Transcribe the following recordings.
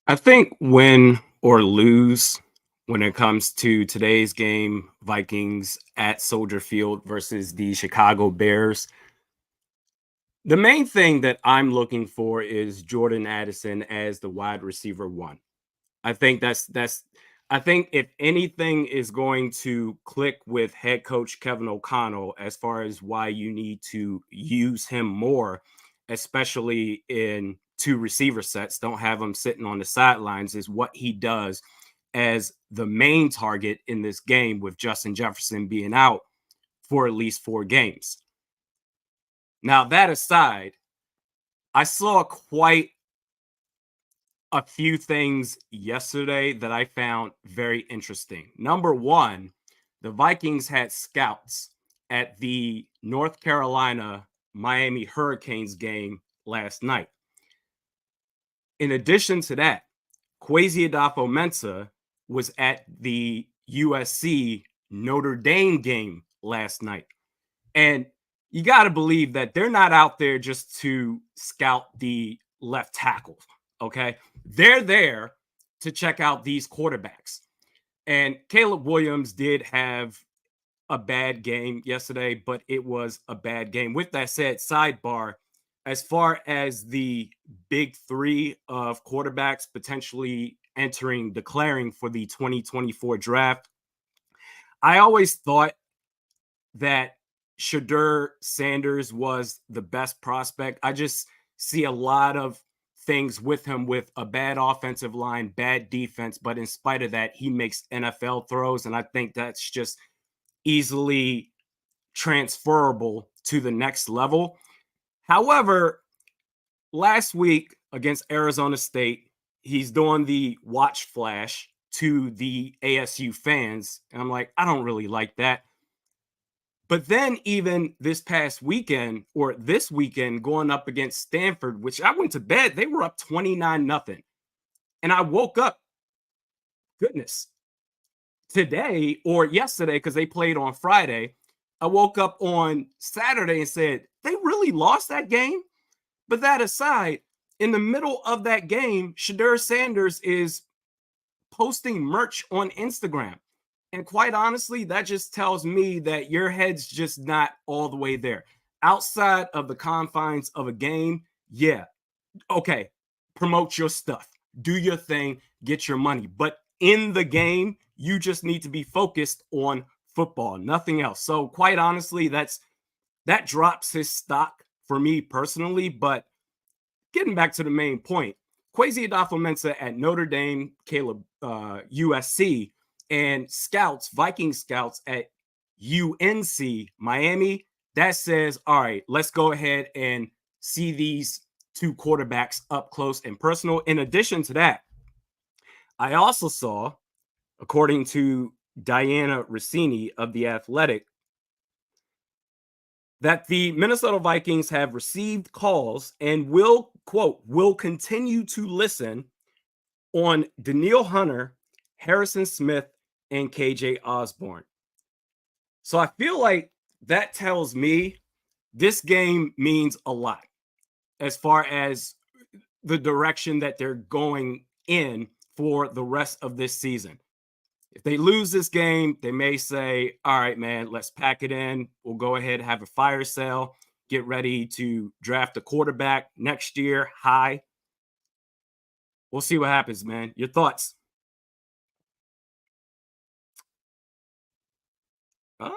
I think win or lose when it comes to today's game, Vikings at Soldier Field versus the Chicago Bears. The main thing that I'm looking for is Jordan Addison as the wide receiver one. I think if anything is going to click with head coach Kevin O'Connell as far as why you need to use him more, especially in two receiver sets, don't have him sitting on the sidelines, is what he does as the main target in this game with Justin Jefferson being out for at least 4 games. Now, that aside, I saw quite a few things yesterday that I found very interesting. Number one, the Vikings had scouts at the North Carolina Miami Hurricanes game last night. In addition to that, Kwesi Adofo-Mensah was at the USC Notre Dame game last night. And you got to believe that they're not out there just to scout the left tackle. Okay. They're there to check out these quarterbacks. And Caleb Williams did have a bad game yesterday, but it was a bad game. With that said, sidebar, as far as the big three of quarterbacks potentially declaring for the 2024 draft, I always thought that Shedeur Sanders was the best prospect. I just see a lot of things with him with a bad offensive line, bad defense, but in spite of that, he makes NFL throws. And I think that's just easily transferable to the next level. However, last week against Arizona State, he's doing the watch flash to the ASU fans. And I'm like, I don't really like that. But then even this past weekend or this weekend going up against Stanford, which I went to bed, they were up 29-0. And I woke up, goodness, today or yesterday, because they played on Friday. I woke up on Saturday and said, they really lost that game. But that aside, in the middle of that game, Shedeur Sanders is posting merch on Instagram. And quite honestly, that just tells me that your head's just not all the way there. Outside of the confines of a game, yeah, okay, promote your stuff, do your thing, get your money. But in the game, you just need to be focused on football, nothing else. So quite honestly, that drops his stock for me personally. But getting back to the main point, Kwesi Adofo-Mensah at Notre Dame, Caleb USC, and scouts, Viking scouts at UNC Miami, that says, all right, let's go ahead and see these two quarterbacks up close and personal. In addition to that, I also saw, according to Diana Rossini of The Athletic, that the Minnesota Vikings have received calls and will, quote, will continue to listen on Danielle Hunter, Harrison Smith, and KJ Osborne. So I feel like that tells me this game means a lot as far as the direction that they're going in for the rest of this season. If they lose this game, they may say, all right, man, let's pack it in. We'll go ahead and have a fire sale, get ready to draft a quarterback next year high. We'll see what happens, man. Your thoughts? Um,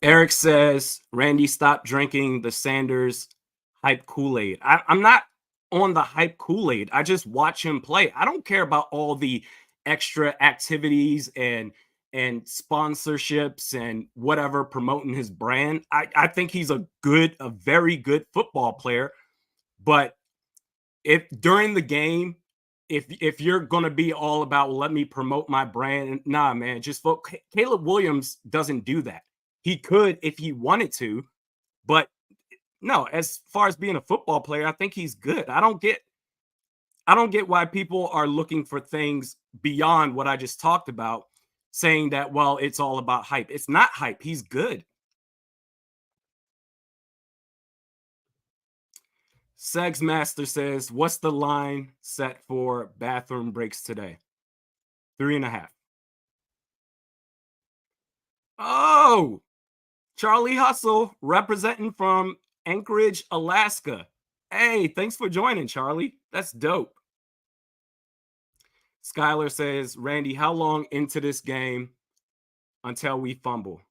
Eric says, Randy, stop drinking the Sanders hype Kool-Aid. I'm not on the hype Kool-Aid. I just watch him play. I don't care about all the extra activities and sponsorships and whatever promoting his brand. I think he's a very good football player. But if during the game, if you're gonna be all about, well, let me promote my brand, nah, man, just vote. Caleb Williams doesn't do that. He could if he wanted to, but no, as far as being a football player, I think he's good. I don't get why people are looking for things beyond what I just talked about, saying that, well, it's all about hype. It's not hype. He's good. Segs Master says, what's the line set for bathroom breaks today? 3.5. Oh, Charlie Hustle representing from Anchorage, Alaska. Hey, thanks for joining, Charlie. That's dope. Skylar says, Randy, how long into this game until we fumble?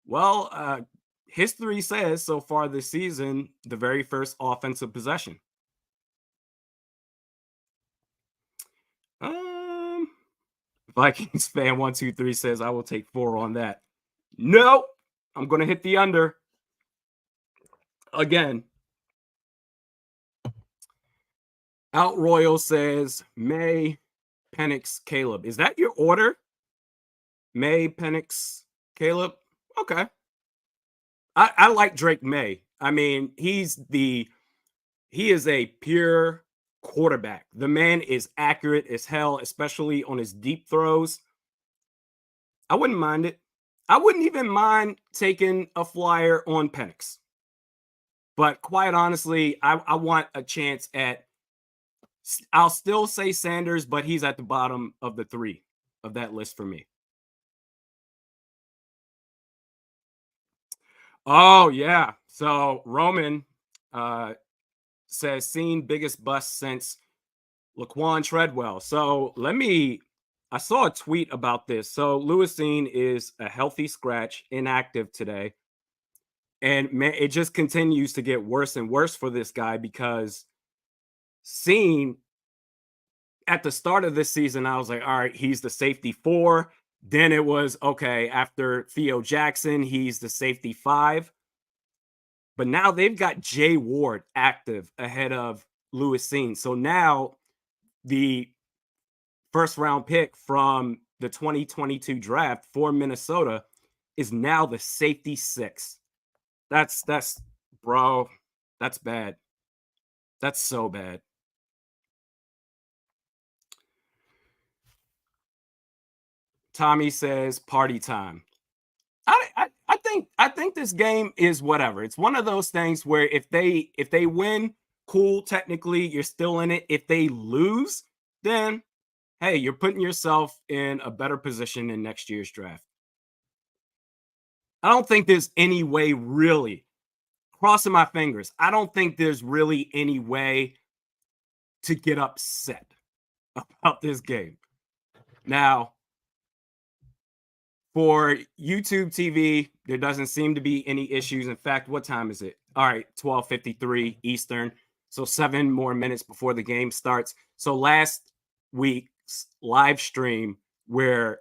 Well, history says so far this season, the very first offensive possession. Um, Vikings fan 123 says, I will take 4 on that. Nope. I'm going to hit the under again. Out Royal says, May, Penix, Caleb. Is that your order? May, Penix, Caleb? Okay. I like Drake May. I mean, he is a pure quarterback. The man is accurate as hell, especially on his deep throws. I wouldn't mind it. I wouldn't even mind taking a flyer on Penix. But quite honestly, I want a chance at, I'll still say Sanders, but he's at the bottom of the 3 of that list for me. Oh, yeah. So Roman says, seen biggest bust since Laquan Treadwell. So I saw a tweet about this. So Lewisine is a healthy scratch, inactive today. And man, it just continues to get worse and worse for this guy because seeing at the start of this season, I was like, all right, he's the safety 4. Then it was, okay, after Theo Jackson, he's the safety 5. But now they've got Jay Ward active ahead of Lewisine. So now the first round pick from the 2022 draft for Minnesota is now the safety 6. That's bro, that's bad. That's so bad. Tommy says party time. I think this game is whatever. It's one of those things where if they win, cool, technically you're still in it. If they lose, then hey, you're putting yourself in a better position in next year's draft. I don't think there's any way, really, crossing my fingers, I don't think there's really any way to get upset about this game. Now, for YouTube TV, there doesn't seem to be any issues. In fact, what time is it? All right, 12:53 Eastern. So 7 more minutes before the game starts. So last week's live stream where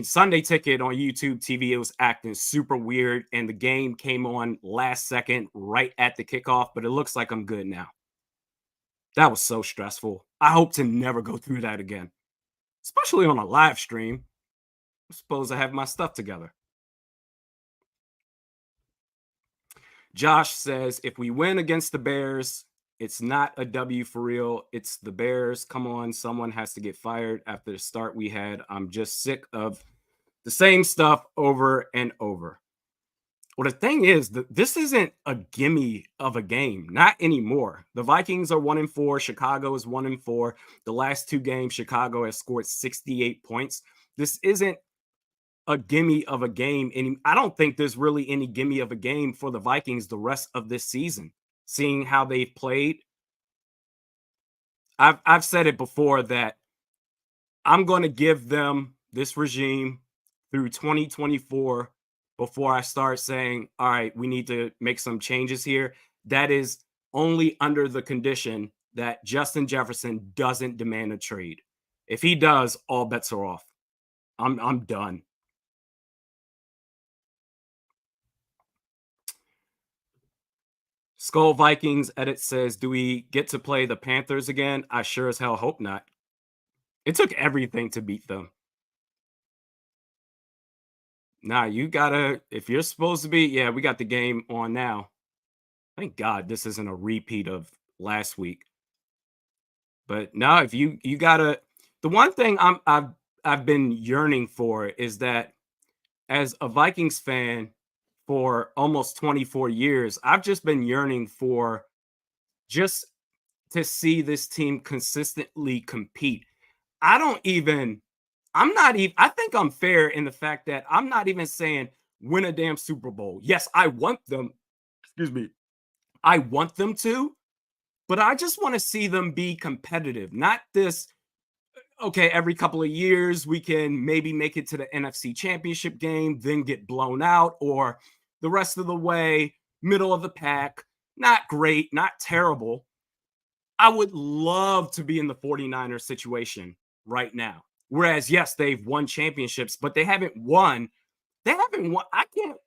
Sunday Ticket on YouTube TV, it was acting super weird, and the game came on last second right at the kickoff, but it looks like I'm good now. That was so stressful. I hope to never go through that again, especially on a live stream. I'm supposed to have my stuff together. Josh says, if we win against the Bears, it's not a W for real. It's the Bears. Come on, someone has to get fired after the start we had. I'm just sick of the same stuff over and over. Well, the thing is, this isn't a gimme of a game. Not anymore. The Vikings are 1-4. Chicago is 1-4. The last 2 games, Chicago has scored 68 points. This isn't a gimme of a game. And I don't think there's really any gimme of a game for the Vikings the rest of this season, seeing how they've played. I've said it before that I'm going to give them this regime through 2024 before I start saying, all right, we need to make some changes here. That is only under the condition that Justin Jefferson doesn't demand a trade. If he does, all bets are off. I'm done. Skull Vikings edit says, do we get to play the Panthers again? I sure as hell hope not. It took everything to beat them. Nah, you gotta, if you're supposed to be, yeah, we got the game on now. Thank God this isn't a repeat of last week. But no, if you gotta, the one thing I've been yearning for is that as a Vikings fan for almost 24 years, I've just been yearning for just to see this team consistently compete. I don't even, I'm not even, I think I'm fair in the fact that I'm not even saying win a damn Super Bowl. Yes, I want them, excuse me, I want them to, but I just want to see them be competitive, not this. Okay, every couple of years we can maybe make it to the NFC Championship game, then get blown out, or the rest of the way, middle of the pack. Not great, not terrible. I would love to be in the 49ers situation right now. Whereas, yes, they've won championships, but they haven't won. They haven't won. I can't.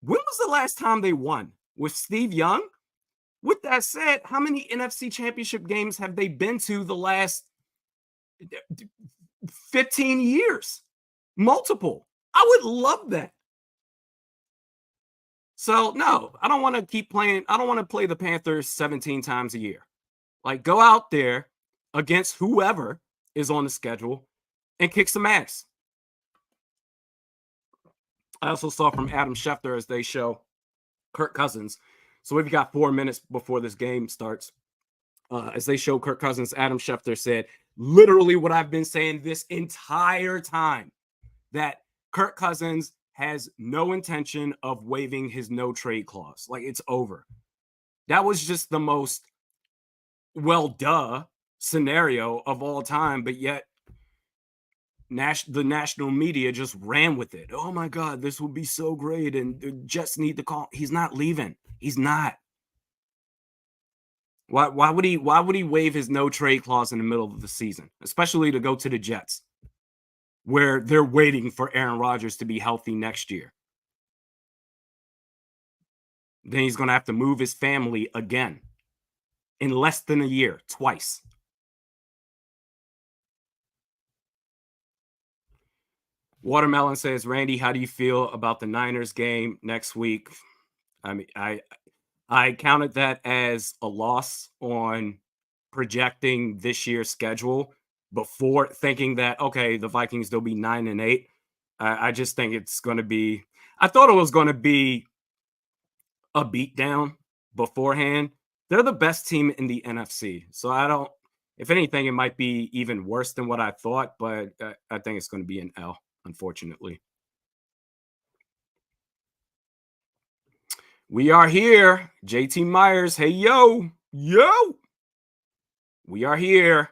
When was the last time they won? With Steve Young? With that said, how many NFC championship games have they been to the last 15 years? Multiple. I would love that. So, no, I don't want to keep playing. I don't want to play the Panthers 17 times a year. Like, go out there against whoever is on the schedule and kick some ass. I also saw from Adam Schefter as they show Kirk Cousins. So we've got 4 minutes before this game starts. As they show Kirk Cousins, Adam Schefter said literally what I've been saying this entire time, that Kirk Cousins has no intention of waiving his no trade clause. Like, it's over. That was just the most duh scenario of all time, but yet the national media just ran with it. Oh my God, this will be so great, and the Jets need to call. He's not leaving. He's not. Why would he waive his no trade clause in the middle of the season, especially to go to the Jets, where they're waiting for Aaron Rodgers to be healthy next year? Then he's going to have to move his family again in less than a year, twice. Watermelon says, Randy, how do you feel about the Niners game next week? I mean, I counted that as a loss on projecting this year's schedule before thinking that, okay, the Vikings, they'll be 9-8. I just think it's going to be, I thought it was going to be a beatdown beforehand. They're the best team in the NFC. So I don't, if anything, it might be even worse than what I thought, but I think it's going to be an L, unfortunately. We are here. JT Myers. Hey, yo. We are here.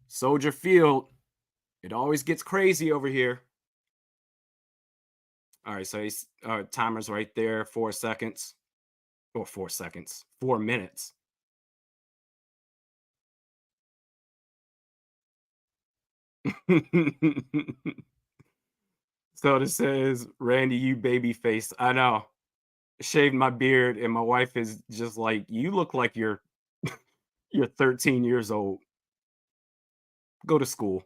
Soldier Field. It always gets crazy over here. All right, so he's timer's right there. 4 seconds. Or 4 seconds. 4 minutes. So this says, Randy, you baby face. I know. Shaved my beard, and my wife is just like, you look like you're 13 years old. Go to school.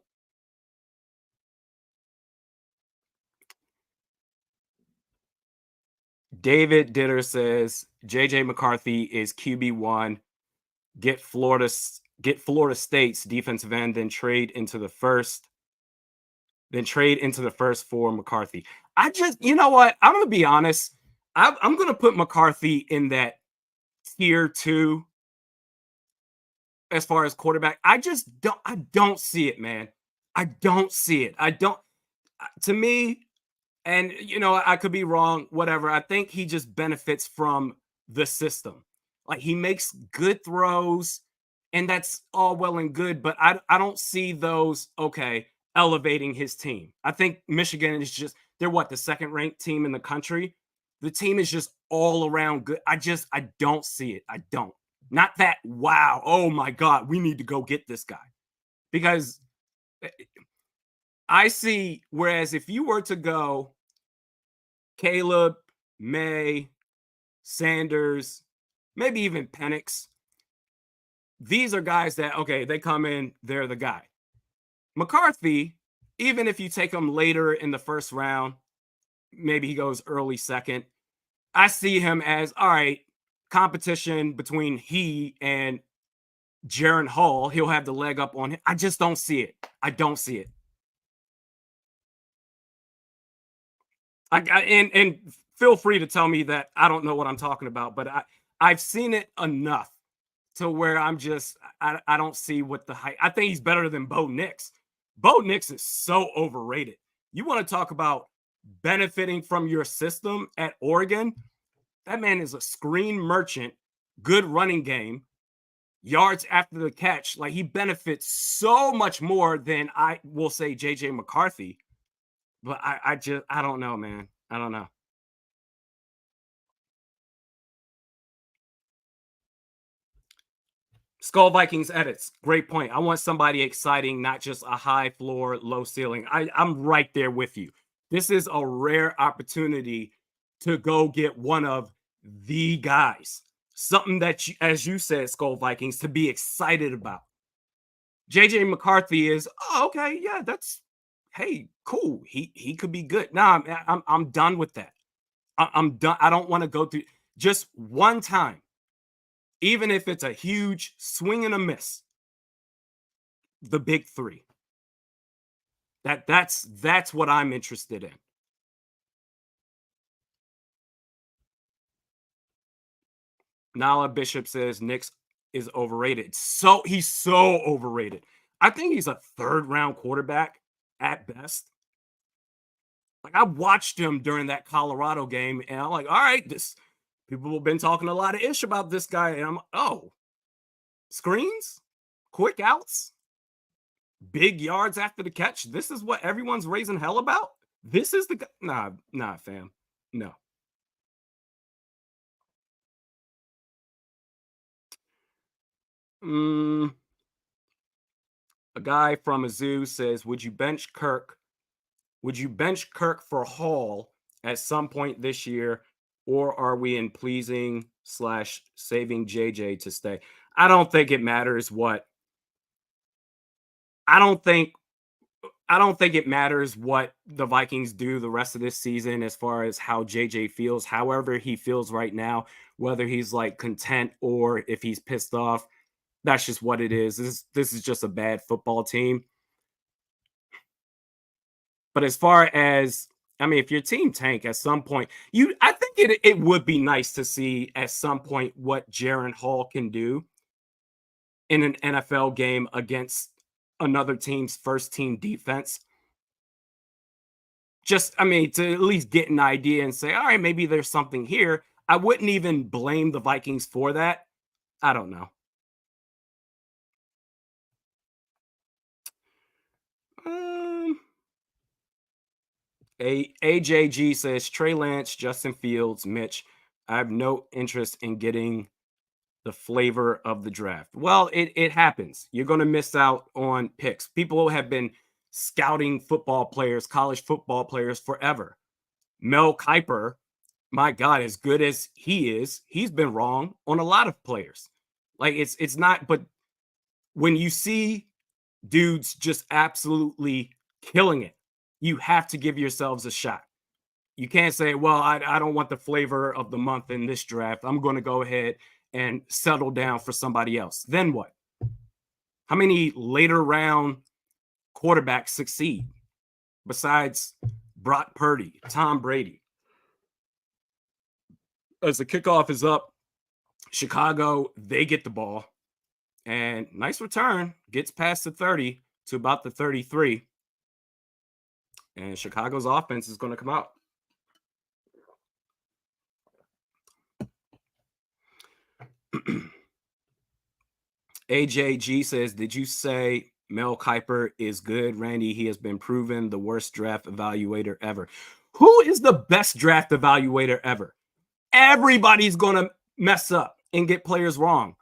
David Ditter says JJ McCarthy is QB1. Get Florida State's defensive end, then trade into the first. Then trade into the first for McCarthy. I just, you know what? I'm gonna be honest. I'm gonna put McCarthy in that tier 2 as far as quarterback. I don't see it, man. I don't see it. I don't, to me, and I could be wrong, whatever. I think he just benefits from the system. Like, he makes good throws, and that's all well and good, but I don't see those, okay, elevating his team. I think Michigan is just, they're what, the second ranked team in the country. The team is just all around good. I don't see it. I don't. Not that, wow, oh my God, we need to go get this guy. Because I see, whereas if you were to go Caleb, May, Sanders, maybe even Penix, these are guys that, okay, they come in, they're the guy. McCarthy, even if you take him later in the first round, maybe he goes early second, I see him as, all right, competition between he and Jaron Hall. He'll have the leg up on him. I just don't see it. I don't see it. And feel free to tell me that I don't know what I'm talking about, but I've seen it enough to where I don't see what the hype. I think he's better than Bo Nix. Bo Nix is so overrated. You want to talk about benefiting from your system at Oregon? That man is a screen merchant, good running game, yards after the catch. Like, he benefits so much more than I will say JJ McCarthy. But I don't know, man. I don't know. Skull Vikings edits. Great point. I want somebody exciting, not just a high floor, low ceiling. I'm right there with you. This is a rare opportunity to go get one of the guys. Something that, you, as you said, Skull Vikings, to be excited about. JJ McCarthy is, oh, okay, yeah, that's, hey, cool. He could be good. Nah, I'm done with that. I'm done. I don't want to go through just one time, even if it's a huge swing and a miss. The big three. That's what I'm interested in. Nala Bishop says Nick's is overrated. So he's so overrated. I think he's a third round quarterback at best. Like, I watched him during that Colorado game, and I'm like, all right, this people have been talking a lot of ish about this guy, and I'm screens, quick outs, big yards after the catch. This is what everyone's raising hell about. This is the guy. Nah, fam, no. A guy from a zoo says, "Would you bench Kirk? Would you bench Kirk for Hall at some point this year, or are we in pleasing / saving JJ to stay?" I don't think it matters what. I don't think. I don't think it matters what the Vikings do the rest of this season as far as how JJ feels. However he feels right now, whether he's like content or if he's pissed off, that's just what it is. This is just a bad football team. But as far as, I mean, if your team tank at some point, I think it would be nice to see at some point what Jaren Hall can do in an NFL game against another team's first team defense. Just, I mean, to at least get an idea and say, all right, maybe there's something here. I wouldn't even blame the Vikings for that. I don't know. AJG says Trey Lance, Justin Fields, Mitch. I have no interest in getting the flavor of the draft. Well, it happens. You're going to miss out on picks. People have been scouting football players, college football players forever. Mel Kiper, my God, as good as he is, he's been wrong on a lot of players. Like, it's not, but when you see dudes just absolutely killing it, you have to give yourselves a shot. You can't say, well, I don't want the flavor of the month in this draft. I'm going to go ahead and settle down for somebody else. Then what? How many later round quarterbacks succeed besides Brock Purdy, Tom Brady? As the kickoff is up, Chicago, they get the ball. And nice return, gets past the 30 to about the 33. And Chicago's offense is going to come out. AJG says, did you say Mel Kiper is good, Randy? He has been proven the worst draft evaluator ever. Who is the best draft evaluator ever? Everybody's going to mess up and get players wrong.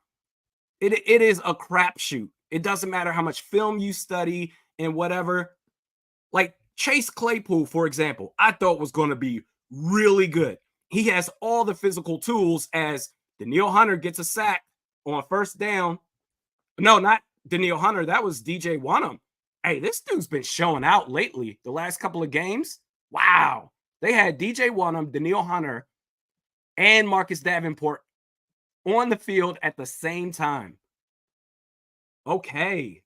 It is a crapshoot. It doesn't matter how much film you study and whatever. Like Chase Claypool, for example, I thought was going to be really good. He has all the physical tools as Danielle Hunter gets a sack on first down. No, not Danielle Hunter. That was DJ Wanham. Hey, this dude's been showing out lately. The last couple of games. Wow. They had DJ Wanham, Danielle Hunter, and Marcus Davenport on the field at the same time. Okay.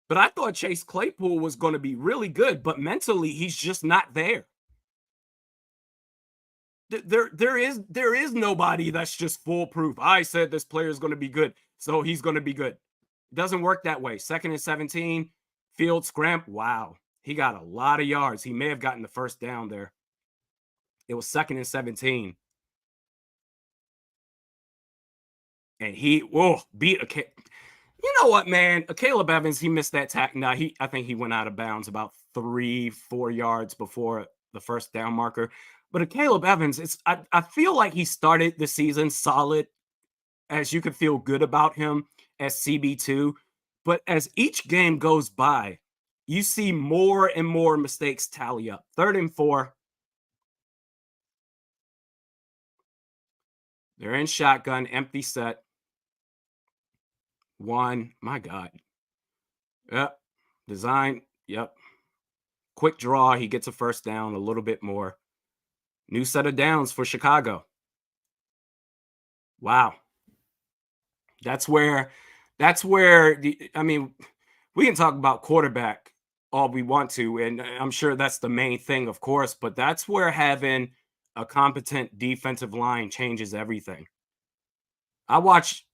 But I thought Chase Claypool was going to be really good, but mentally, he's just not there. there is nobody that's just foolproof. I said this player is going to be good, so he's going to be good. It doesn't work that way. 2nd and 17, field scramble. Wow, he got a lot of yards. He may have gotten the first down there. It was 2nd and 17, and he beat a. You know what, man? Caleb Evans, he missed that tackle. Now I think he went out of bounds about 3-4 yards before the first down marker. But Caleb Evans, I feel like he started the season solid, as you could feel good about him as CB2. But as each game goes by, you see more and more mistakes tally up. 3rd and 4. They're in shotgun, empty set. 1. My God. Yep. Design. Yep. Quick draw. He gets a first down, a little bit more. New set of downs for Chicago. Wow. That's where, I mean, we can talk about quarterback all we want to, and I'm sure that's the main thing, of course, but that's where having a competent defensive line changes everything. I watched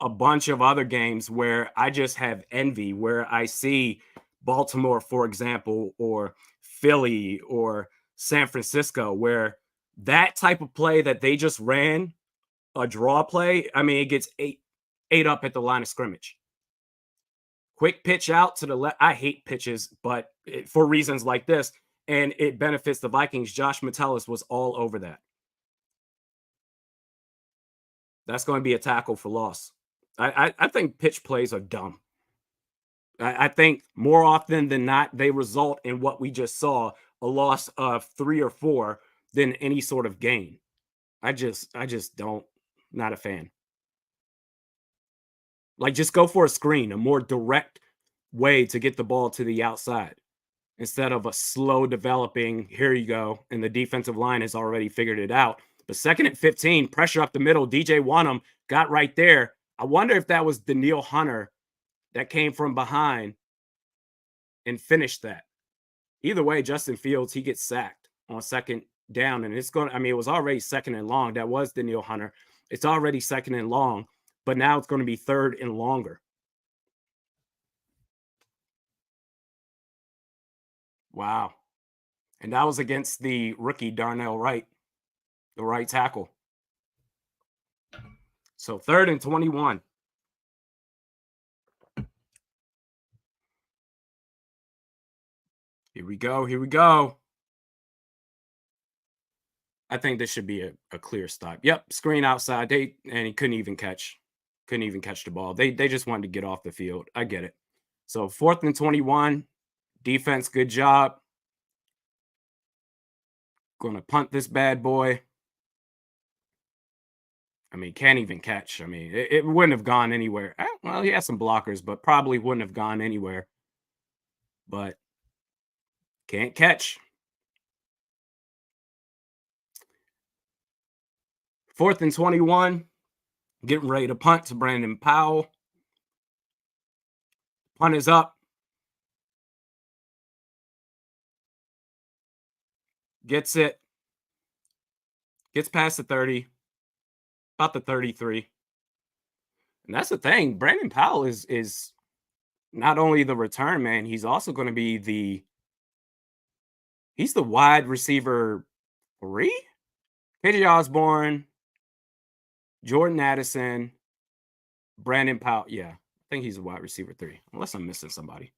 a bunch of other games where I just have envy, where I see Baltimore, for example, or Philly or San Francisco, where that type of play that they just ran, a draw play, I mean, it gets ate up at the line of scrimmage. Quick pitch out to the left. I hate pitches, but for reasons like this, and it benefits the Vikings. Josh Metellus was all over that. That's going to be a tackle for loss. I think pitch plays are dumb. I think more often than not, they result in what we just saw, a loss of 3 or 4 than any sort of gain. I just don't, not a fan. Like, just go for a screen, a more direct way to get the ball to the outside instead of a slow developing, here you go, and the defensive line has already figured it out. But 2nd and 15, pressure up the middle, DJ Wanham got right there. I wonder if that was Danielle Hunter that came from behind and finished that. Either way, Justin Fields, he gets sacked on 2nd down, and it's going to, I mean, it was already 2nd and long. That was Danielle Hunter. It's already 2nd and long, but now it's going to be 3rd and longer. Wow. And that was against the rookie Darnell Wright, the right tackle. So 3rd and 21. Here we go. Here we go. I think this should be a clear stop. Yep, screen outside. And he couldn't even catch the ball. They just wanted to get off the field. I get it. So 4th and 21. Defense, good job. Gonna punt this bad boy. I mean, can't even catch. I mean, it wouldn't have gone anywhere. Well, he has some blockers, but probably wouldn't have gone anywhere. But can't catch. 4th and 21. Getting ready to punt to Brandon Powell. Punt is up. Gets it. Gets past the 30. About the 33. And that's the thing. Brandon Powell is not only the return man, he's also going to be he's the wide receiver 3. KJ Osborne, Jordan Addison, Brandon Powell. Yeah, I think he's a wide receiver 3, unless I'm missing somebody.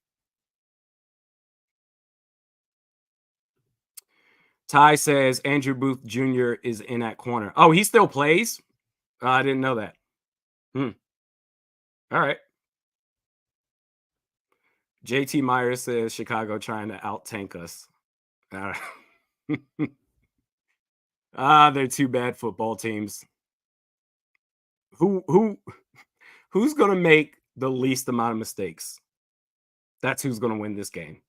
Ty says Andrew Booth Jr. is in at corner. Oh, he still plays? I didn't know that. All right. JT Myers says Chicago trying to out-tank us. They're two bad football teams. Who's going to make the least amount of mistakes? That's who's going to win this game.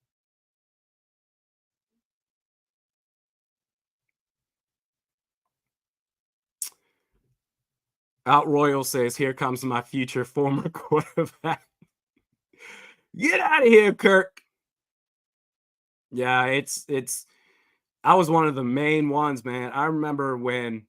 Out Royal says, here comes my future former quarterback. Get out of here, Kirk. Yeah, it's I was one of the main ones, man. I remember when,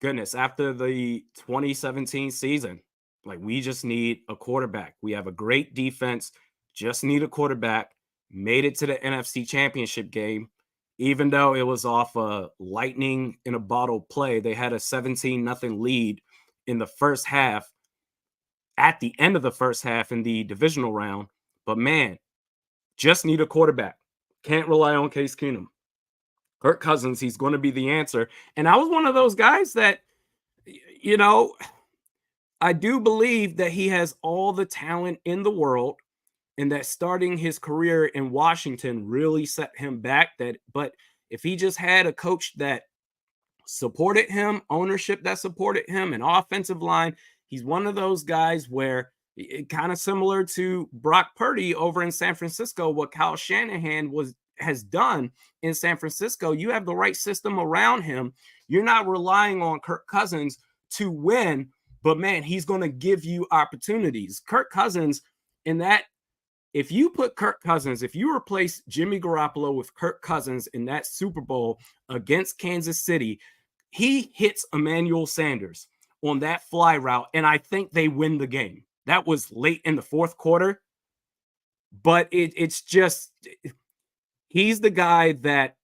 goodness, after the 2017 season, like we just need a quarterback. We have a great defense, just need a quarterback. Made it to the NFC Championship game, even though it was off a lightning in a bottle play. They had a 17-0 lead in the first half at the end of the first half in the divisional round. But man, just need a quarterback. Can't rely on Case Keenum. Kirk Cousins, he's going to be the answer. And I was one of those guys that, you know, I do believe that he has all the talent in the world and that starting his career in Washington really set him back. But if he just had a coach that supported him, ownership that supported him, an offensive line. He's one of those guys where kind of similar to Brock Purdy over in San Francisco, what Kyle Shanahan has done in San Francisco. You have the right system around him. You're not relying on Kirk Cousins to win, but man, he's going to give you opportunities. Kirk Cousins in that if you put Kirk Cousins, if you replace Jimmy Garoppolo with Kirk Cousins in that Super Bowl against Kansas City, he hits Emmanuel Sanders on that fly route, and I think they win the game. That was late in the fourth quarter, but it's just he's the guy that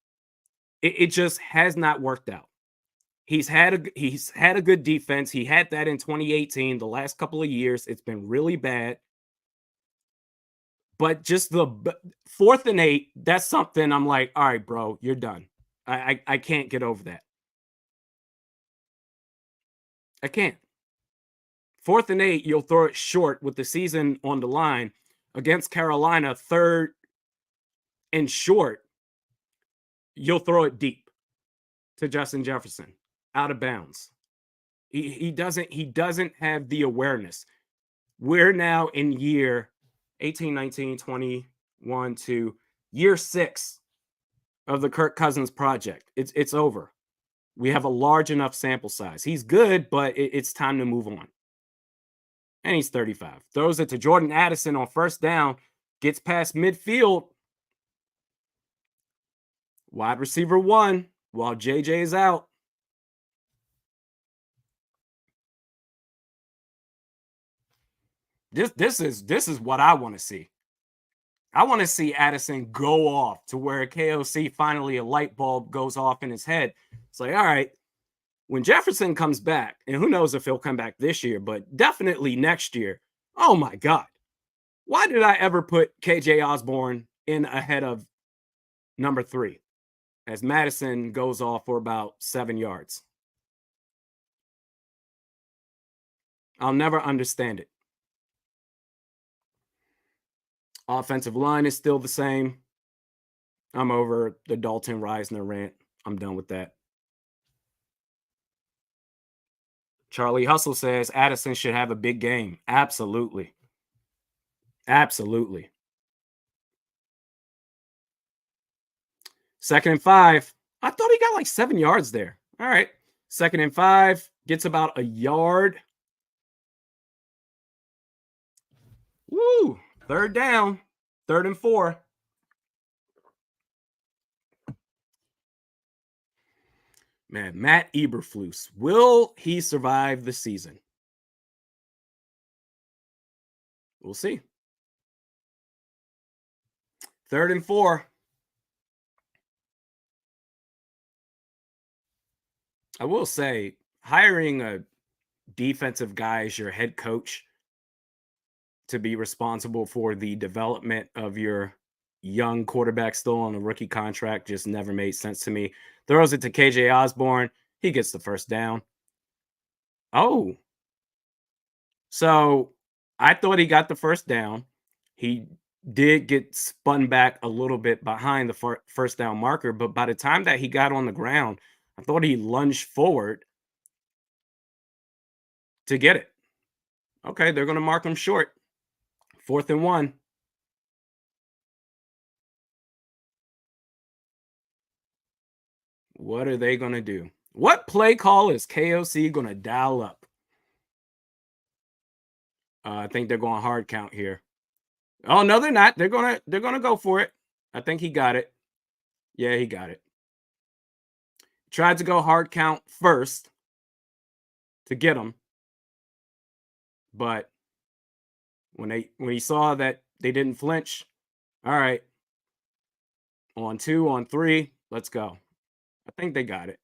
it just has not worked out. He's had a good defense. He had that in 2018. The last couple of years, it's been really bad. But just the 4th and 8, that's something I'm like, all right, bro, you're done. I can't get over that. I can't. 4th and 8, you'll throw it short with the season on the line against Carolina. 3rd and short, you'll throw it deep to Justin Jefferson out of bounds. He doesn't have the awareness. We're now in year 18, 19, 21 to year 6 of the Kirk Cousins project. It's over. We have a large enough sample size. He's good, but it's time to move on. And he's 35. Throws it to Jordan Addison on first down, gets past midfield. Wide receiver 1 while JJ is out. This is what I want to see. I want to see Addison go off to where KOC finally a light bulb goes off in his head. It's like, all right, when Jefferson comes back, and who knows if he'll come back this year, but definitely next year. Oh my God. Why did I ever put KJ Osborne in ahead of number 3 as Madison goes off for about 7 yards? I'll never understand it. Offensive line is still the same. I'm over the Dalton Reisner rant. I'm done with that. Charlie Hustle says Addison should have a big game. Absolutely. Absolutely. 2nd and 5. I thought he got like 7 yards there. All right. 2nd and 5. Gets about a yard. Woo. 3rd down. 3rd and 4. Man, Matt Eberflus. Will he survive the season? We'll see. 3rd and 4. I will say, hiring a defensive guy as your head coach to be responsible for the development of your young quarterback still on a rookie contract just never made sense to me. Throws it to KJ Osborne. He gets the first down. Oh. So I thought he got the first down. He did get spun back a little bit behind the first down marker, but by the time that he got on the ground, I thought he lunged forward to get it. Okay, they're going to mark him short. 4th and 1. What are they going to do? What play call is KOC going to dial up? I think they're going hard count here. Oh no, they're not. They're gonna go for it. I think he got it. Yeah, he got it. tried to go hard count first to get him, but when he saw that they didn't flinch, all right, on 2, on 3, let's go. I think they got it.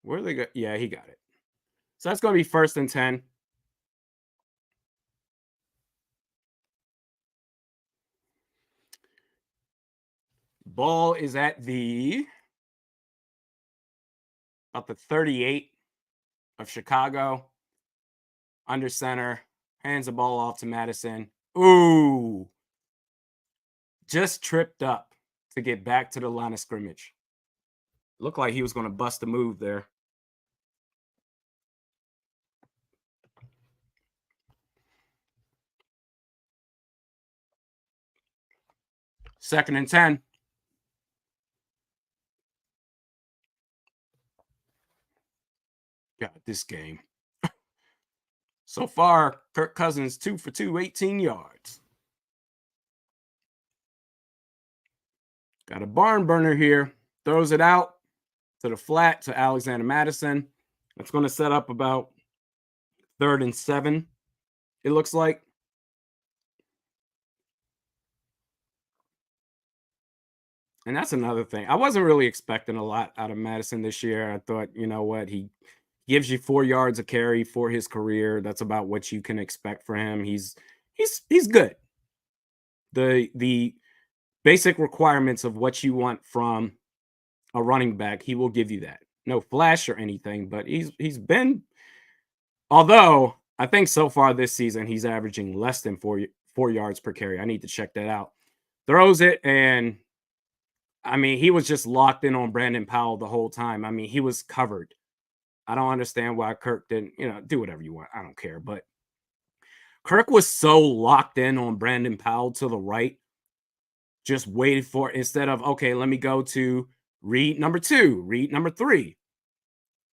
Where they go? Yeah, he got it. So that's going to be 1st and 10. Ball is at about the 38 of Chicago. Under center, hands the ball off to Madison. Ooh, just tripped up to get back to the line of scrimmage. Looked like he was going to bust a move there. Second and 10. God, this game. So far, Kirk Cousins 2 for 2, 18 yards. Got a barn burner here. Throws it out to the flat to Alexander Madison. That's going to set up about 3rd and 7, it looks like. And that's another thing. I wasn't really expecting a lot out of Madison this year. I thought, you know what, he gives you 4 yards a carry for his career. That's about what you can expect for him. He's good. The basic requirements of what you want from a running back, he will give you that. No flash or anything, but he's been, although I think so far this season he's averaging less than 4 yards per carry. I need to check that out. Throws it, and I mean, he was just locked in on Brandon Powell the whole time. I mean, he was covered. I don't understand why Kirk didn't, do whatever you want. I don't care. But Kirk was so locked in on Brandon Powell to the right, just waited for, instead of, okay, let me go to read number 2, read number 3.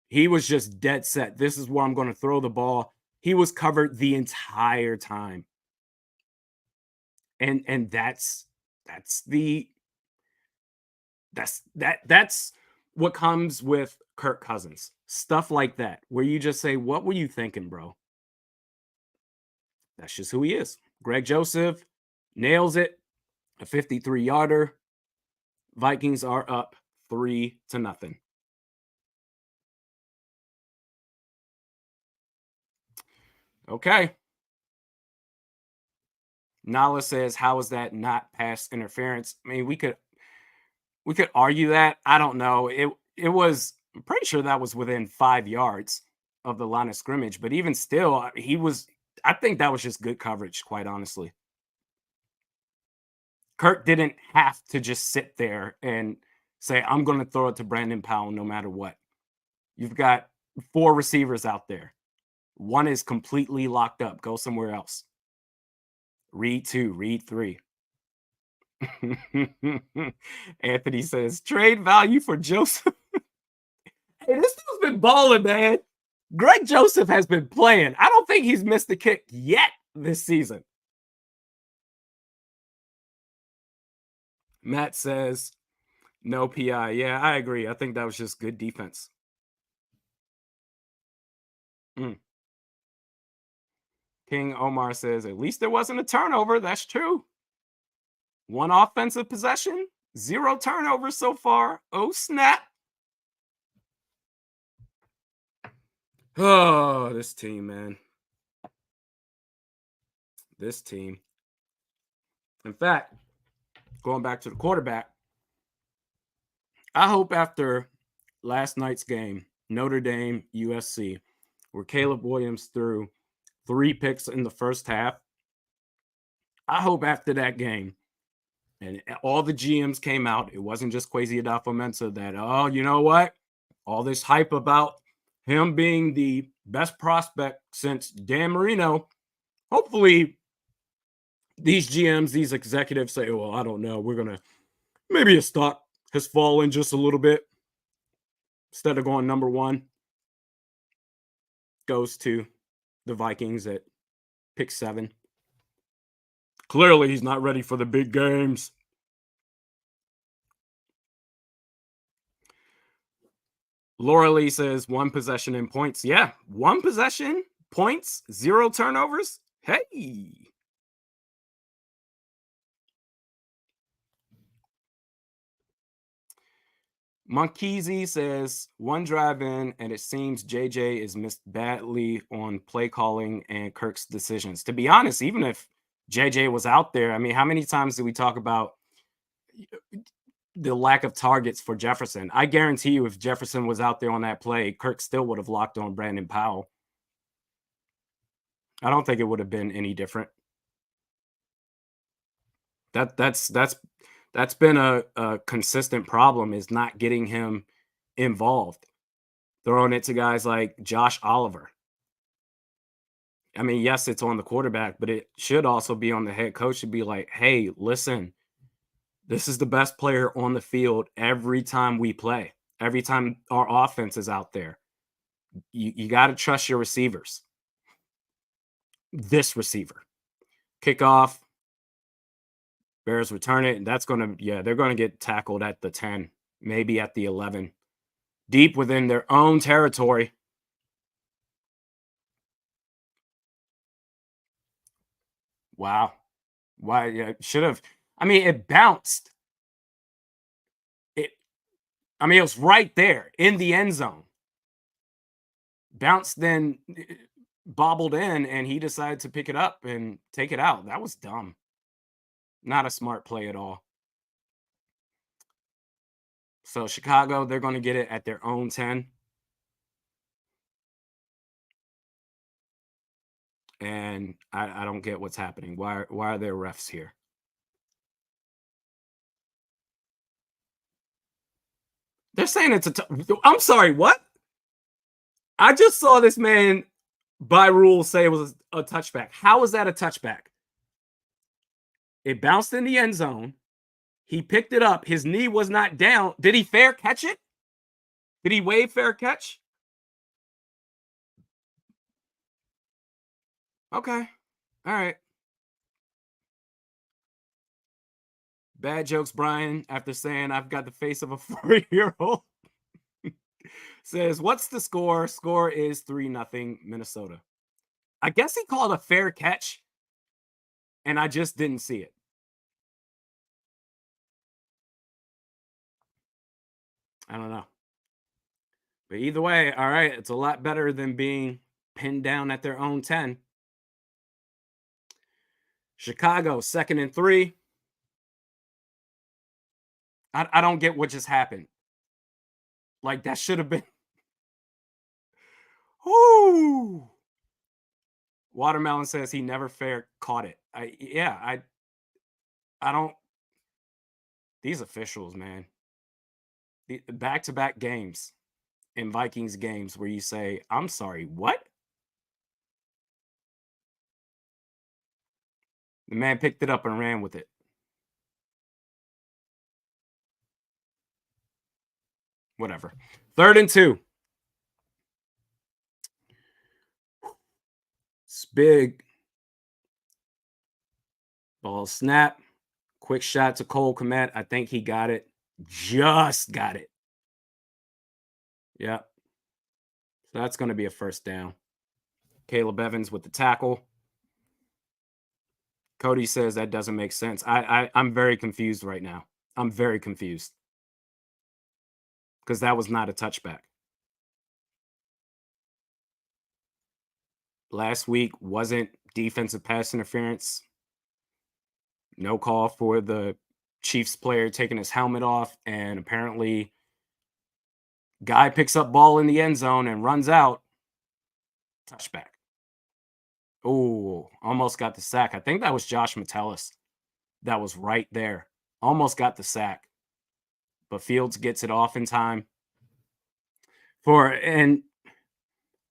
He was just dead set. This is where I'm going to throw the ball. He was covered the entire time. And that's what comes with Kirk Cousins. Stuff like that, where you just say, what were you thinking, bro? That's just who he is. Greg Joseph nails it. A 53-yarder. Vikings are up 3-0. Okay. Nala says, how is that not pass interference? I mean, we could argue that. I don't know. It was, I'm pretty sure that was within 5 yards of the line of scrimmage, but even still, I think that was just good coverage, quite honestly. Kirk didn't have to just sit there and say, I'm going to throw it to Brandon Powell no matter what. You've got 4 receivers out there. One is completely locked up. Go somewhere else. Read 2, read 3. Anthony says, trade value for Joseph. Hey, this dude's been balling, man. Greg Joseph has been playing. I don't think he's missed a kick yet this season. Matt says, no PI. Yeah, I agree. I think that was just good defense. King Omar says, at least there wasn't a turnover. That's true. 1 offensive possession, 0 turnovers so far. Oh, snap. Oh, this team, man. This team. In fact, going back to the quarterback, I hope after last night's game, Notre Dame, USC, where Caleb Williams threw 3 picks in the first half, I hope after that game, and all the GMs came out, it wasn't just Kwesi Adolfo-Mensah that, oh, you know what? All this hype about him being the best prospect since Dan Marino. Hopefully, these GMs, these executives say, well, I don't know. We're going to, maybe his stock has fallen just a little bit. Instead of going number 1, goes to the Vikings at pick 7. Clearly, he's not ready for the big games. Laura Lee says 1 possession in points. Yeah, 1 possession, points, 0 turnovers. Hey. Monkeezy says 1 drive in, and it seems JJ is missed badly on play calling and Kirk's decisions. To be honest, even if JJ was out there, I mean, how many times do we talk about the lack of targets for Jefferson? I guarantee you, if Jefferson was out there on that play, Kirk still would have locked on Brandon Powell. I don't think it would have been any different. That's been a consistent problem, is not getting him involved. Throwing it to guys like Josh Oliver. I mean, yes, it's on the quarterback, but it should also be on the head coach to be like, hey, listen, this is the best player on the field every time we play, every time our offense is out there. You got to trust your receivers. This receiver. Kickoff. Bears return it. And that's going to, yeah, they're going to get tackled at the 10, maybe at the 11. Deep within their own territory. Wow. Why? Yeah, should have. I mean, it bounced. It. I mean, it was right there in the end zone. Bounced, then bobbled in, and he decided to pick it up and take it out. That was dumb. Not a smart play at all. So Chicago, they're going to get it at their own 10. And I don't get what's happening. Why are there refs here? They're saying it's I'm sorry, what? I just saw this man by rule say it was a touchback. How is that a touchback? It bounced in the end zone. He picked it up. His knee was not down. Did he fair catch it? Did he wave fair catch? Okay. All right. Bad jokes, Brian, after saying I've got the face of a 4-year-old. Says, what's the score? Score is 3-0 Minnesota. I guess he called a fair catch, and I just didn't see it. I don't know. But either way, all right, it's a lot better than being pinned down at their own 10. Chicago, 2nd and 3. I don't get what just happened. Like, that should have been. Whoo! Watermelon says he never fair caught it. I don't. These officials, man. The back-to-back games in Vikings games where you say, I'm sorry, what? The man picked it up and ran with it. Whatever. 3rd and 2. It's big. Ball snap. Quick shot to Cole Kmet. I think he got it. Just got it. Yeah. So that's going to be a 1st down. Caleb Evans with the tackle. Cody says that doesn't make sense. I'm very confused right now. I'm very confused. Because that was not a touchback. Last week wasn't defensive pass interference. No call for the Chiefs player taking his helmet off. And apparently, guy picks up ball in the end zone and runs out. Touchback. Oh, almost got the sack. I think that was Josh Metellus. That was right there. Almost got the sack. But Fields gets it off in time. And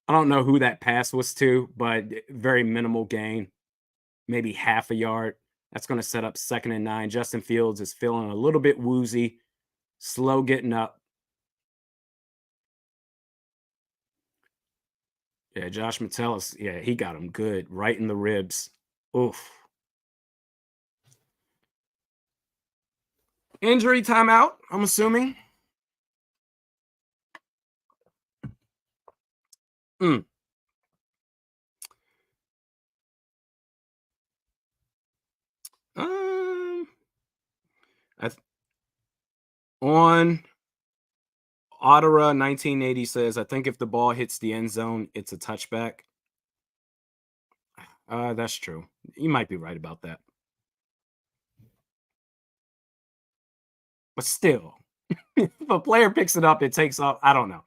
I don't know who that pass was to, but very minimal gain. Maybe half a yard. That's going to set up 2nd and 9. Justin Fields is feeling a little bit woozy, slow getting up. Yeah, Josh Metellus, yeah, he got him good, right in the ribs. Oof. Injury timeout, I'm assuming. Mm. Um, I on Ottawa 1980 says, I think if the ball hits the end zone, it's a touchback. That's true. You might be right about that. But still, if a player picks it up, it takes off. I don't know.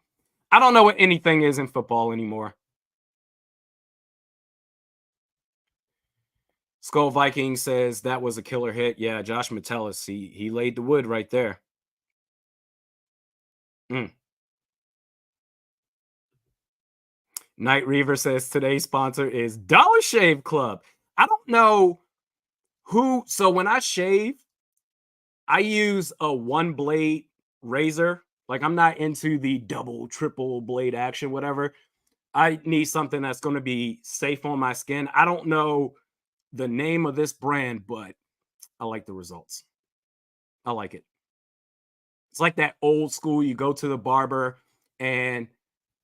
I don't know what anything is in football anymore. Skull Viking says that was a killer hit. Yeah, Josh Metellus, he laid the wood right there. Mm. Night Reaver says today's sponsor is Dollar Shave Club. I don't know who. So when I shave, I use a one blade razor. Like I'm not into the double, triple blade action, whatever. I need something that's going to be safe on my skin. I don't know the name of this brand, but I like the results. I like it. It's like that old school. You go to the barber, and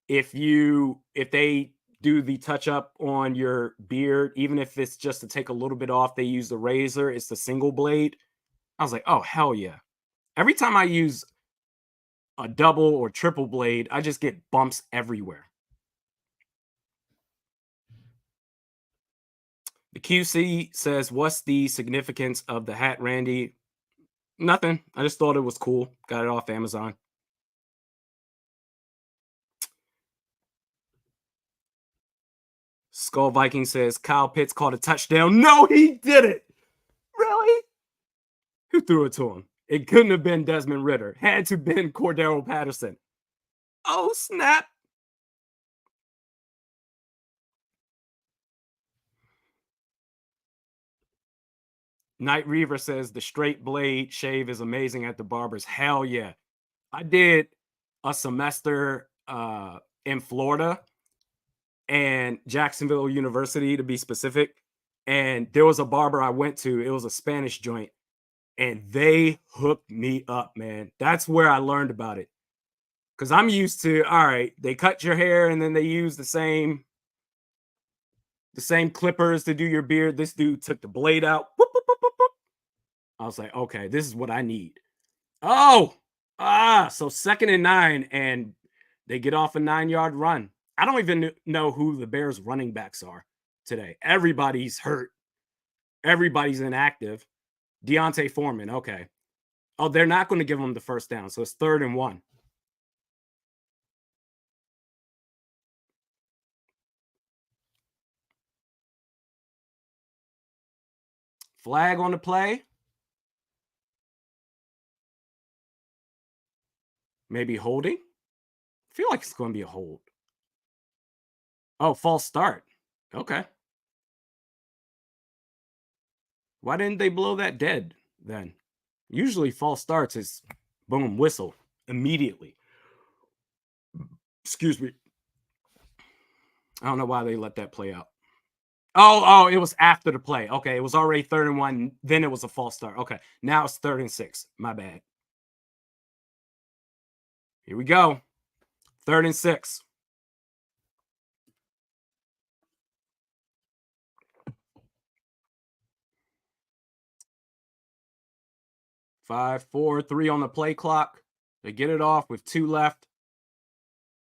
if they do the touch up on your beard, even if it's just to take a little bit off, they use the razor. It's the single blade. I was like, oh hell yeah! Every time I use a double or triple blade, I just get bumps everywhere. The QC says, "What's the significance of the hat, Randy?" Nothing. I just thought it was cool. Got it off Amazon. Skull Viking says Kyle Pitts caught a touchdown. No, he didn't. Really? Who threw it to him? It couldn't have been Desmond Ritter. Had to have been Cordero Patterson. Oh, snap. Night Reaver says the straight blade shave is amazing at the barbers. Hell yeah. I did a semester in Florida and Jacksonville University to be specific. And there was a barber I went to, it was a Spanish joint, and they hooked me up, man. That's where I learned about it. Because I'm used to, all right, they cut your hair and then they use the same clippers to do your beard. This dude took the blade out. Whoop, whoop, whoop, whoop, whoop. I was like, okay, this is what I need. Oh, so 2nd and 9, and they get off a 9-yard run. I don't even know who the Bears running backs are today. Everybody's hurt. Everybody's inactive. Deontay Foreman. Okay. Oh, they're not going to give them the first down. So it's 3rd and 1. Flag on the play. Maybe holding. I feel like it's going to be a hold. Oh, false start. Okay. Why didn't they blow that dead then? Usually false starts is boom, whistle immediately. Excuse me. I don't know why they let that play out. Oh, it was after the play. Okay, it was already 3rd and 1. Then it was a false start. Okay, now it's 3rd and 6. My bad. Here we go. 3rd and 6. 5, 4, 3 on the play clock. They get it off with 2 left.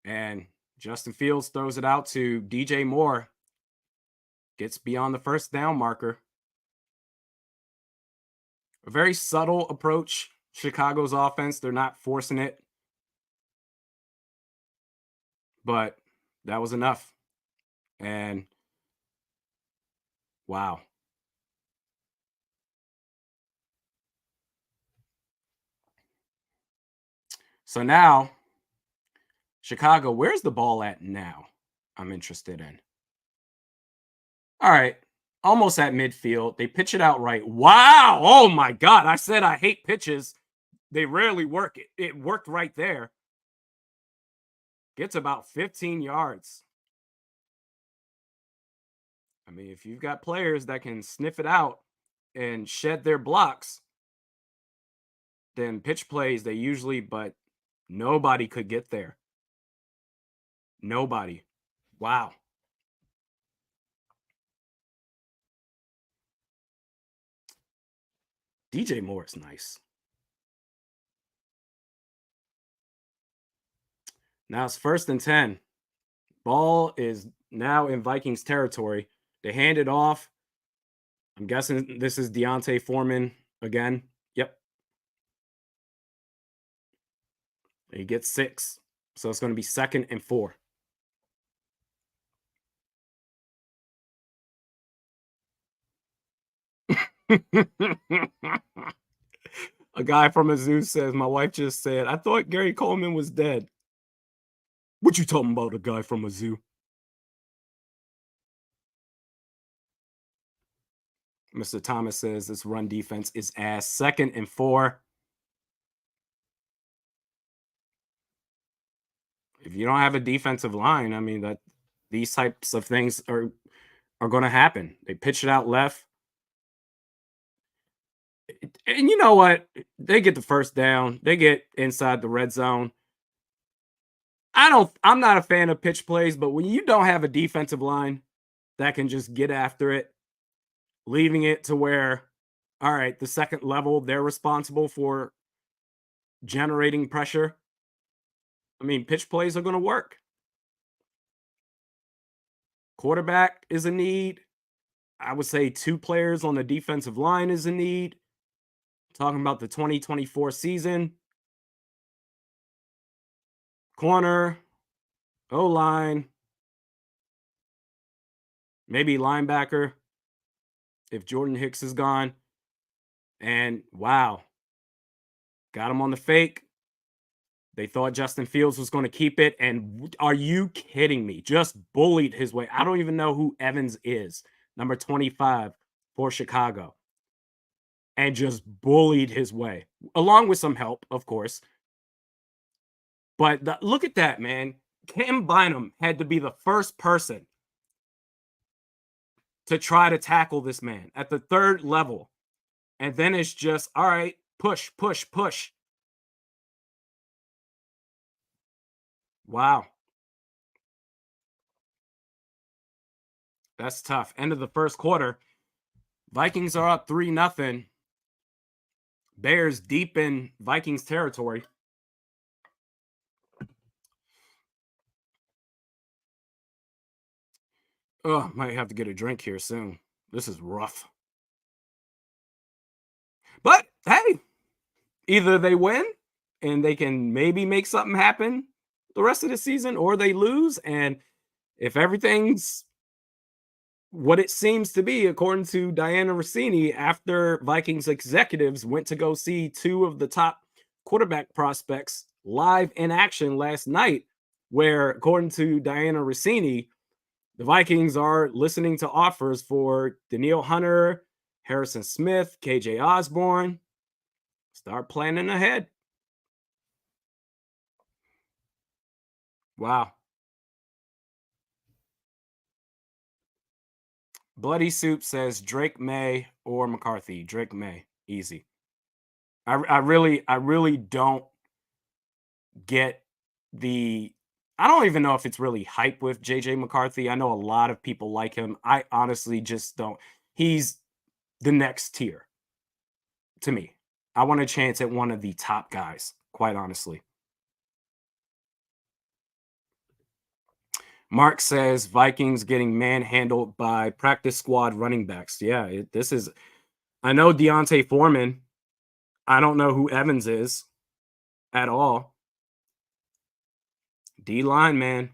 And Justin Fields throws it out to DJ Moore. Gets beyond the first down marker. A very subtle approach. Chicago's offense. They're not forcing it. But that was enough. And wow. So now, Chicago, where's the ball at now? I'm interested in. All right. Almost at midfield. They pitch it out right. Wow. Oh my God. I said I hate pitches. They rarely work. It worked right there. Gets about 15 yards. I mean, if you've got players that can sniff it out and shed their blocks, then pitch plays, they usually, but nobody could get there. Nobody. Wow. DJ Moore is nice. Now it's 1st and 10. Ball is now in Vikings territory. They hand it off. I'm guessing this is Deontay Foreman again. Yep. He gets 6. So it's going to be 2nd and 4. A guy from Azu says, my wife just said, I thought Gary Coleman was dead. What you talking about, a guy from Azu? Mr. Thomas says this run defense is ass. 2nd and 4. If you don't have a defensive line, I mean that these types of things are going to happen. They pitch it out left. And you know what? They get the first down. They get inside the red zone. I'm not a fan of pitch plays, but when you don't have a defensive line that can just get after it, leaving it to where, all right, the second level, they're responsible for generating pressure. I mean, pitch plays are going to work. Quarterback is a need. I would say 2 players on the defensive line is a need. Talking about the 2024 season. Corner, O-line, maybe linebacker if Jordan Hicks is gone. And wow, got him on the fake. They thought Justin Fields was going to keep it. And are you kidding me? Just bullied his way. I don't even know who Evans is, number 25 for Chicago. And just bullied his way, along with some help, of course. But look at that, man. Cam Bynum had to be the first person to try to tackle this man at the 3rd level. And then it's just, all right, push, push, push. Wow. That's tough. End of the first quarter. Vikings are up 3-0. Bears deep in Vikings territory. Oh, might have to get a drink here soon. This is rough. But hey, either they win and they can maybe make something happen the rest of the season, or they lose. And if everything's what it seems to be, according to Diana Rossini, after Vikings executives went to go see 2 of the top quarterback prospects live in action last night, where, according to Diana Rossini, the Vikings are listening to offers for Danielle Hunter, Harrison Smith, KJ Osborne. Start planning ahead. Wow. Bloody Soup says Drake May or McCarthy. Drake May. Easy. I really don't get the I don't even know if it's really hype with JJ McCarthy. I know a lot of people like him. I honestly just don't. He's the next tier to me. I want a chance at one of the top guys, quite honestly. Mark says Vikings getting manhandled by practice squad running backs. Yeah, this is. I know Deontay Foreman. I don't know who Evans is at all. D line, man.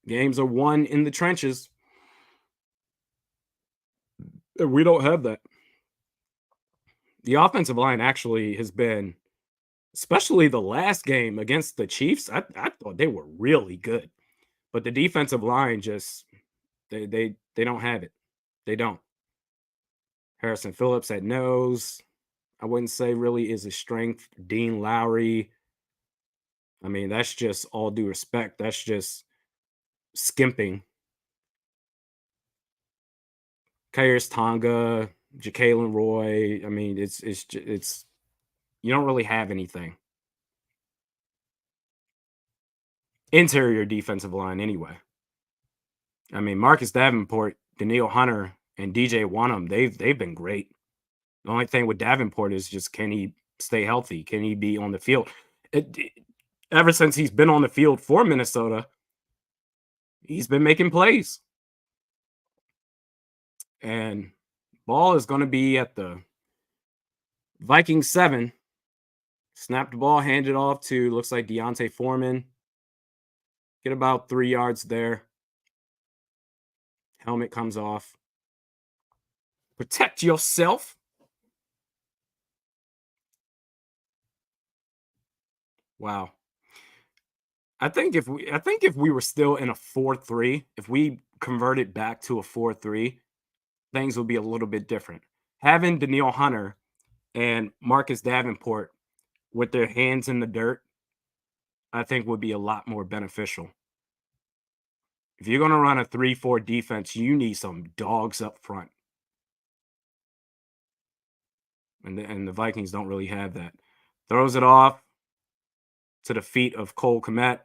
Games are won in the trenches. We don't have that. The offensive line actually has been, especially the last game against the Chiefs. I thought they were really good, but the defensive line just they don't have it. They don't. Harrison Phillips at nose, I wouldn't say really is a strength. Dean Lowry, I mean, that's just all due respect. That's just skimping. Kairos Tonga, Jacalen Roy. I mean, it's you don't really have anything. interior defensive line anyway. I mean, Marcus Davenport, Daniil Hunter, and DJ Wanham, they've been great. The only thing with Davenport is just can he stay healthy? Can he be on the field? Ever since he's been on the field for Minnesota, he's been making plays. And ball is going to be at the Vikings 7. Snap the ball, hand it off to, looks like Deontay Foreman. Get about 3 yards there. Helmet comes off. Protect yourself. Wow. I think if we were still in a 4-3, if we converted back to a 4-3, things would be a little bit different. Having Daniil Hunter and Marcus Davenport with their hands in the dirt, I think would be a lot more beneficial. If you're going to run a 3-4 defense, you need some dogs up front. And the Vikings don't really have that. Throws it off to the feet of Cole Kmet.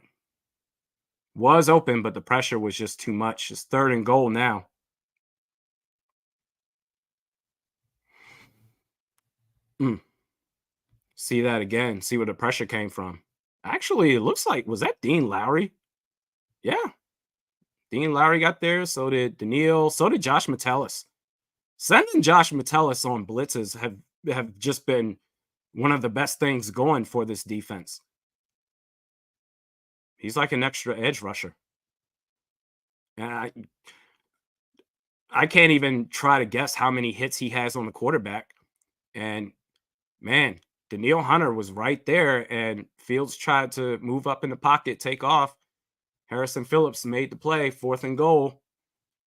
Was open, but the pressure was just too much. It's 3rd and goal now. See that again. See where the pressure came from. Actually, it looks like, was that Dean Lowry? Yeah. Dean Lowry got there. So did Daniil. So did Josh Metellus. Sending Josh Metellus on blitzes have just been one of the best things going for this defense. He's like an extra edge rusher. And I can't even try to guess how many hits he has on the quarterback. And man, Daniil Hunter was right there, and Fields tried to move up in the pocket, take off. Harrison Phillips made the play, 4th and goal.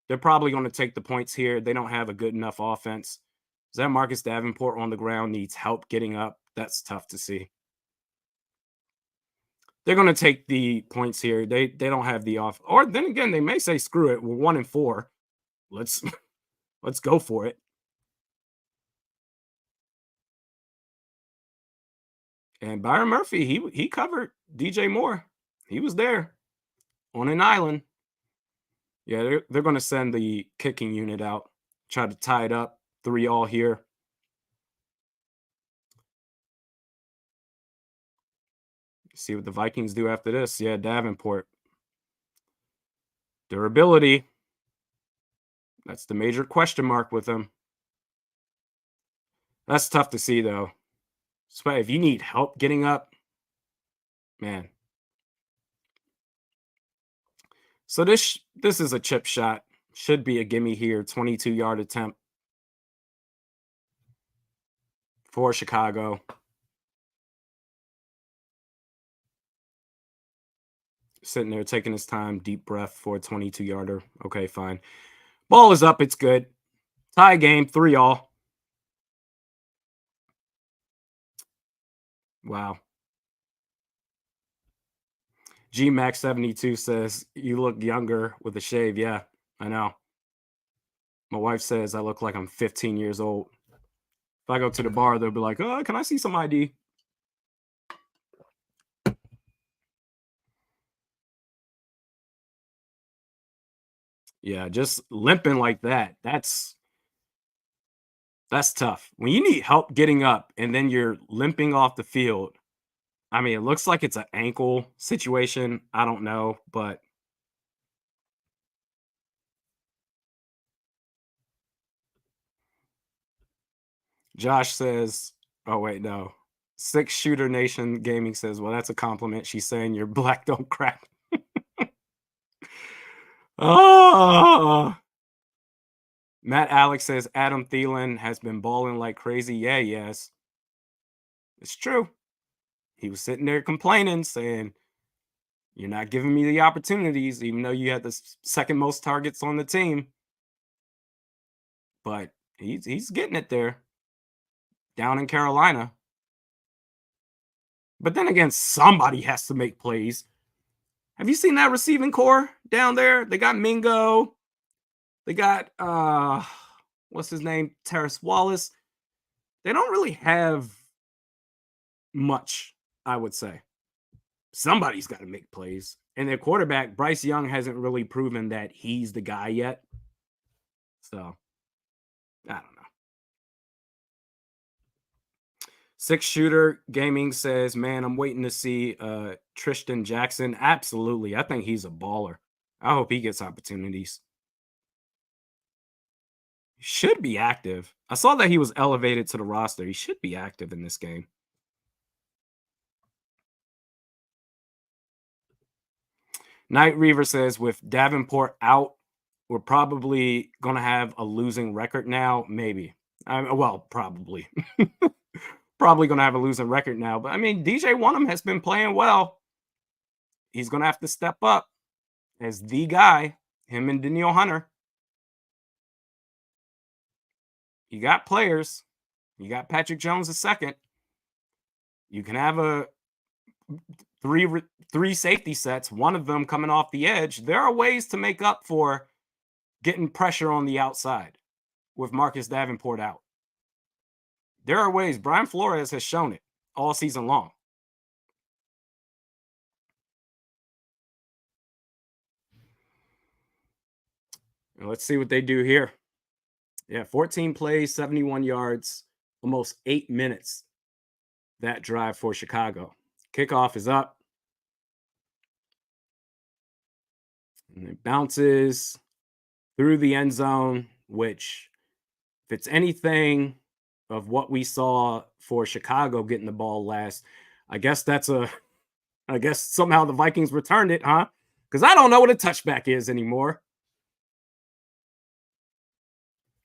They're probably going to take the points here. They don't have a good enough offense. Is that Marcus Davenport on the ground needs help getting up? That's tough to see. They're going to take the points here. They don't have the off. Or then again, they may say, screw it. We're 1-4. Let's go for it. And Byron Murphy, he covered DJ Moore. He was there on an island. Yeah, they're going to send the kicking unit out, try to tie it up. 3-all here. See what the Vikings do after this. Yeah, Davenport. Durability. That's the major question mark with him. That's tough to see, though. So if you need help getting up, man. So this is a chip shot. Should be a gimme here. 22-yard attempt for Chicago. Sitting there taking his time, deep breath for a 22-yarder. Okay, fine. Ball is up. It's good. Tie game, 3-all. Wow. GMax72 says, you look younger with a shave. Yeah, I know. My wife says I look like I'm 15 years old. If I go to the bar, they'll be like, oh, can I see some ID? Yeah, just limping like that. That's tough. When you need help getting up and then you're limping off the field. I mean, it looks like it's an ankle situation. I don't know, but Josh says, oh, wait, no. 6-Shooter Nation Gaming says, well, that's a compliment. She's saying you're black don't crack. Oh, Matt Alex says Adam Thielen has been balling like crazy. Yeah, yes. It's true. He was sitting there complaining, saying, you're not giving me the opportunities, even though you had the second most targets on the team. But he's getting it there down in Carolina. But then again, somebody has to make plays. Have you seen that receiving core down there? They got Mingo. They got what's his name? Terrace Wallace. They don't really have much, I would say. Somebody's got to make plays. And their quarterback, Bryce Young, hasn't really proven that he's the guy yet. So, I don't know. Six Shooter Gaming says, man, I'm waiting to see Tristan Jackson. Absolutely. I think he's a baller. I hope he gets opportunities. He should be active. I saw that he was elevated to the roster. He should be active in this game. Night Reaver says, with Davenport out, we're probably going to have a losing record now. Maybe. Well, probably. Probably going to have a losing record now. But I mean, DJ Wonnum has been playing well. He's going to have to step up as the guy, him and Danielle Hunter. You got players. You got Patrick Jones a second. You can have a three safety sets, one of them coming off the edge. There are ways to make up for getting pressure on the outside with Marcus Davenport out. There are ways. Brian Flores has shown it all season long. And let's see what they do here. Yeah, 14 plays, 71 yards, almost 8 minutes. That drive for Chicago. Kickoff is up. And it bounces through the end zone, which, if it's anything of what we saw for Chicago getting the ball last, I guess somehow the Vikings returned it, huh? Because I don't know what a touchback is anymore.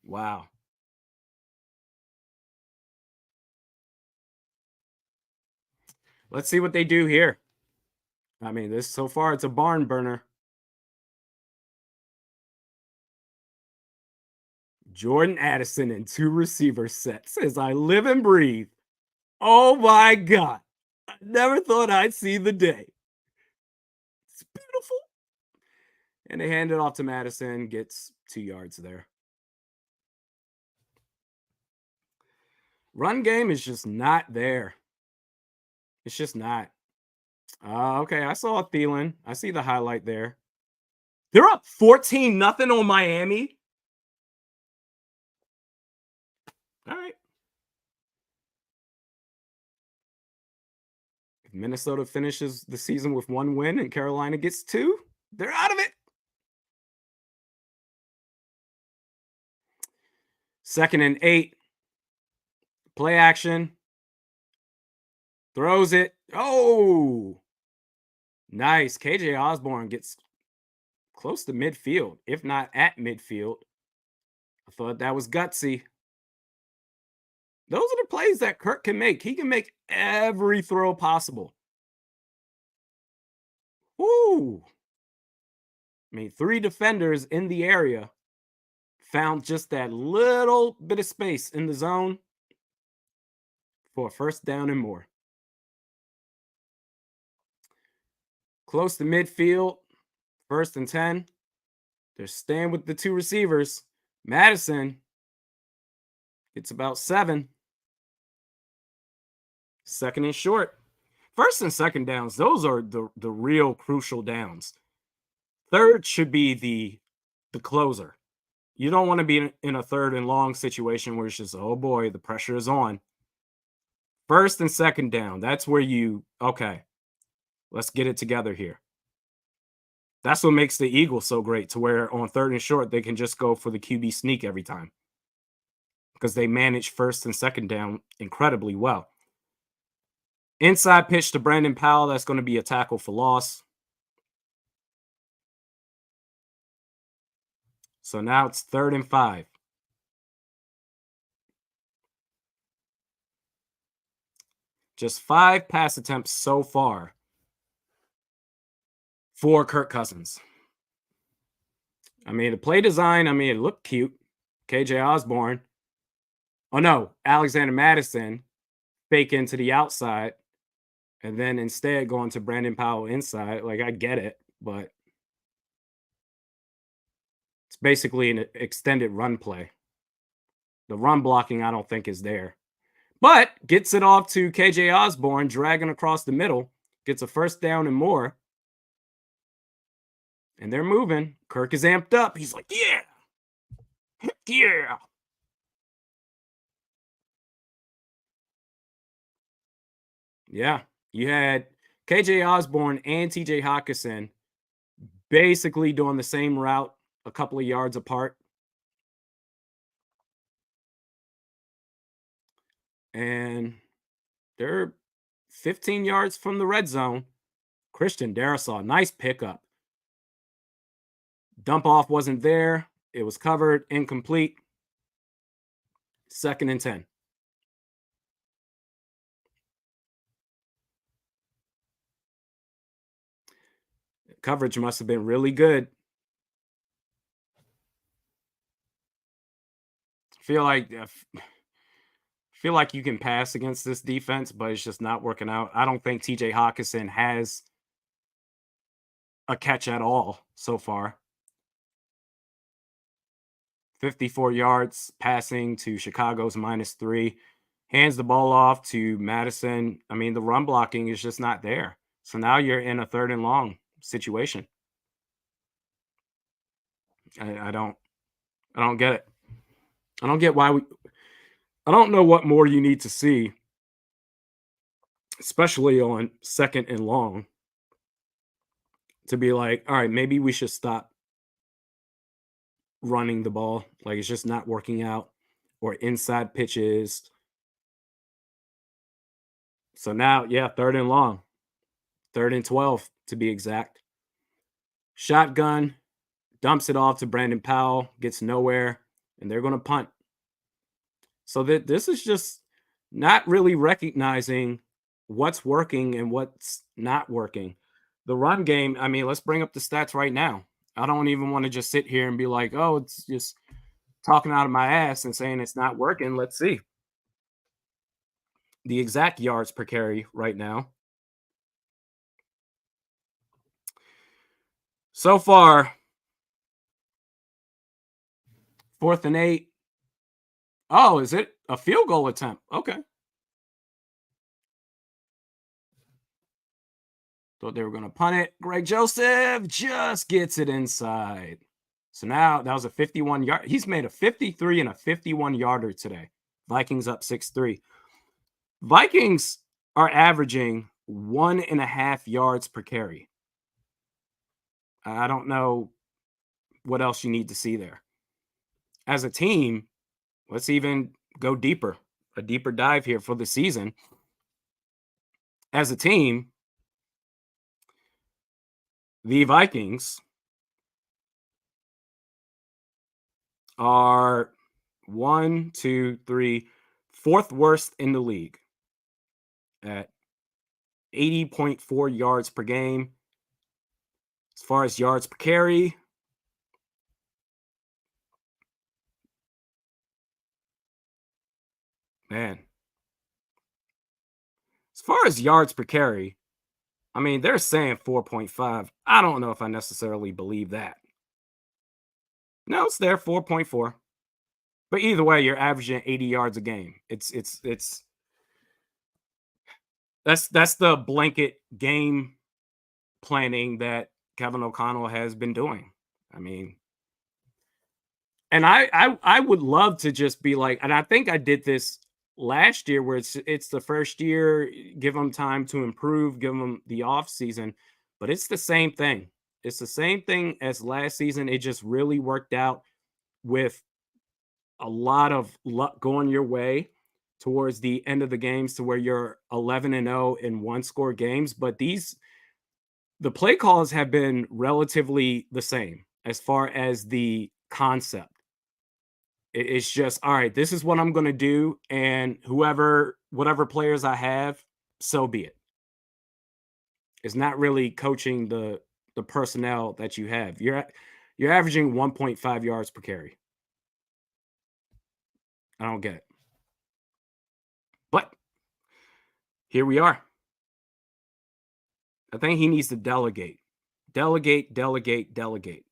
Wow. Let's see what they do here. I mean, so far it's a barn burner. Jordan Addison in 2 receiver sets as I live and breathe. Oh my God. I never thought I'd see the day. It's beautiful. And they hand it off to Madison, gets 2 yards there. Run game is just not there. It's just not. Okay, I saw Thielen. I see the highlight there. They're up 14-0 on Miami. All right. If Minnesota finishes the season with 1 win and Carolina gets 2, they're out of it. 2nd and 8. Play action. Throws it. Oh, nice. KJ Osborne gets close to midfield, if not at midfield. I thought that was gutsy. Those are the plays that Kirk can make. He can make every throw possible. Woo! I mean, 3 defenders in the area found just that little bit of space in the zone for a 1st down and more. Close to midfield, 1st and 10. They're staying with the 2 receivers. Madison gets about 7. 2nd and short. 1st and 2nd downs, those are the real crucial downs. 3rd should be the closer. You don't want to be in a 3rd and long situation where it's just, oh boy, the pressure is on. 1st and 2nd down, that's where okay, let's get it together here. That's what makes the Eagles so great, to where on 3rd and short, they can just go for the QB sneak every time because they manage 1st and 2nd down incredibly well. Inside pitch to Brandon Powell. That's going to be a tackle for loss. So now it's 3rd and 5. Just 5 pass attempts so far for Kirk Cousins. I mean, the play design, it looked cute. KJ Osborne. Oh, no. Alexander Madison fake into the outside and then instead going to Brandon Powell inside. Like, I get it, but it's basically an extended run play. The run blocking, I don't think, is there. But gets it off to KJ Osborne, dragging across the middle, gets a 1st down and more. And they're moving. Kirk is amped up. He's like, yeah, yeah. Yeah. You had KJ Osborne and TJ Hockenson basically doing the same route a couple of yards apart. And they're 15 yards from the red zone. Christian Darrisaw, nice pickup. Dump off wasn't there. It was covered, incomplete. 2nd and 10. Coverage must have been really good. Feel like feel like you can pass against this defense, but it's just not working out. I don't think TJ Hockenson has a catch at all so far. 54 yards passing to Chicago's -3. Hands the ball off to Madison. I mean, the run blocking is just not there. So now you're in a 3rd and long situation. I don't get it. I don't get why I don't know what more you need to see, especially on 2nd and long, to be like, all right, maybe we should stop running the ball. Like it's just not working out, or inside pitches. So now, yeah, 3rd and long, 3rd and 12 to be exact. Shotgun, dumps it off to Brandon Powell, gets nowhere, and they're going to punt. So that this is just not really recognizing what's working and what's not working. The run game, I mean, let's bring up the stats right now. I don't even want to just sit here and be like, oh, it's just talking out of my ass and saying it's not working. Let's see the exact yards per carry right now. So far, 4th and 8. Oh, is it a field goal attempt? Okay. Thought they were going to punt it. Greg Joseph just gets it inside. So now that was a 51 yard. He's made a 53 and a 51 yarder today. Vikings up 6-3. Vikings are averaging 1.5 yards per carry. I don't know what else you need to see there. As a team, let's even go deeper, a deeper dive here for the season. As a team, the Vikings are 1, 2, 3, 4th worst in the league at 80.4 yards per game. As far as yards per carry, man, as far as yards per carry, I mean, they're saying 4.5. I don't know if I necessarily believe that. No, it's there, 4.4. But either way, you're averaging 80 yards a game. It's that's the blanket game planning that Kevin O'Connell has been doing. I mean, and I would love to just be like, and I think I did this last year where it's the first year, give them time to improve, give them the off season, but it's the same thing. It's the same thing as last season. It just really worked out with a lot of luck going your way towards the end of the games to where you're 11-0 in one score games, but the play calls have been relatively the same as far as the concept. It's just, all right, this is what I'm going to do. And whatever players I have, so be it. It's not really coaching the personnel that you have. You're averaging 1.5 yards per carry. I don't get it. But here we are. I think he needs to delegate. Delegate.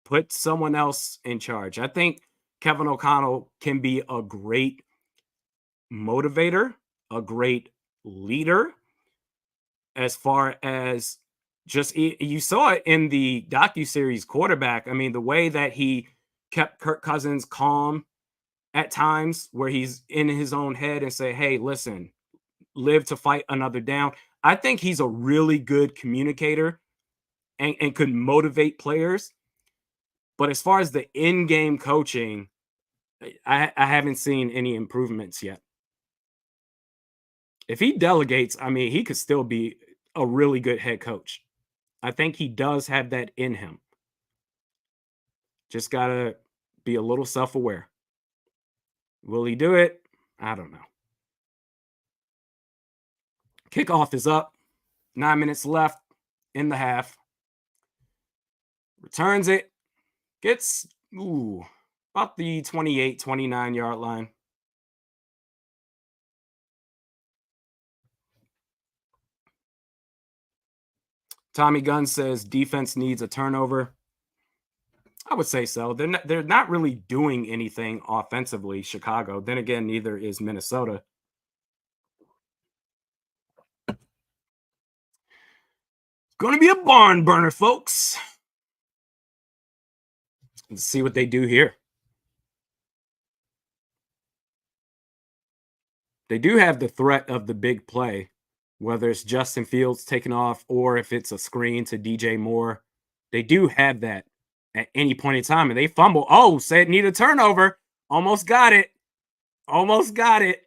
Put someone else in charge. I think Kevin O'Connell can be a great motivator, a great leader as far as Just you saw it in the docuseries Quarterback. I mean, the way that he kept Kirk Cousins calm at times, where he's in his own head and say, "Hey, listen, live to fight another down." I think he's a really good communicator and could motivate players. But as far as the in-game coaching, I haven't seen any improvements yet. If he delegates, I mean, he could still be a really good head coach. I think he does have that in him. Just gotta be a little self-aware. Will he do it? I don't know. Kickoff is up. 9 minutes left in the half. Returns it. Gets about the 28, 29-yard line. Tommy Gunn says defense needs a turnover. I would say so. They're not really doing anything offensively, Chicago. Then again, neither is Minnesota. Going to be a barn burner, folks. Let's see what they do here. They do have the threat of the big play, whether it's Justin Fields taking off or if it's a screen to DJ Moore. They do have that at any point in time, and they fumble. Oh, said need a turnover. Almost got it. Almost got it.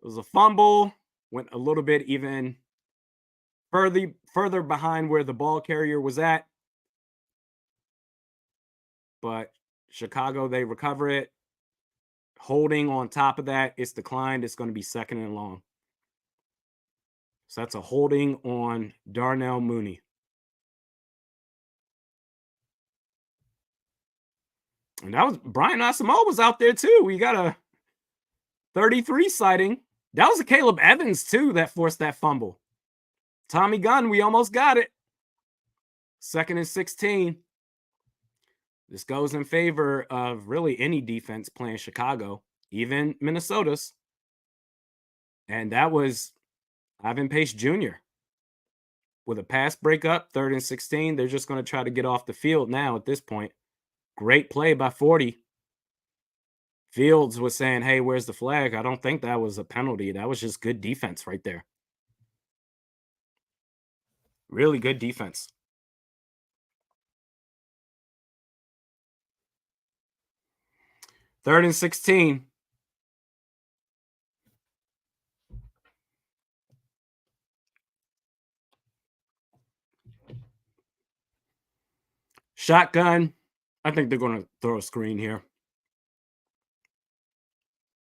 It was a fumble. Went a little bit even further behind where the ball carrier was at. But Chicago, they recover it. Holding on top of that, it's declined. It's going to be second and long. So that's a holding on Darnell Mooney. And that was Brian Asamoah was out there too. We got a 33 sighting. That was a Caleb Evans too that forced that fumble. Tommy Gunn, we almost got it. Second and 16. This goes in favor of really any defense playing Chicago, even Minnesota's. And that was Ivan Pace Jr. with a pass breakup, 3rd and 16. They're just going to try to get off the field now at this point. Great play by 40. Fields was saying, hey, where's the flag? I don't think that was a penalty. That was just good defense right there. Really good defense. Third and 16. Shotgun. I think they're going to throw a screen here.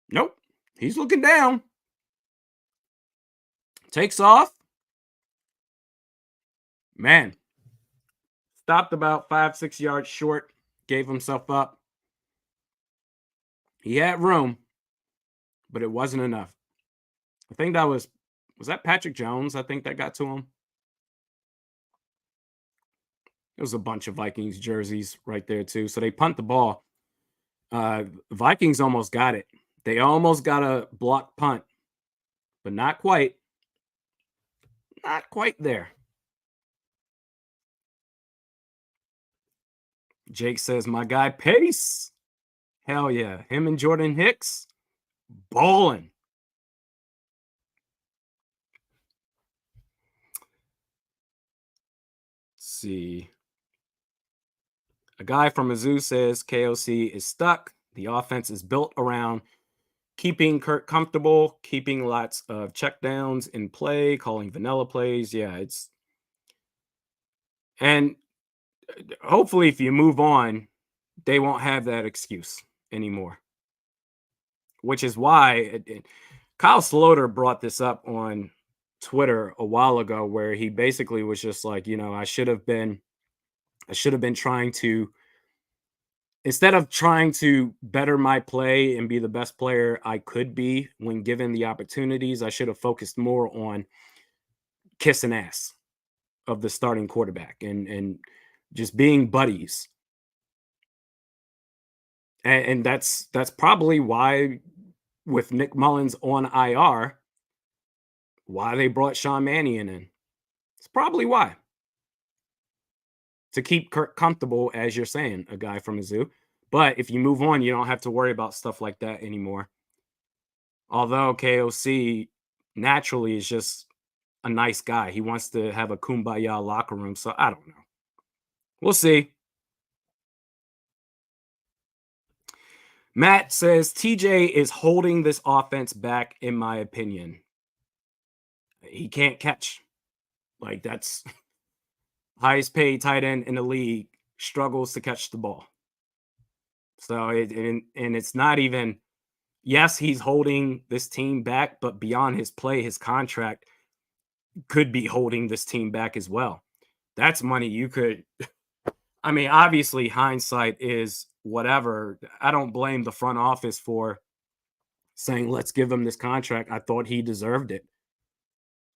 Nope. He's looking down. Takes off. Man. Stopped about 5-6 yards short. Gave himself up. He had room, but it wasn't enough. I think that was that Patrick Jones? I think that got to him. It was a bunch of Vikings jerseys right there too. So they punt the ball. Vikings almost got it. They almost got a block punt, but not quite. Not quite there. Jake says, my guy Pace. Hell yeah. Him and Jordan Hicks. Balling. Let's see. A guy from Mizzou says KOC is stuck. The offense is built around keeping Kirk comfortable, keeping lots of checkdowns in play, calling vanilla plays. Yeah, and hopefully if you move on, they won't have that excuse anymore. Which is why Kyle Sloter brought this up on Twitter a while ago, where he basically was just like, I should have been trying to, instead of trying to better my play and be the best player I could be when given the opportunities, I should have focused more on kissing ass of the starting quarterback and just being buddies. And that's probably why, with Nick Mullins on IR, why they brought Sean Mannion in. It's probably why. To keep Kirk comfortable, as you're saying, a guy from Mizzou. But if you move on, you don't have to worry about stuff like that anymore. Although KOC naturally is just a nice guy. He wants to have a kumbaya locker room. So I don't know. We'll see. Matt says TJ is holding this offense back, in my opinion. He can't catch. Like, that's highest paid tight end in the league, struggles to catch the ball. So and it's not even, yes, he's holding this team back, but beyond his play, his contract could be holding this team back as well. That's money you could, I mean, obviously hindsight is whatever. I don't blame the front office for saying, let's give him this contract. I thought he deserved it.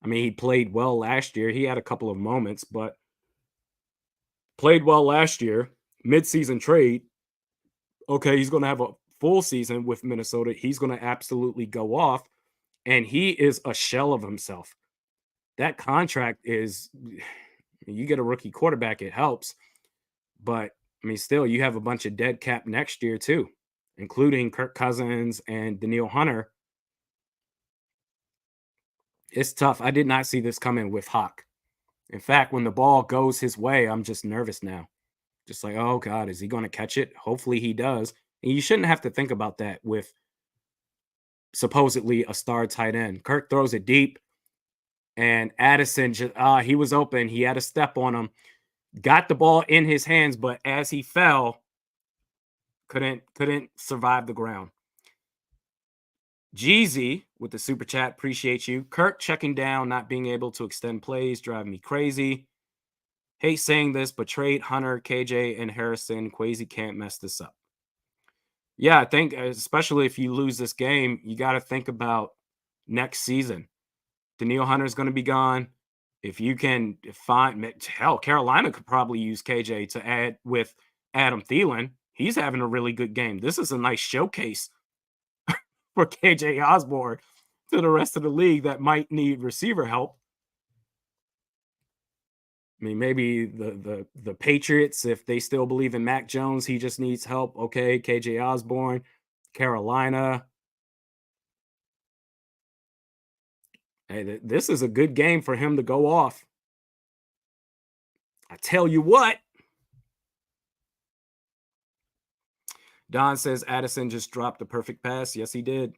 I mean, he played well last year. He had a couple of moments, but played well last year. Midseason trade. Okay, he's going to have a full season with Minnesota. He's going to absolutely go off, and he is a shell of himself. That contract is, you get a rookie quarterback, it helps. But, I mean, still, you have a bunch of dead cap next year, too, including Kirk Cousins and Danielle Hunter. It's tough. I did not see this coming with Hawk. In fact, when the ball goes his way, I'm just nervous now. Just like, oh, God, is he going to catch it? Hopefully he does. And you shouldn't have to think about that with supposedly a star tight end. Kirk throws it deep, and Addison, he was open. He had a step on him, got the ball in his hands, but as he fell, couldn't survive the ground. Jeezy with the super chat, appreciate you. Kirk checking down, not being able to extend plays, driving me crazy. Hate saying this, but trade Hunter, KJ, and Harrison. Kwesi can't mess this up. Yeah, I think especially if you lose this game, you got to think about next season. Danielle Hunter is going to be gone. If you can find, hell, Carolina could probably use KJ to add with Adam Thielen. He's having a really good game. This is a nice showcase for KJ Osborne to the rest of the league that might need receiver help. I mean, maybe the Patriots, if they still believe in Mac Jones, he just needs help. Okay, KJ Osborne, Carolina. Hey, this is a good game for him to go off. I tell you what. Don says Addison just dropped a perfect pass. Yes, he did.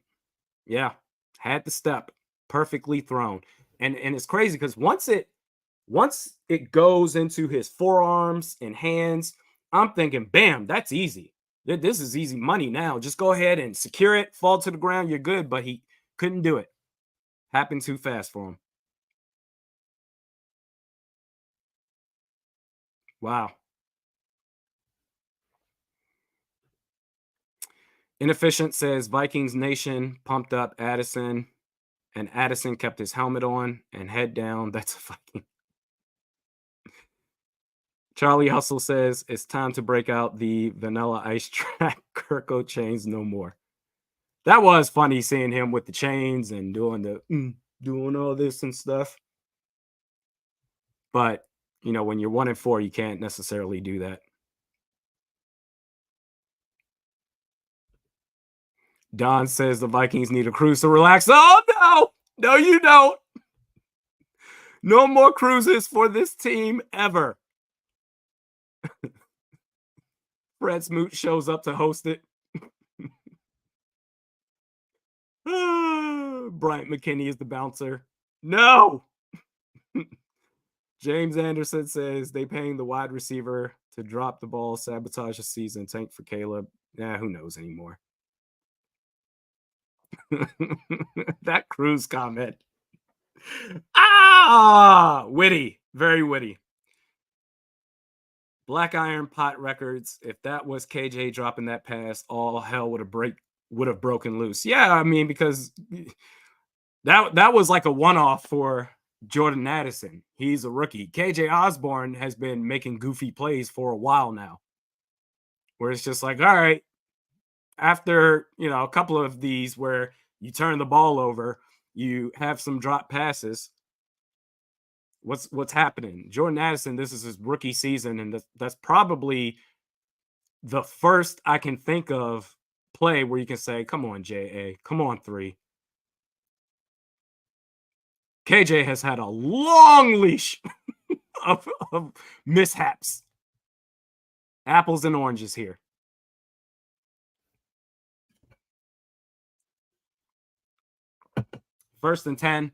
Yeah, had the step, perfectly thrown. And it's crazy because once it goes into his forearms and hands, I'm thinking, bam, that's easy. This is easy money now. Just go ahead and secure it, fall to the ground, you're good. But he couldn't do it. Happened too fast for him. Wow. Inefficient says Vikings Nation pumped up Addison, and Addison kept his helmet on and head down. That's a Viking. Charlie Hustle says it's time to break out the Vanilla Ice track. Kirko chains no more. That was funny seeing him with the chains and doing all this and stuff. But you know, when you're 1-4, you can't necessarily do that. Don says the Vikings need a cruise to relax. Oh no, no, you don't. No more cruises for this team ever. Fred Smoot shows up to host it. Bryant McKinney is the bouncer. No. James Anderson says they paying the wide receiver to drop the ball, sabotage the season, tank for Caleb. Yeah, who knows anymore. That Cruz comment. Witty, very witty. Black Iron Pot Records. If that was KJ dropping that pass, all hell would have broken loose. Yeah, I mean, because that was like a one-off for Jordan Addison. He's a rookie. KJ Osborne has been making goofy plays for a while now, where it's just like, all right, after a couple of these where you turn the ball over, you have some drop passes. What's happening? Jordan Addison, this is his rookie season, and that's probably the first I can think of play where you can say, "Come on, JA, come on, 3." KJ has had a long leash of mishaps. Apples and oranges here. First and 10.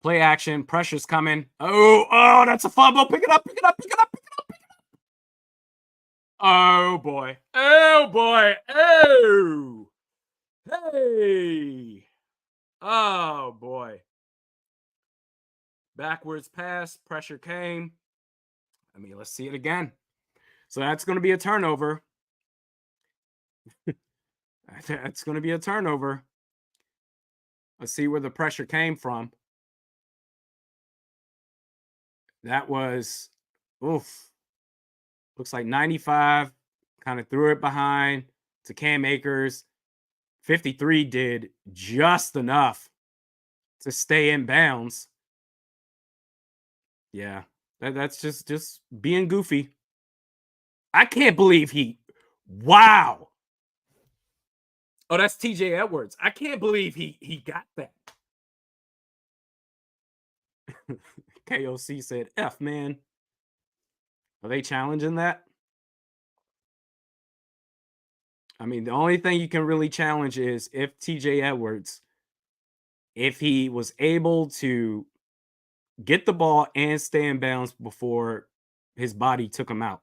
Play action. Pressure's coming. Oh, that's a fumble. Pick it up, pick it up, pick it up, pick it up, pick it up. Oh, boy. Oh, boy. Oh. Hey. Oh, boy. Backwards pass. Pressure came. I mean, let's see it again. So that's going to be a turnover. That's going to be a turnover. Let's see where the pressure came from. That was, oof. Looks like 95 kind of threw it behind to Cam Akers. 53 did just enough to stay in bounds. Yeah, that's just being goofy. I can't believe wow. Oh, that's TJ Edwards. I can't believe he got that. KOC said, F, man. Are they challenging that? I mean, the only thing you can really challenge is if TJ Edwards, if he was able to get the ball and stay in bounds before his body took him out.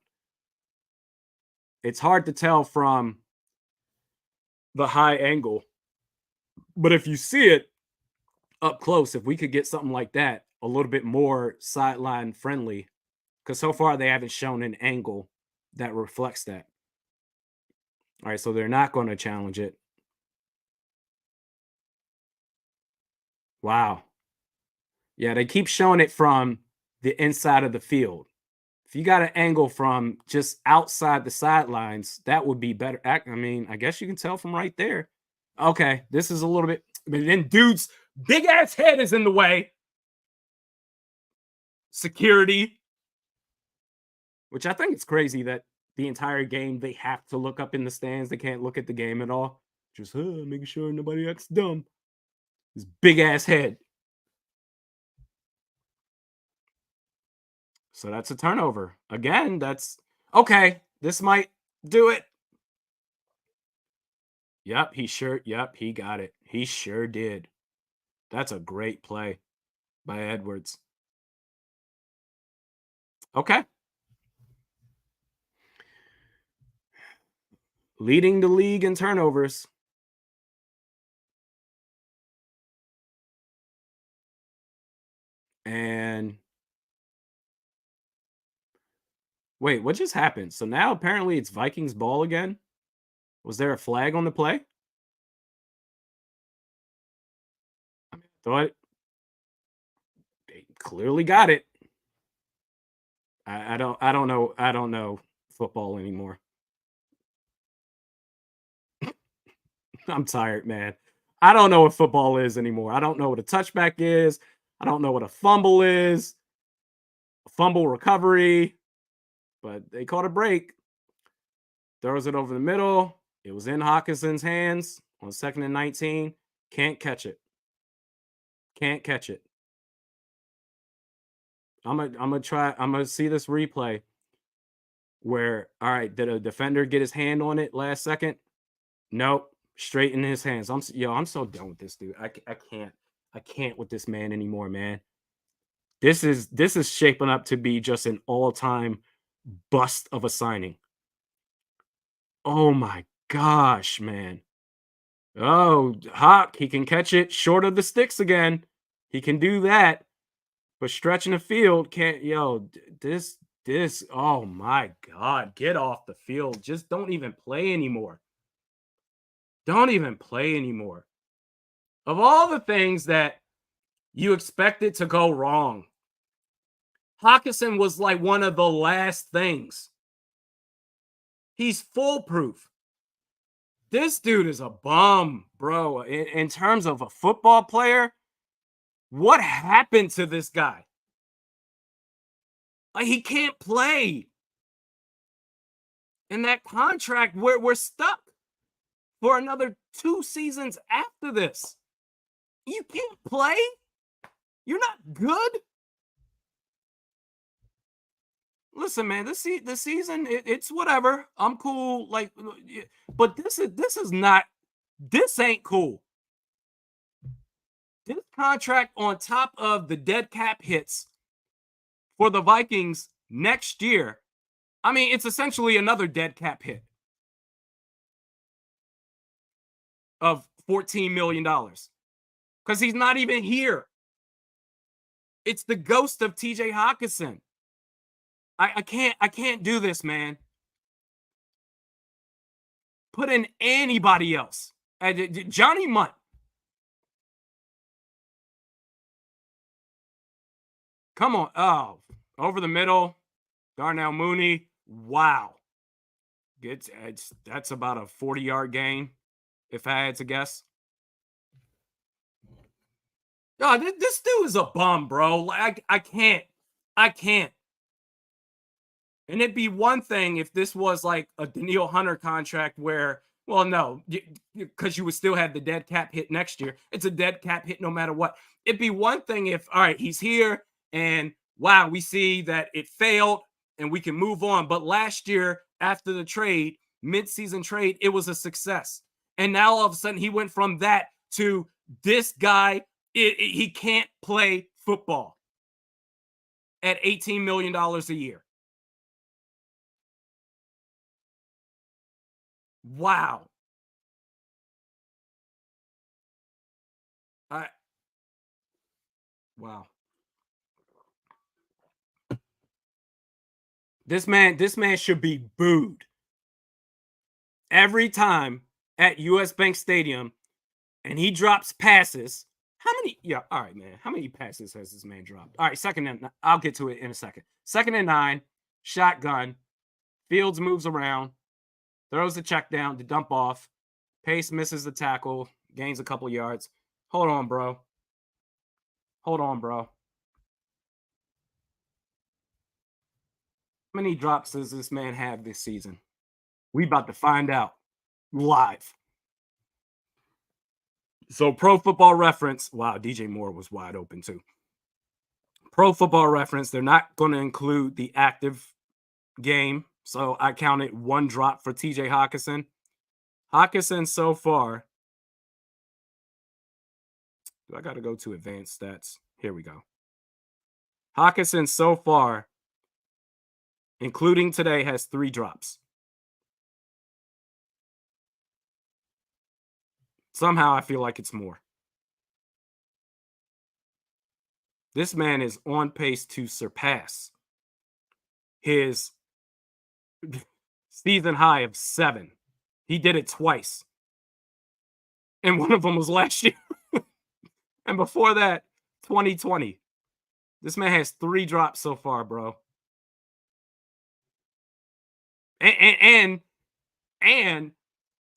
It's hard to tell from the high angle, but if you see it up close, if we could get something like that, a little bit more sideline friendly, because so far they haven't shown an angle that reflects that. All right, so they're not going to challenge it. Wow. Yeah, they keep showing it from the inside of the field. If you got an angle from just outside the sidelines, that would be better. I mean, I guess you can tell from right there. Okay, this is a little bit, but then dude's big ass head is in the way. Security, which I think it's crazy that the entire game they have to look up in the stands. They can't look at the game at all. Just making sure nobody acts dumb. His big ass head. So that's a turnover. Again, that's okay. This might do it. Yep, he got it. He sure did. That's a great play by Edwards. Okay. Leading the league in turnovers. And wait, what just happened? So now apparently it's Vikings ball again. Was there a flag on the play? I thought they clearly got it. I don't know football anymore. I'm tired, man. I don't know what football is anymore. I don't know what a touchback is. I don't know what a fumble is. A fumble recovery. But they caught a break. Throws it over the middle. It was in Hockenson's hands on 2nd and 19. Can't catch it. Can't catch it. I'm gonna see this replay where, all right, did a defender get his hand on it last second? Nope, straight in his hands. I'm so done with this dude. I can't with this man anymore, man. This is shaping up to be just an all-time bust of a signing. Oh my gosh, man. Oh, Hawk, he can catch it short of the sticks again. He can do that. But stretching the field can't, this, oh my God, get off the field. Just don't even play anymore. Don't even play anymore. Of all the things that you expected to go wrong, Hockenson was like one of the last things. He's foolproof. This dude is a bum, bro. In terms of a football player, What happened to this guy? Like, he can't play. In that contract, we're stuck for another 2 seasons after this. You can't play? You're not good? Listen, man, this season, it's whatever. I'm cool, like, but this is not. This ain't cool. This contract on top of the dead cap hits for the Vikings next year. I mean, it's essentially another dead cap hit of $14 million because he's not even here. It's the ghost of TJ Hockenson. I can't do this, man. Put in anybody else. Johnny Munt. Come on. Oh, over the middle. Darnell Mooney. Wow. That's about a 40-yard gain, if I had to guess. Oh, this dude is a bum, bro. Like, I can't. And it'd be one thing if this was like a Daniil Hunter contract where, well, no, because you would still have the dead cap hit next year. It's a dead cap hit no matter what. It'd be one thing if, all right, he's here and wow, we see that it failed and we can move on. But last year, after the trade, mid-season trade, it was a success. And now all of a sudden he went from that to this guy, he can't play football at $18 million a year. Wow. Wow. This man should be booed every time at US Bank Stadium and he drops passes. How many? Yeah, all right, man. How many passes has this man dropped? All right, second and I'll get to it in a second. 2nd and 9, shotgun. Fields moves around, throws the check down to dump off. Pace misses the tackle, gains a couple yards. Hold on, bro. Hold on, bro. How many drops does this man have this season? We about to find out live. So Pro Football Reference, wow, DJ Moore was wide open too. Pro Football Reference, they're not going to include the active game. So I counted 1 drop for TJ Hockenson. Hockenson so far. Do I got to go to advanced stats? Here we go. Hockenson so far, including today, has 3 drops. Somehow I feel like it's more. This man is on pace to surpass his season high of 7. He did it twice. And one of them was last year. And before that, 2020. This man has 3 drops so far, bro. And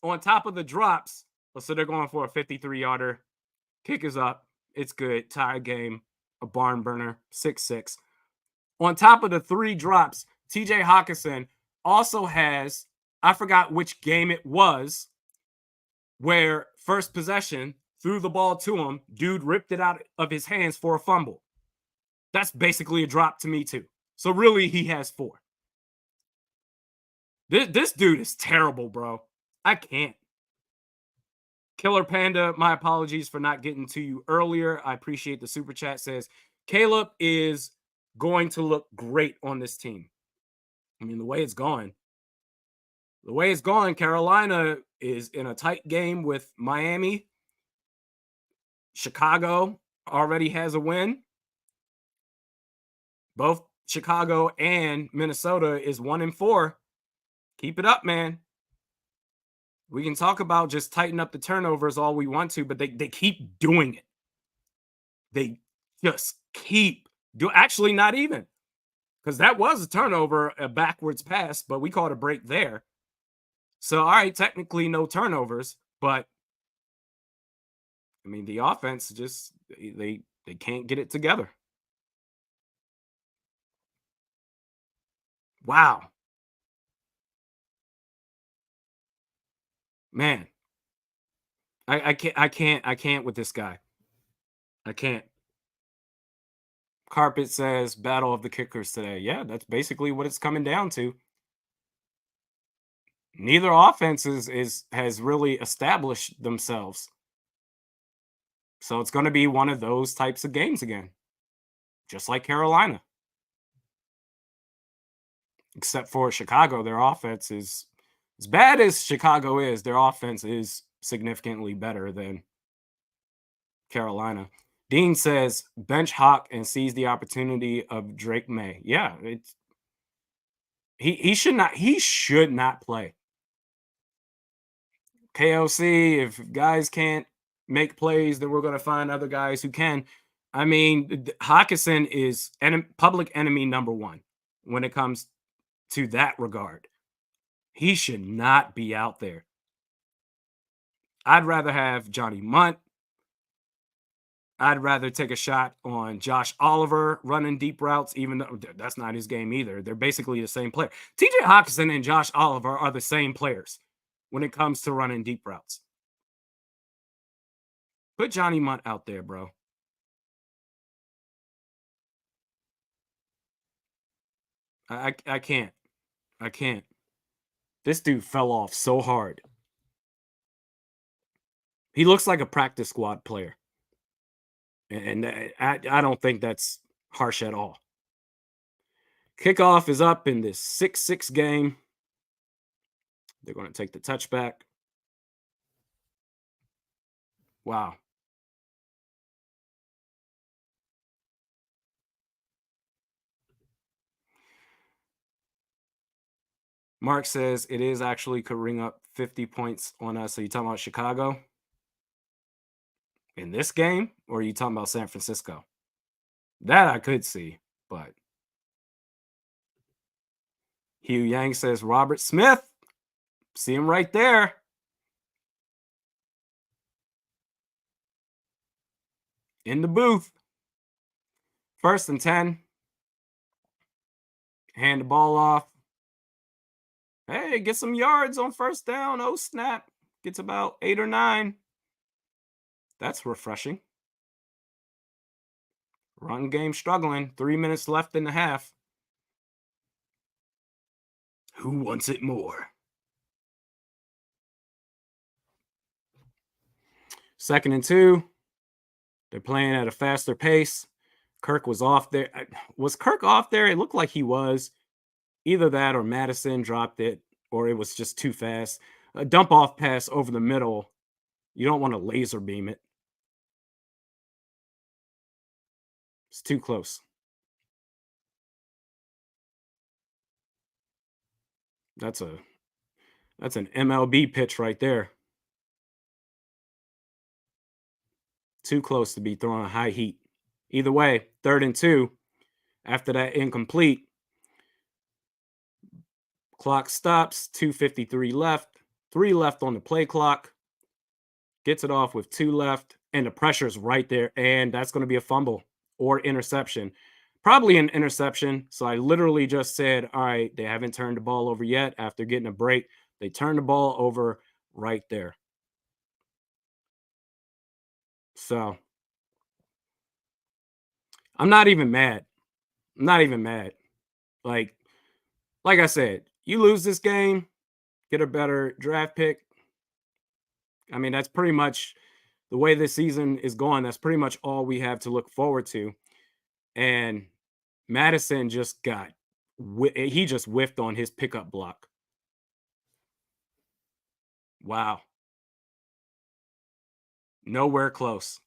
on top of the drops, so they're going for a 53-yarder. Kick is up. It's good. Tie game. A barn burner. 6-6. On top of the 3 drops, TJ Hockenson also has, I forgot which game it was, where first possession, threw the ball to him, dude ripped it out of his hands for a fumble. That's basically a drop to me too. So really, he has 4. This dude is terrible, bro. I can't. Killer Panda, my apologies for not getting to you earlier. I appreciate the super chat. Says, Caleb is going to look great on this team. I mean, the way it's going, Carolina is in a tight game with Miami. Chicago already has a win. Both Chicago and Minnesota is 1-4. Keep it up, man. We can talk about just tighten up the turnovers all we want to, but they keep doing it. They just keep doing. Actually, not even, because that was a turnover, a backwards pass, but we called a break there. So, all right, technically no turnovers, but I mean, the offense just, they They can't get it together. Wow, man, I can't with this guy. I can't. Carpet says battle of the kickers today. Yeah, that's basically what it's coming down to. Neither offense is has really established themselves. So it's going to be one of those types of games again, just like Carolina. Except for Chicago, their offense is as bad as Chicago is, their offense is significantly better than Carolina. Dean says bench Hawk and seize the opportunity of Drake May. Yeah, it's he should not play. KOC, if guys can't make plays, then we're going to find other guys who can. I mean, Hockenson is public enemy number one when it comes to that regard. He should not be out there. I'd rather have Johnny Munt. I'd rather take a shot on Josh Oliver running deep routes, even though that's not his game either. They're basically the same player. TJ Hockenson and Josh Oliver are the same players when it comes to running deep routes. Put Johnny Munt out there, bro. I can't. I can't. This dude fell off so hard. He looks like a practice squad player. And I don't think that's harsh at all. Kickoff is up in this 6-6 game. They're going to take the touchback. Wow. Mark says it is actually could ring up 50 points on us. Are you talking about Chicago in this game, or are you talking about San Francisco? That I could see, but Hugh Yang says Robert Smith. See him right there. In the booth. 1st and 10. Hand the ball off. Hey, get some yards on 1st down. Oh, snap. Gets about 8 or 9. That's refreshing. Run game struggling. 3 minutes left in the half. Who wants it more? 2nd and 2. They're playing at a faster pace. Kirk was off there. Was Kirk off there? It looked like he was. Either that or Madison dropped it, or it was just too fast. A dump off pass over the middle. You don't want to laser beam it. It's too close. That's an MLB pitch right there. Too close to be throwing high heat. Either way, 3rd and 2. After that incomplete, clock stops, 2:53 left, 3 left on the play clock. Gets it off with 2 left, and the pressure's right there, and that's going to be a fumble or interception. Probably an interception. So I literally just said, all right, they haven't turned the ball over yet after getting a break. They turned the ball over right there. So I'm not even mad. I'm not even mad. Like I said, you lose this game, get a better draft pick. I mean, that's pretty much the way this season is going. That's pretty much all we have to look forward to. And Madison just he just whiffed on his pickup block. Wow. Nowhere close.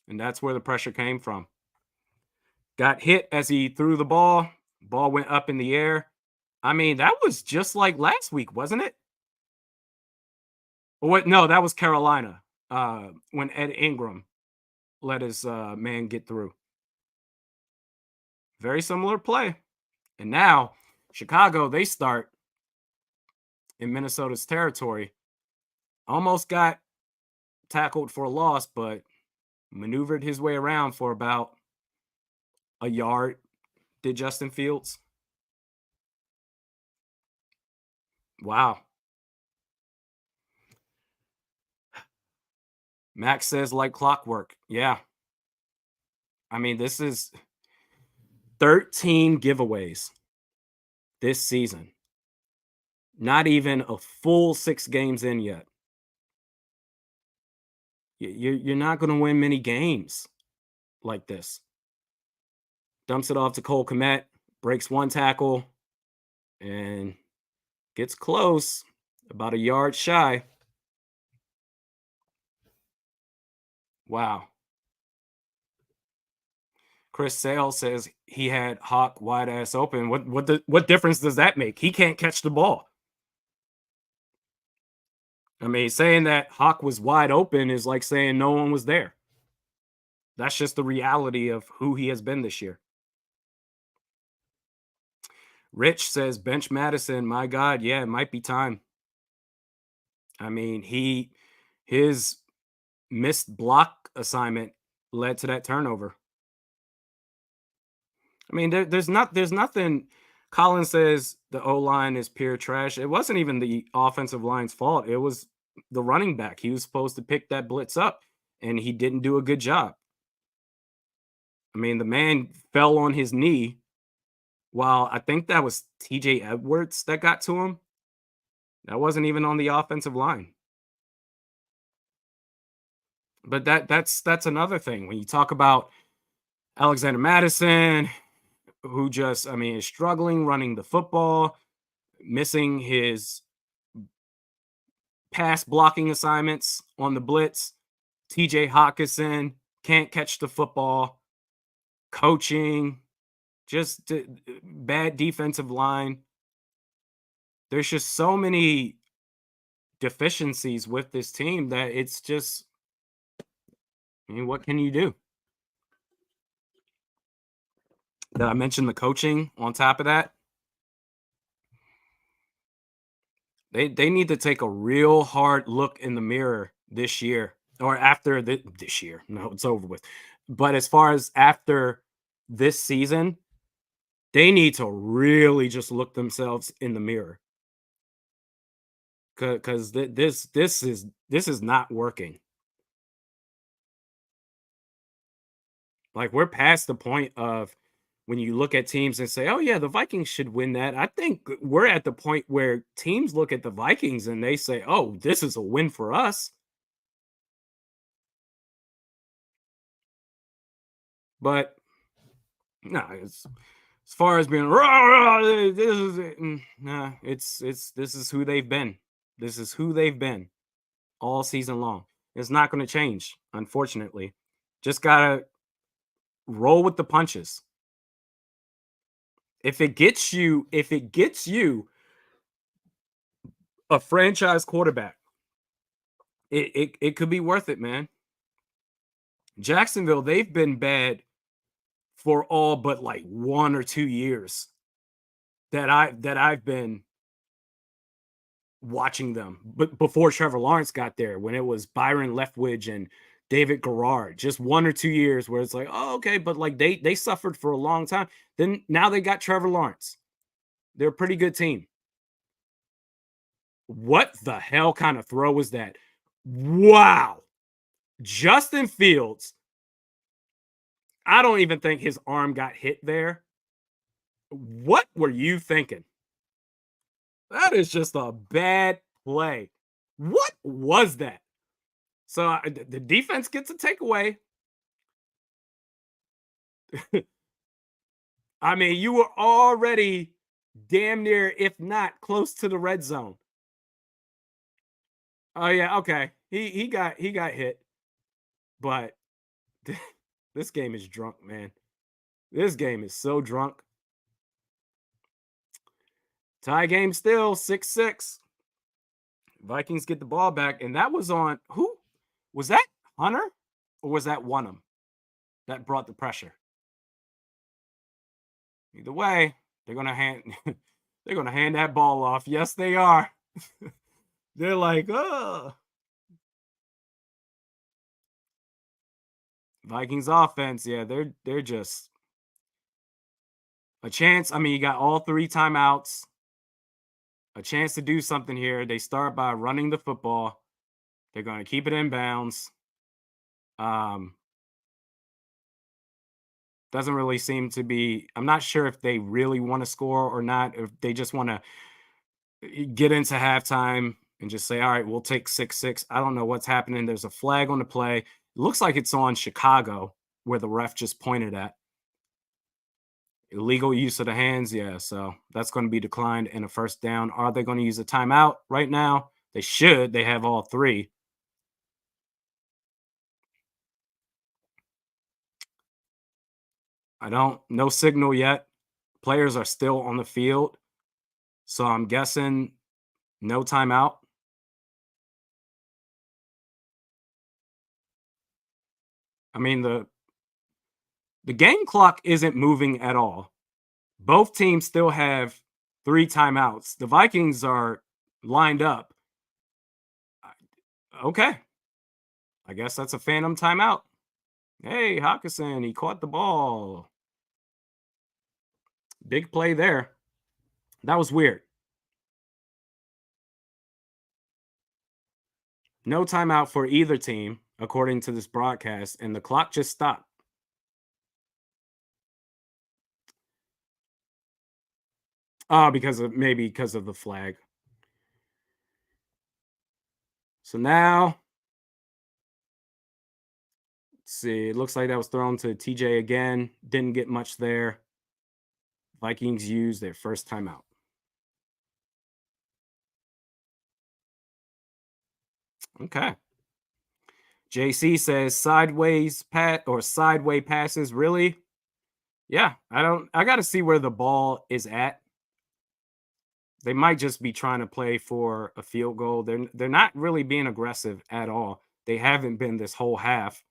And that's where the pressure came from. Got hit as he threw the ball. Ball went up in the air. I mean, that was just like last week, wasn't it? Or what? No, that was Carolina. When Ed Ingram let his man get through. Very similar play. And now Chicago, they start in Minnesota's territory. Almost got tackled for a loss, but maneuvered his way around for about a yard. Did Justin Fields? Wow. Max says like clockwork. Yeah. I mean, this is 13 giveaways this season. Not even a full 6 games in yet. You're not going to win many games like this. Dumps it off to Cole Kmet, breaks one tackle, and gets close, about a yard shy. Wow. Chris Sale says he had Hawk wide ass open. What difference does that make? He can't catch the ball. I mean, saying that Hawk was wide open is like saying no one was there. That's just the reality of who he has been this year. Rich says bench Madison. My God, yeah, it might be time. I mean, his missed block assignment led to that turnover. I mean, there's nothing. Colin says the O line is pure trash. It wasn't even the offensive line's fault. It was the running back. He was supposed to pick that blitz up, and he didn't do a good job. I mean, the man fell on his knee while I think that was TJ Edwards that got to him. That wasn't even on the offensive line. But that's another thing. When you talk about Alexander Madison, who just, I mean, is struggling running the football, missing his pass blocking assignments on the blitz. TJ Hockenson can't catch the football, coaching, just bad defensive line. There's just so many deficiencies with this team that it's just, I mean, what can you do? Did I mention the coaching on top of that? They need to take a real hard look in the mirror this year or after this year. No, it's over with. But as far as after this season, they need to really just look themselves in the mirror because this is not working. Like we're past the point of when you look at teams and say, "Oh yeah, the Vikings should win that." I think we're at the point where teams look at the Vikings and they say, "Oh, this is a win for us." But no, it's as far as being "Rah, rah, this is it," nah, it's this is who they've been. This is who they've been all season long. It's not going to change, unfortunately. Just gotta roll with the punches. If it gets you a franchise quarterback, it could be worth it, man. Jacksonville, they've been bad for all but like 1 or 2 years that I've been watching them. But before Trevor Lawrence got there, when it was Byron Leftwich and David Garrard, just 1 or 2 years where it's like, oh, okay, but like they suffered for a long time. Then now they got Trevor Lawrence. They're a pretty good team. What the hell kind of throw was that? Wow. Justin Fields, I don't even think his arm got hit there. What were you thinking? That is just a bad play. What was that? So the defense gets a takeaway. I mean, you were already damn near, if not close to the red zone. Oh yeah, okay. He got hit, but this game is drunk, man. This game is so drunk. Tie game still 6-6. Vikings get the ball back, and that was on who? Was that Hunter or was that Onum that brought the pressure? Either way, they're gonna hand they're gonna hand that ball off. Yes, they are. They're like, oh. Vikings offense, yeah, they're just a chance. I mean, you got all 3 timeouts, a chance to do something here. They start by running the football. They're going to keep it in bounds. Um, doesn't really seem to be. I'm not sure if they really want to score or not. If they just want to get into halftime and just say, "All right, we'll take 6-6." I don't know what's happening. There's a flag on the play. It looks like it's on Chicago, where the ref just pointed at. Illegal use of the hands, yeah. So that's going to be declined in a first down. Are they going to use a timeout right now? They should. They have all 3. I don't. No signal yet. Players are still on the field, so I'm guessing no timeout. I mean the game clock isn't moving at all. Both teams still have 3 timeouts. The Vikings are lined up. Okay, I guess that's a phantom timeout. Hey, Hockenson, he caught the ball. Big play there. That was weird. No timeout for either team, according to this broadcast, and the clock just stopped. Because of the flag. So now, let's see. It looks like that was thrown to TJ again. Didn't get much there. Vikings use their first timeout. Okay. JC says sideways pat or sideway passes. Really? Yeah. I got to see where the ball is at. They might just be trying to play for a field goal. They're not really being aggressive at all. They haven't been this whole half.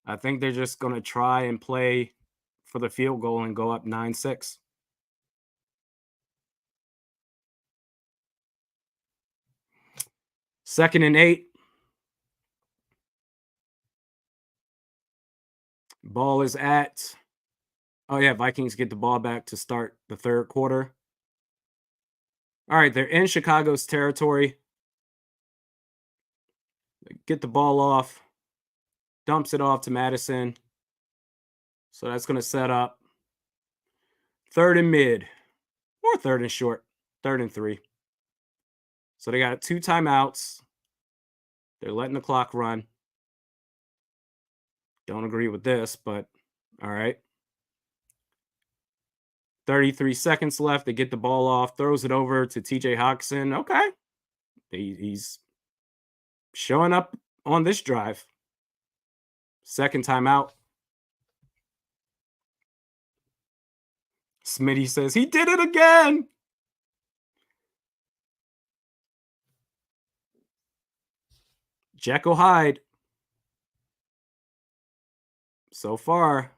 I think they're just going to try and play for the field goal and go up 9-6. Second and 8. Ball is at. Oh, yeah. Vikings get the ball back to start the third quarter. All right. They're in Chicago's territory. Get the ball off. Dumps it off to Madison. So that's going to set up third and mid or third and short, third and 3. So they got 2 timeouts. They're letting the clock run. Don't agree with this, but all right. 33 seconds left. They get the ball off, throws it over to TJ Hockenson. Okay. He's showing up on this drive. Second timeout. Smitty says he did it again. Jekyll Hyde. So far,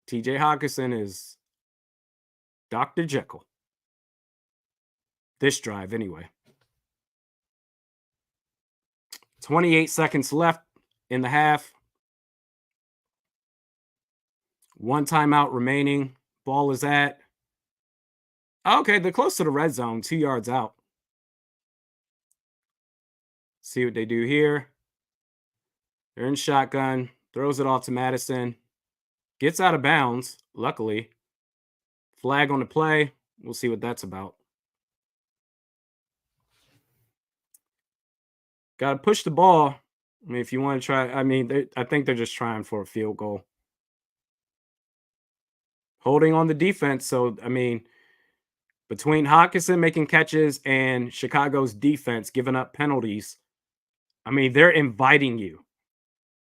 TJ Hockenson is Dr. Jekyll. This drive, anyway. 28 seconds left in the half. 1 timeout remaining. Ball is at. Okay, they're close to the red zone, 2 yards out. See what they do here. They're in shotgun. Throws it off to Madison. Gets out of bounds, luckily. Flag on the play. We'll see what that's about. Got to push the ball. I mean, if you want to try, I think they're just trying for a field goal. Holding on the defense. So, between Hockenson making catches and Chicago's defense giving up penalties, they're inviting you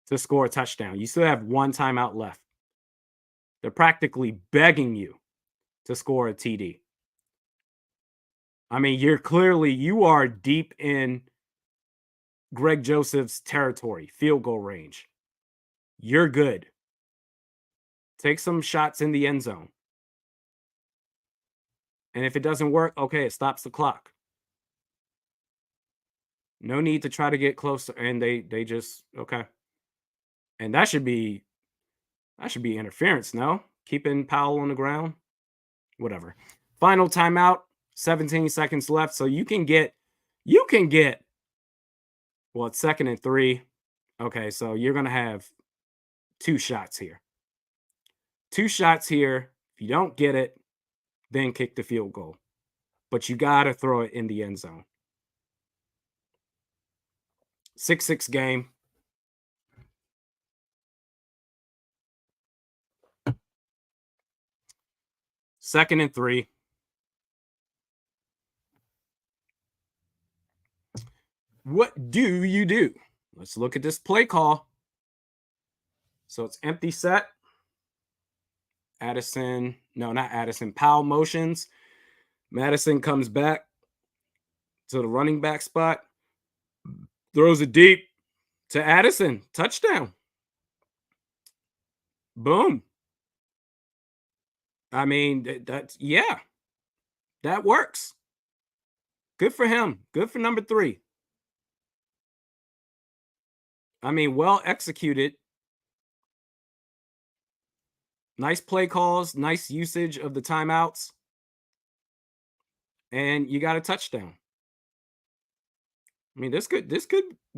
to score a touchdown. You still have 1 timeout left. They're practically begging you to score a TD. You are deep in Greg Joseph's territory, field goal range. You're good. Take some shots in the end zone. And if it doesn't work, okay, it stops the clock. No need to try to get closer. And they just, okay. And that should be interference, no? Keeping Powell on the ground, whatever. Final timeout, 17 seconds left. So you can get well, it's 2nd and 3. Okay, so you're gonna have two shots here. Two shots here. If you don't get it, then kick the field goal. But you gotta throw it in the end zone. 6-6 game. 2nd and 3. What do you do? Let's look at this play call. So it's empty set. Addison, no, not Addison. Powell motions. Madison comes back to the running back spot, throws it deep to Addison. Touchdown. Boom. I mean, that's, yeah, that works. Good for him. Good for number 3. I mean, well executed. Nice play calls, nice usage of the timeouts, and you got a touchdown. I mean, this could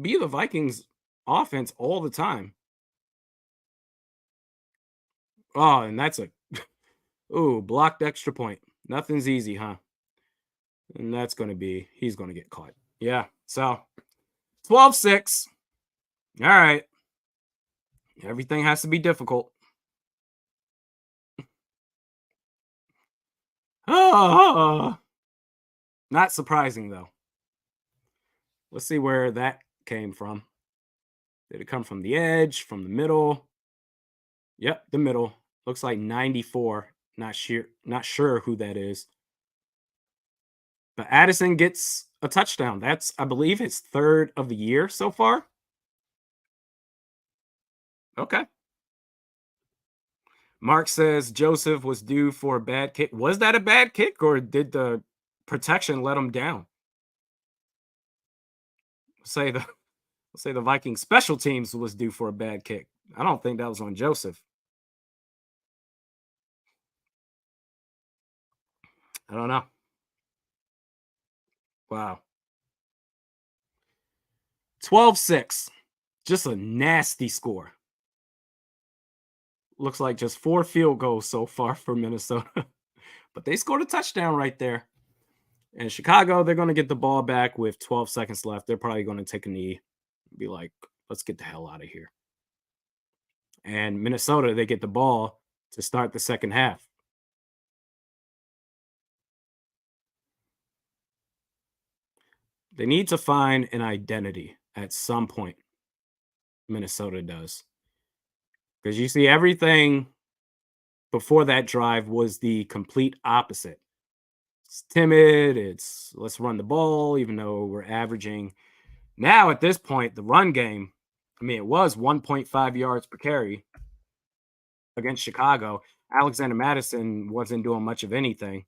be the Vikings offense all the time. Oh, and that's a ooh, blocked extra point. Nothing's easy, huh? And he's going to get caught. Yeah. So 12-6. All right. Everything has to be difficult. Oh, not surprising, though. Let's see where that came from. Did it come from the edge, from the middle? Yep, the middle. Looks like 94. Not sure who that is. But Addison gets a touchdown. That's, I believe, his 3rd of the year so far. Okay. Mark says Joseph was due for a bad kick. Was that a bad kick, or did the protection let him down? Say the say the Viking special teams was due for a bad kick. I don't think that was on Joseph. I don't know. Wow. 12-6. Just a nasty score. Looks like just 4 field goals so far for Minnesota. But they scored a touchdown right there. And Chicago, they're going to get the ball back with 12 seconds left. They're probably going to take a knee, be like, let's get the hell out of here. And Minnesota, they get the ball to start the second half. They need to find an identity at some point. Minnesota does. Because you see, everything before that drive was the complete opposite. It's timid. It's let's run the ball, even though we're averaging. Now, at this point, the run game, I mean, it was 1.5 yards per carry against Chicago. Alexander Madison wasn't doing much of anything.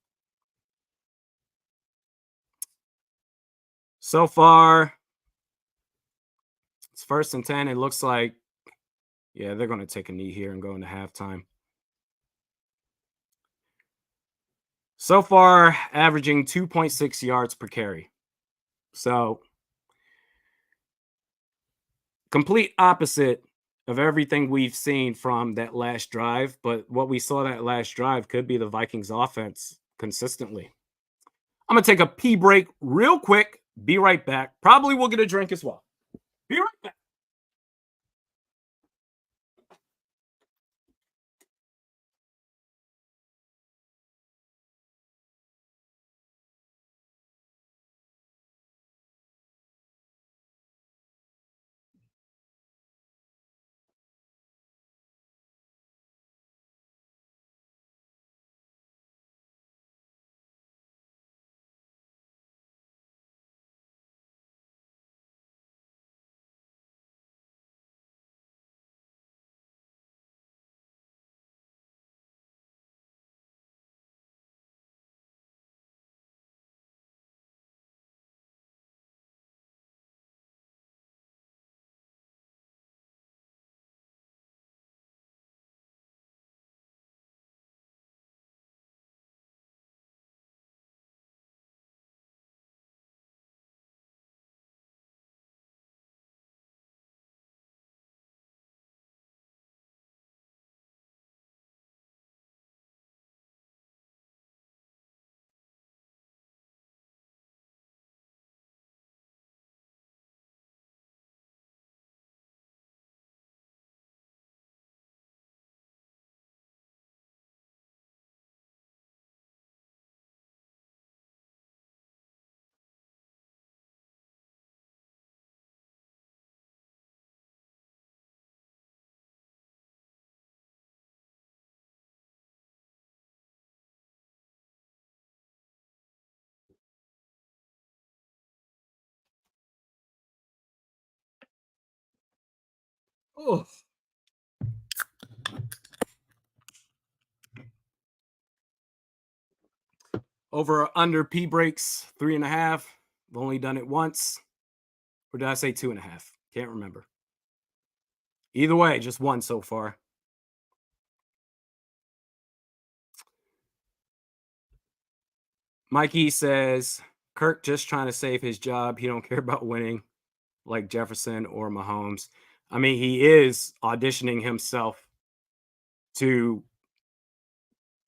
So far, it's 1st and 10. It looks like, yeah, they're going to take a knee here and go into halftime. So far, averaging 2.6 yards per carry. So, complete opposite of everything we've seen from that last drive. But what we saw that last drive could be the Vikings offense consistently. I'm going to take a pee break real quick. Be right back. Probably will get a drink as well. Be right back. Oh. Over or under P breaks, 3.5. I've only done it once. Or did I say 2.5? Can't remember. Either way, just one so far. Mikey says, Kirk just trying to save his job. He don't care about winning like Jefferson or Mahomes. I mean, he is auditioning himself to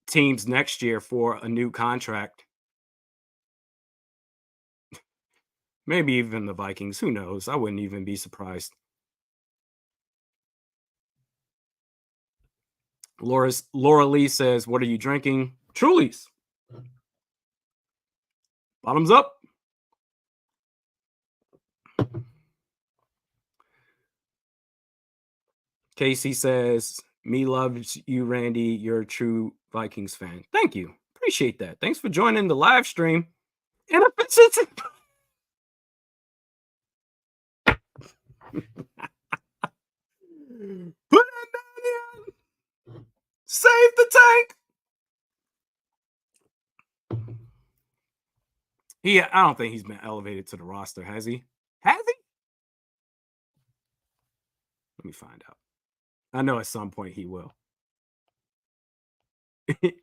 teams next year for a new contract. Maybe even the Vikings. Who knows? I wouldn't even be surprised. Laura Lee says, what are you drinking? Trulies. Bottoms up. Casey says, me loves you, Randy. You're a true Vikings fan. Thank you. Appreciate that. Thanks for joining the live stream. Inefficiency. Put it in. Save the tank. I don't think he's been elevated to the roster, has he? Has he? Let me find out. I know at some point he will.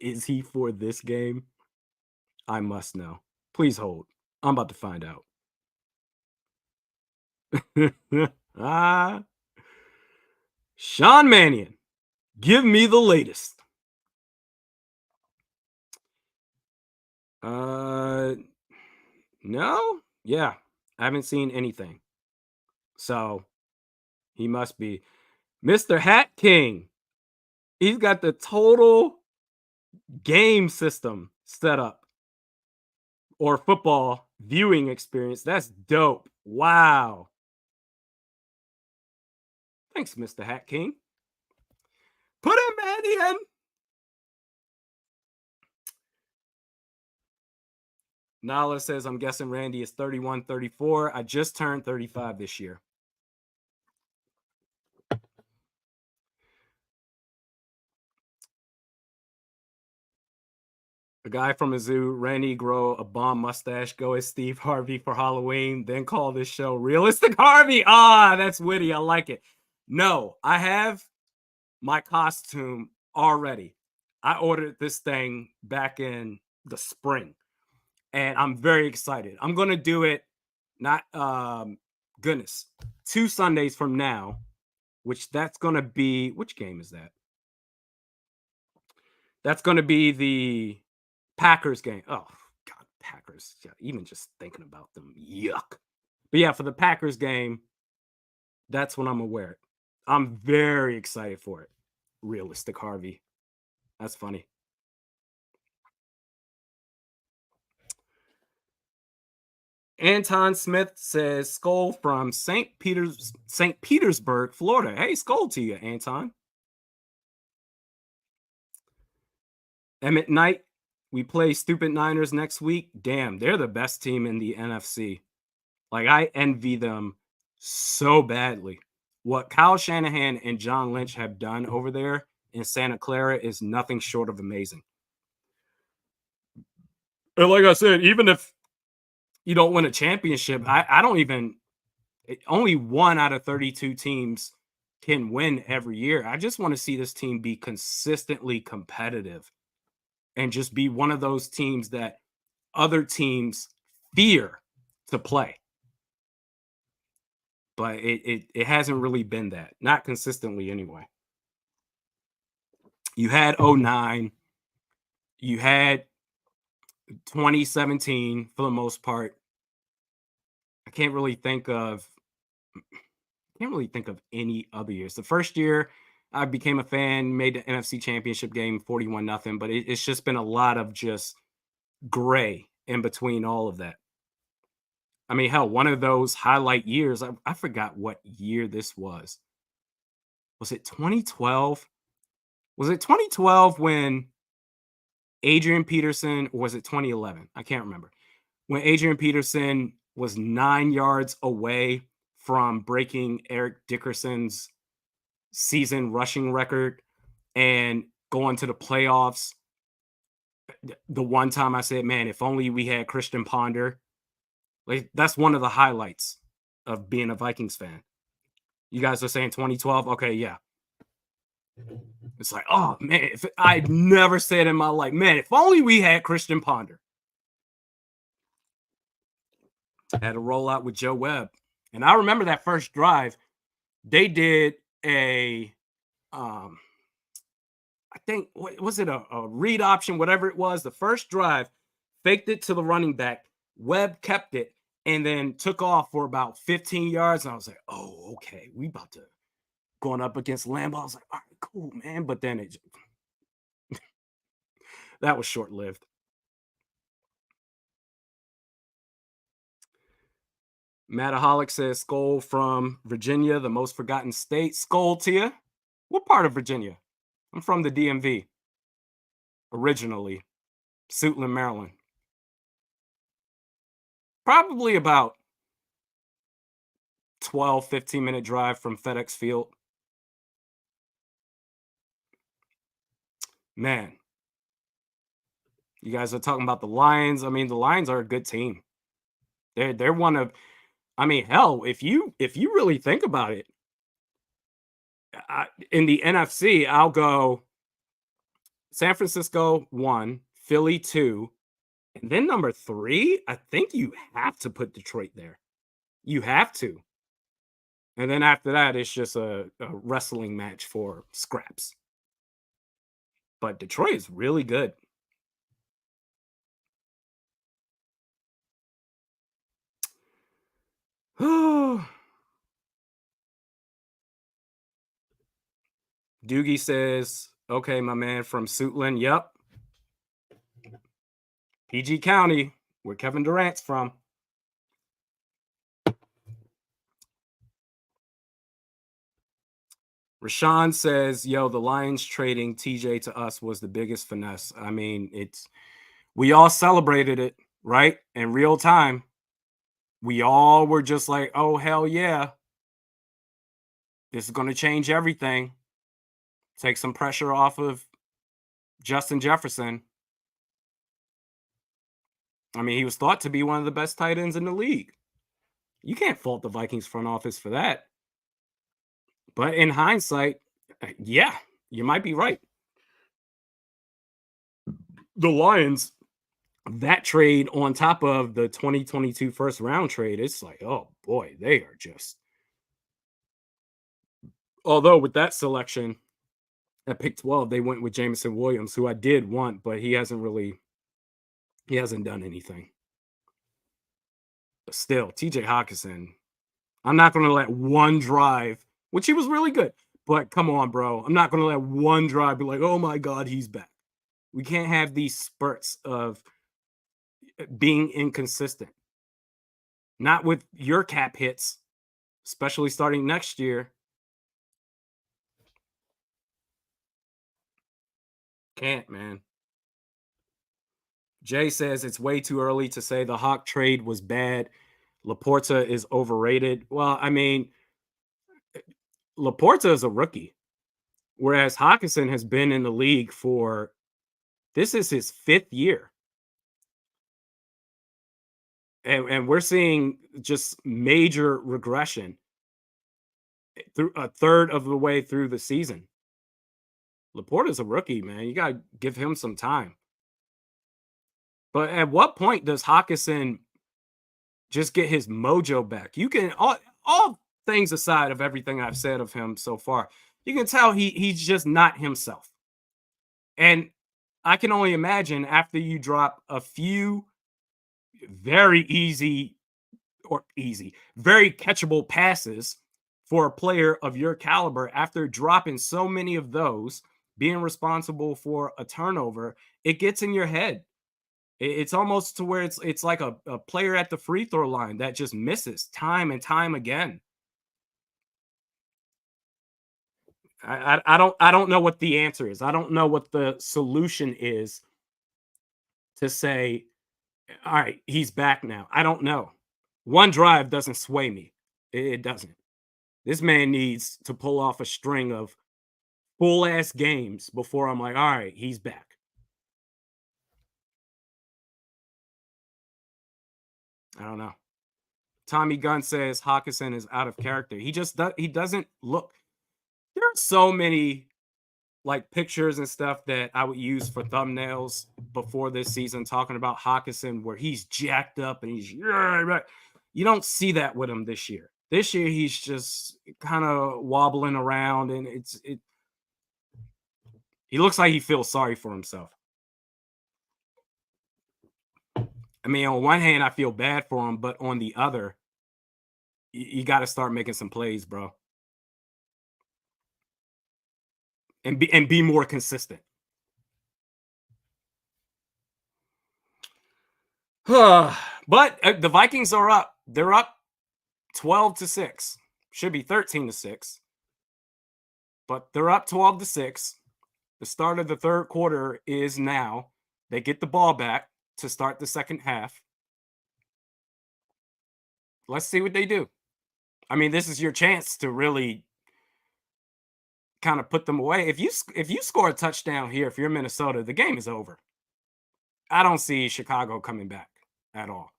Is he for this game? I must know. Please hold. I'm about to find out. Sean Mannion, give me the latest. No? Yeah. I haven't seen anything. So he must be Mr. Hat King. He's got the total game system set up or football viewing experience. That's dope. Wow. Thanks, Mr. Hat King. Put him in. Nala says, I'm guessing Randy is 31, 34. I just turned 35 this year. A guy from a zoo, Randy, grow a bomb mustache, go as Steve Harvey for Halloween, then call this show Realistic Harvey. Ah, that's witty. I like it. No, I have my costume already. I ordered this thing back in the spring, and I'm very excited. I'm going to do it, not, goodness, 2 Sundays from now, which that's going to be, which game is that? That's going to be the Packers game. Oh, God, Packers. Yeah, even just thinking about them. Yuck. But yeah, for the Packers game, that's when I'm going to wear it. I'm very excited for it. Realistic Harvey. That's funny. Anton Smith says, Skull from St. Petersburg, Florida. Hey, Skull to you, Anton. Emmett Knight, we play Stupid Niners next week. Damn, they're the best team in the NFC. Like, I envy them so badly. What Kyle Shanahan and John Lynch have done over there in Santa Clara is nothing short of amazing. And like I said, even if you don't win a championship, I don't even, only 1 out of 32 teams can win every year. I just want to see this team be consistently competitive and just be one of those teams that other teams fear to play. But it hasn't really been that. Not consistently anyway. You had 09. You had 2017 for the most part. I can't really think of any other years. The first year I became a fan, made the NFC Championship game 41-0, but it's just been a lot of just gray in between all of that. I mean, hell, one of those highlight years, I forgot what year this was. Was it 2012? Was it 2012 when Adrian Peterson, or was it 2011? I can't remember. When Adrian Peterson was 9 yards away from breaking Eric Dickerson's season rushing record and going to the playoffs. The one time I said, man, if only we had Christian Ponder. Like, that's one of the highlights of being a Vikings fan. You guys are saying 2012? Okay, yeah. It's like, oh man, if I'd never said in my life, man, if only we had Christian Ponder. Had a rollout with Joe Webb. And I remember that first drive, they did a I think, what was it, a read option, whatever it was. The first drive, faked it to the running back. Webb kept it and then took off for about 15 yards. And I was like, oh, okay, we about to going up against Lambeau. I was like, all right, cool, man. But then that was short lived. Mattaholic says, Skull from Virginia, the most forgotten state. Skull to you. What part of Virginia? I'm from the DMV originally, Suitland, Maryland. Probably about 12, 15-minute drive from FedEx Field. Man, you guys are talking about the Lions. I mean, the Lions are a good team. They're one of, I mean, hell, if you really think about it, in the NFC, I'll go San Francisco 1, Philly 2, and then number 3, I think you have to put Detroit there. You have to. And then after that, it's just a wrestling match for scraps. But Detroit is really good. Doogie says, okay, my man from Suitland. Yep. PG County, where Kevin Durant's from. Rashawn says, yo, the Lions trading TJ to us was the biggest finesse. I mean, we all celebrated it, right? In real time. We all were just like, oh, hell yeah. This is going to change everything. Take some pressure off of Justin Jefferson. I mean, he was thought to be one of the best tight ends in the league. You can't fault the Vikings front office for that. But in hindsight, yeah, you might be right. The Lions, that trade on top of the 2022 first round trade, it's like, oh boy, they are just. Although with that selection at pick 12, they went with Jameson Williams, who I did want, but he hasn't done anything. But still, TJ Hockenson, I'm not going to let one drive, which he was really good, but come on, bro. I'm not going to let one drive be like, oh my God, he's back. We can't have these spurts of being inconsistent. Not with your cap hits, especially starting next year. Can't, man. Jay says it's way too early to say the Hawk trade was bad. Laporta is overrated. Well, I mean, Laporta is a rookie, whereas Hockenson has been in the league for, this is his 5th year. And we're seeing just major regression through a third of the way through the season. Laporta's a rookie, man. You got to give him some time. But at what point does Hockenson just get his mojo back? You can, all things aside of everything I've said of him so far, you can tell he's just not himself. And I can only imagine after you drop a few very very catchable passes for a player of your caliber, after dropping so many of those, being responsible for a turnover, it gets in your head. It's almost to where it's like a player at the free throw line that just misses time and time again. I don't know what the answer is. I don't know what the solution is to say, all right, he's back now. I don't know. One drive doesn't sway me. It doesn't. This man needs to pull off a string of full ass games before I'm like, all right, he's back. I don't know. Tommy Gunn says Hockenson is out of character. He doesn't look. There are so many like pictures and stuff that I would use for thumbnails before this season talking about Hockenson where he's jacked up and he's right. You don't see that with him this year. This year he's just kind of wobbling around and he looks like he feels sorry for himself. I mean, on one hand, I feel bad for him, but on the other, you got to start making some plays, bro, and be more consistent. But the Vikings are up. They're up 12-6. Should be 13-6. But they're up 12-6. The start of the third quarter is now. They get the ball back to start the second half. Let's see what they do. I mean, this is your chance to really kind of put them away. If you score a touchdown here, if you're Minnesota, the game is over. I don't see Chicago coming back at all.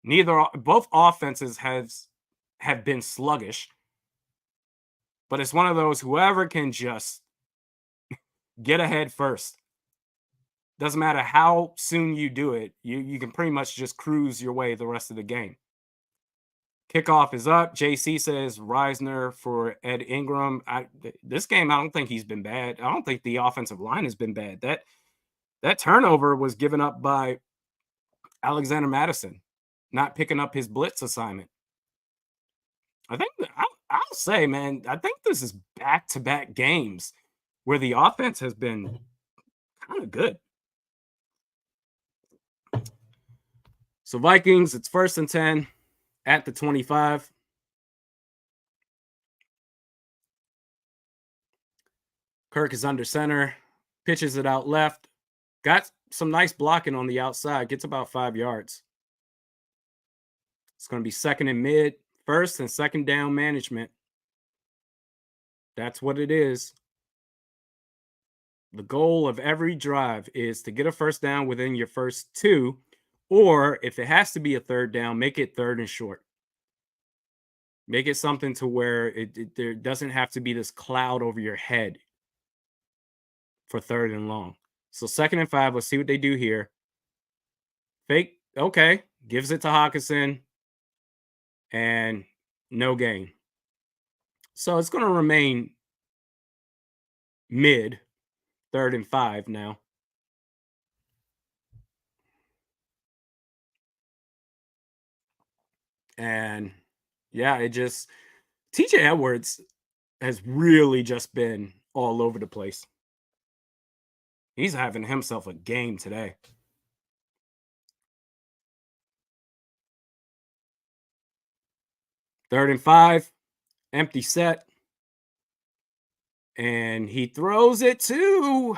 Both offenses have been sluggish, but it's one of those whoever can just get ahead first. Doesn't matter how soon you do it, you can pretty much just cruise your way the rest of the game. Kickoff is up. JC says Reisner for Ed Ingram. This game, I don't think he's been bad. I don't think the offensive line has been bad. That turnover was given up by Alexander Madison, not picking up his blitz assignment. I think I'll say, man, I think this is back-to-back games where the offense has been kind of good. So Vikings, it's 1st and 10 at the 25. Kirk is under center, pitches it out left. Got some nice blocking on the outside, gets about 5 yards. It's going to be second and mid, first and second down management. That's what it is. The goal of every drive is to get a first down within your first 2, or if it has to be a third down, make it third and short. Make it something to where there doesn't have to be this cloud over your head for third and long. So 2nd and 5, let's see what they do here. Fake, okay, gives it to Hockenson, and no gain. So it's going to remain mid, 3rd and 5 now. And yeah, TJ Edwards has really just been all over the place. He's having himself a game today. 3rd and 5, empty set. And he throws it to,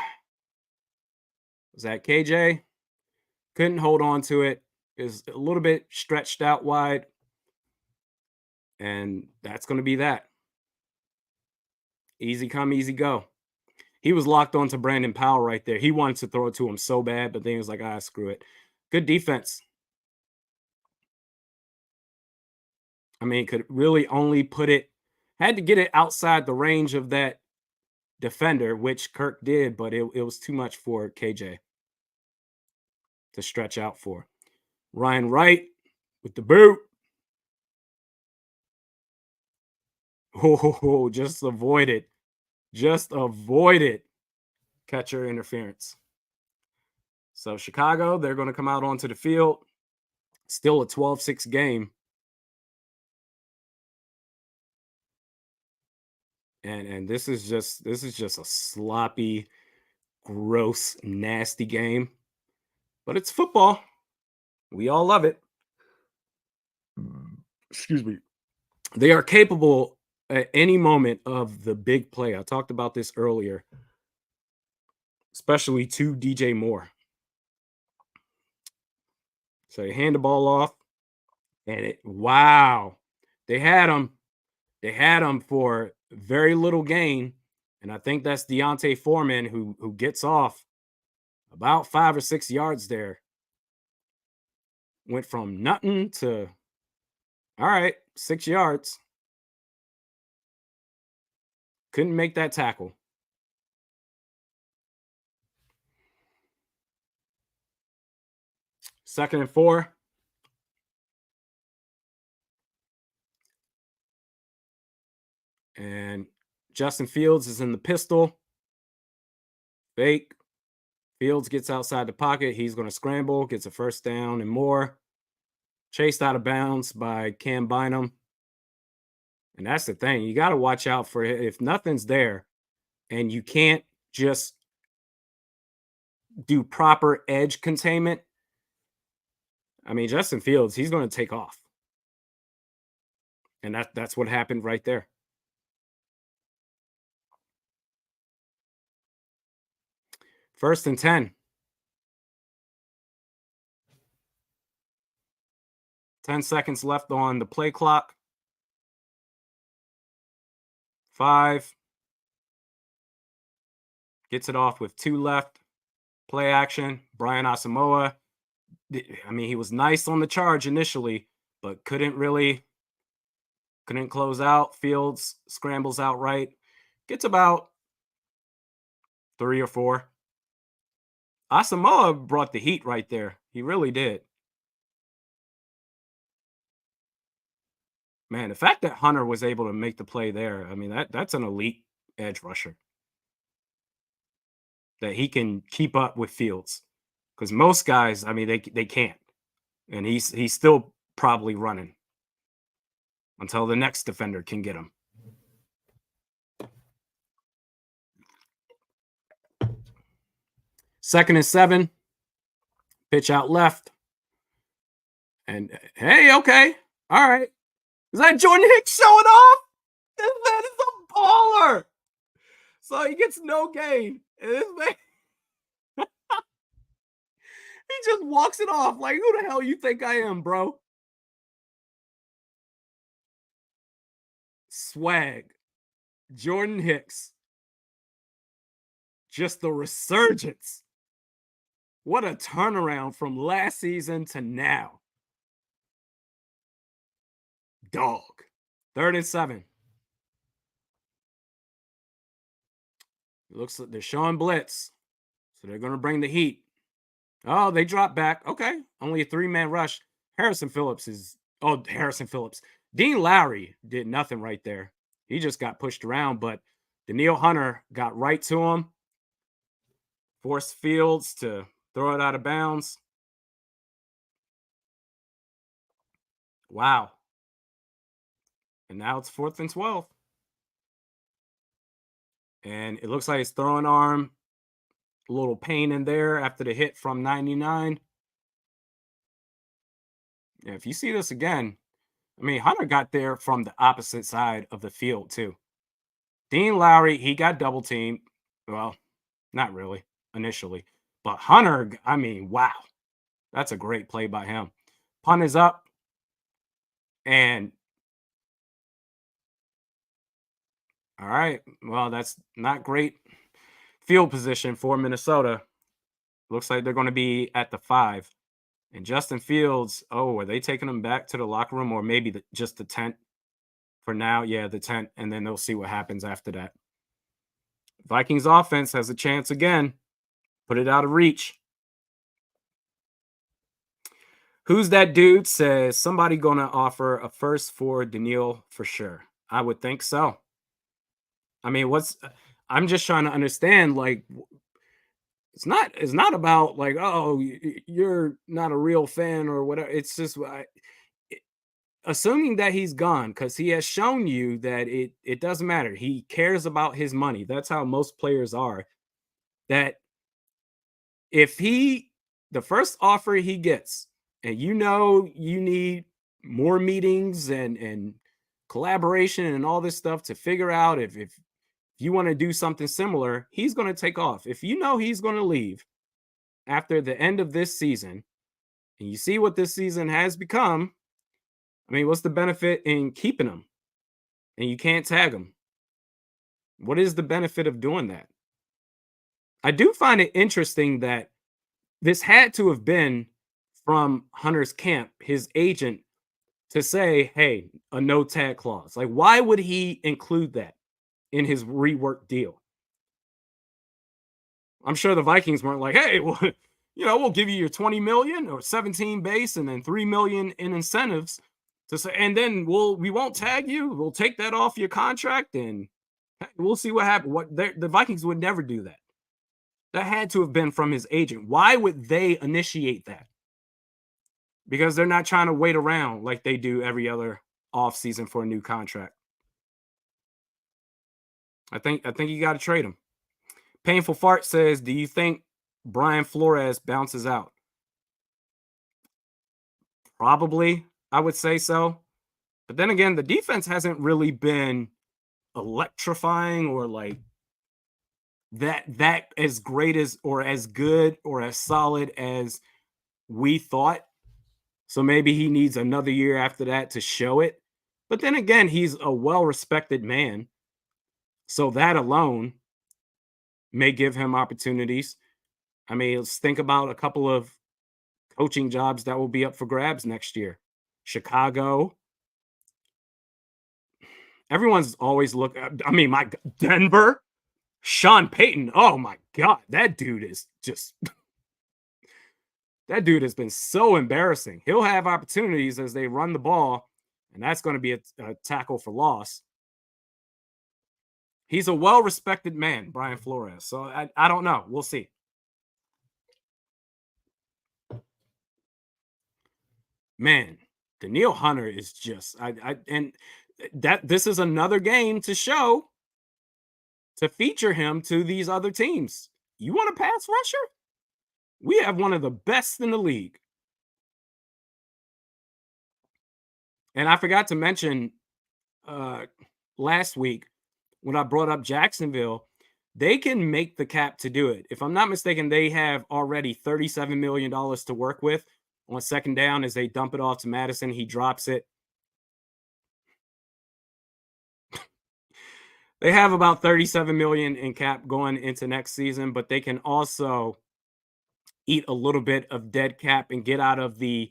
was that KJ? Couldn't hold on to it. Is a little bit stretched out wide. And that's going to be that. Easy come, easy go. He was locked onto Brandon Powell right there. He wanted to throw it to him so bad, but then he was like, screw it. Good defense. I mean, could really only had to get it outside the range of that defender, which Kirk did, but it was too much for KJ to stretch out for. Ryan Wright with the boot. Oh, just avoid it. Just avoid it. Catcher interference. So Chicago, they're going to come out onto the field. Still a 12-6 game. And this is just a sloppy, gross, nasty game. But it's football. We all love it. Excuse me. They are capable at any moment of the big play. I talked about this earlier, especially to DJ Moore. So they hand the ball off, and wow, they had him. They had him for very little gain, and I think that's Deontay Foreman who gets off about 5 or 6 yards there. Went from nothing to all right, 6 yards. Couldn't make that tackle. Second and 4. And Justin Fields is in the pistol. Fake. Fields gets outside the pocket. He's going to scramble, gets a first down and more. Chased out of bounds by Cam Bynum. And that's the thing. You got to watch out for it. If nothing's there and you can't just do proper edge containment, I mean, Justin Fields, he's going to take off. And that's what happened right there. First and 10. 10 seconds left on the play clock. 5. Gets it off with 2 left. Play action. Brian Asamoah. I mean, he was nice on the charge initially, but couldn't close out. Fields scrambles out right. Gets about 3 or 4. Asamoah brought the heat right there. He really did. Man, the fact that Hunter was able to make the play there, I mean, that's an elite edge rusher. That he can keep up with Fields. Because most guys, I mean, they can't. And he's still probably running until the next defender can get him. Second and 7. Pitch out left. And hey, okay. All right. Is that Jordan Hicks showing off? This man is a baller. So he gets no gain. And this man, he just walks it off like, who the hell you think I am, bro? Swag. Jordan Hicks. Just the resurgence. What a turnaround from last season to now. Dog. 3rd and 7. It looks like they're showing blitz. So they're going to bring the heat. Oh, they drop back. Okay. Only a 3-man rush. Harrison Phillips. Dean Lowry did nothing right there. He just got pushed around, but Danielle Hunter got right to him. Forced Fields to throw it out of bounds. Wow. And now it's 4th and 12. And it looks like his throwing arm, a little pain in there after the hit from 99. Yeah, if you see this again, I mean, Hunter got there from the opposite side of the field, too. Dean Lowry, he got double teamed. Well, not really initially. But Hunter, I mean, wow. That's a great play by him. Punt is up. And all right. Well, that's not great field position for Minnesota. Looks like they're going to be at the 5. And Justin Fields, are they taking him back to the locker room or maybe just the tent for now? Yeah, the tent. And then they'll see what happens after that. Vikings offense has a chance again. Put it out of reach. Who's that dude? Says somebody going to offer a first for Daniil for sure. I would think so. I mean, I'm just trying to understand, like, it's not about like, oh, you're not a real fan or whatever. It's just assuming that he's gone because he has shown you that it doesn't matter. He cares about his money. That's how most players are. That if the first offer he gets, and you need more meetings and collaboration and all this stuff to figure out if you want to do something similar, he's going to take off. If you know he's going to leave after the end of this season, and you see what this season has become, I mean, what's the benefit in keeping him? and you can't tag him. What is the benefit of doing that? I do find it interesting that this had to have been from Hunter's camp, his agent, to say, hey, a no tag clause. Like, why would he include that in his rework deal? I'm sure the Vikings weren't like, hey, well, we'll give you your 20 million or 17 base and then 3 million in incentives to say, and then we won't tag you. We'll take that off your contract and we'll see what happens. The Vikings would never do that. That had to have been from his agent. Why would they initiate that? Because they're not trying to wait around like they do every other offseason for a new contract. I think you got to trade him. Painful Fart says, do you think Brian Flores bounces out? Probably, I would say so. But then again, the defense hasn't really been electrifying or like that as great as or as good or as solid as we thought. So maybe he needs another year after that to show it. But then again, he's a well-respected man. So that alone may give him opportunities. I mean, let's think about a couple of coaching jobs that will be up for grabs next year. Chicago. Everyone's always I mean, Denver, Sean Payton. Oh my God, that dude is just that dude has been so embarrassing. He'll have opportunities as they run the ball, and that's going to be a tackle for loss. He's a well-respected man, Brian Flores. So I don't know. We'll see. Man, Daniil Hunter is just and that this is another game to show to feature him to these other teams. You want a pass rusher? We have one of the best in the league. And I forgot to mention last week when I brought up Jacksonville, they can make the cap to do it. If I'm not mistaken, they have already $37 million to work with on second down as they dump it off to Madison. He drops it. They have about 37 million in cap going into next season, but they can also eat a little bit of dead cap and get out of the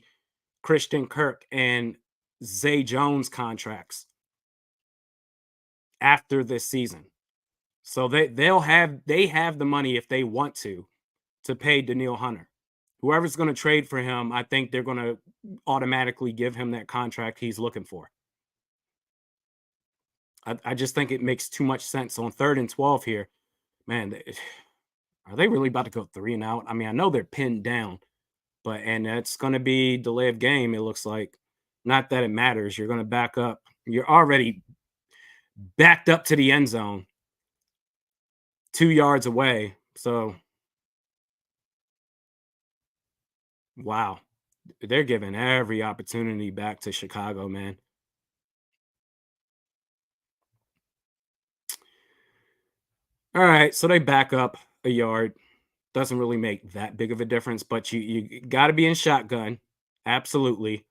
Christian Kirk and Zay Jones contracts after this season. So they have the money if they want to pay Daniil Hunter. Whoever's going to trade for him, I think they're going to automatically give him that contract he's looking for. I just think it makes too much sense on 3rd and 12 here. Man, are they really about to go 3 and out? I mean, I know they're pinned down, and that's going to be delay of game, it looks like. Not that it matters. You're going to back up. You're already backed up to the end zone 2 yards away. So, wow. They're giving every opportunity back to Chicago, man. All right, so they back up a yard. Doesn't really make that big of a difference, but you got to be in shotgun. Absolutely.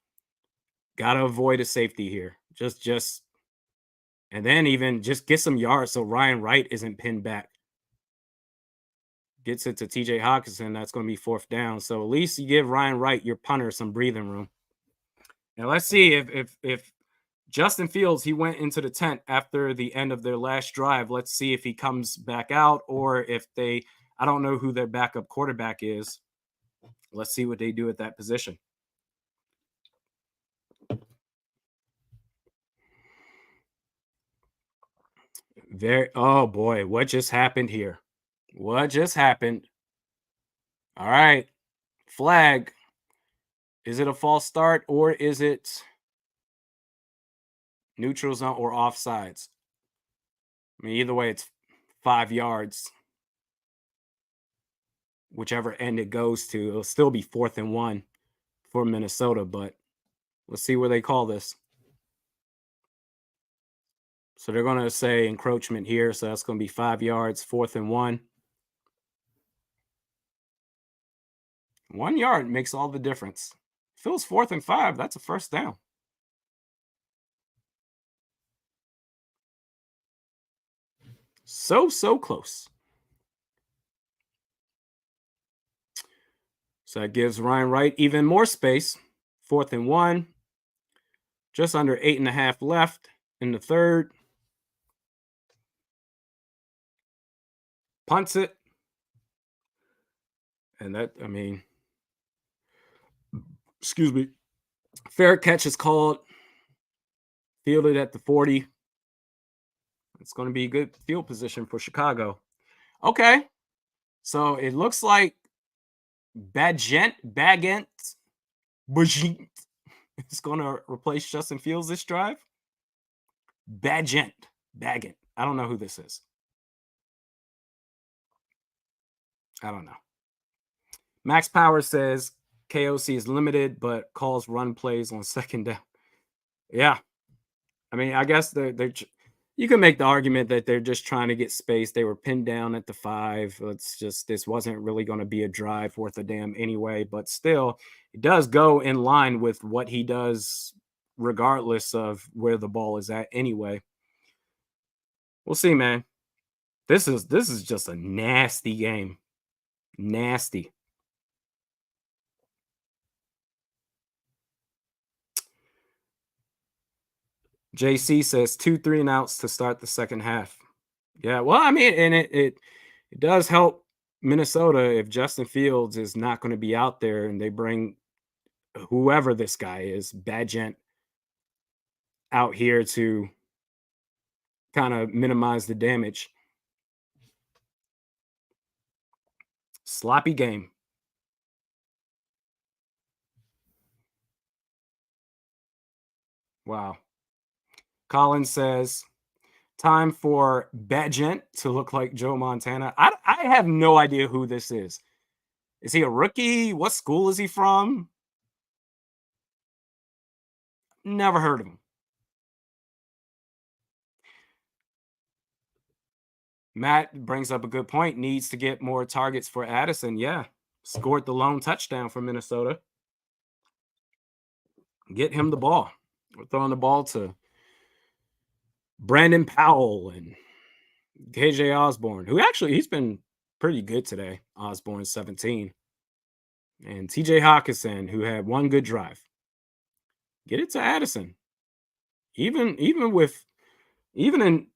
Got to avoid a safety here. Just and then even just get some yards so Ryan Wright isn't pinned back. Gets it to TJ Hockenson, that's going to be 4th down. So at least you give Ryan Wright, your punter, some breathing room. And let's see if Justin Fields, he went into the tent after the end of their last drive. Let's see if he comes back out or if I don't know who their backup quarterback is. Let's see what they do at that position. Oh boy, what just happened here? What just happened? All right, flag. Is it a false start or is it neutral zone or offsides? I mean, either way, it's 5 yards. Whichever end it goes to, it'll still be 4th and 1 for Minnesota, but let's see where they call this. So they're going to say encroachment here, so that's going to be 5 yards, 4th and 1. 1 yard makes all the difference. If it was 4th and 5, that's a first down. So close. So that gives Ryan Wright even more space. 4th and 1. Just under 8.5 left in the third. Punts it. And that, I mean, excuse me. Fair catch is called. Fielded at the 40. It's going to be a good field position for Chicago. Okay. So it looks like Bagent is going to replace Justin Fields this drive. Bagent. I don't know who this is. I don't know. Max Power says KOC is limited, but calls run plays on second down. Yeah. I mean, I guess you can make the argument that they're just trying to get space. They were pinned down at the 5. This wasn't really going to be a drive worth a damn anyway, but still, it does go in line with what he does regardless of where the ball is at anyway. We'll see, man. This is just a nasty game. Nasty. JC says 2 3 and outs to start the second half. Yeah, well, I mean, and it does help Minnesota if Justin Fields is not going to be out there and they bring whoever this guy is, Bagent, out here to kind of minimize the damage. Sloppy game. Wow. Colin says, time for Bagent to look like Joe Montana. I have no idea who this is. Is he a rookie? What school is he from? Never heard of him. Matt brings up a good point. Needs to get more targets for Addison. Yeah. Scored the lone touchdown for Minnesota. Get him the ball. We're throwing the ball to Brandon Powell and KJ Osborne, who actually he's been pretty good today. Osborne 17. And TJ Hockenson, who had one good drive. Get it to Addison. Even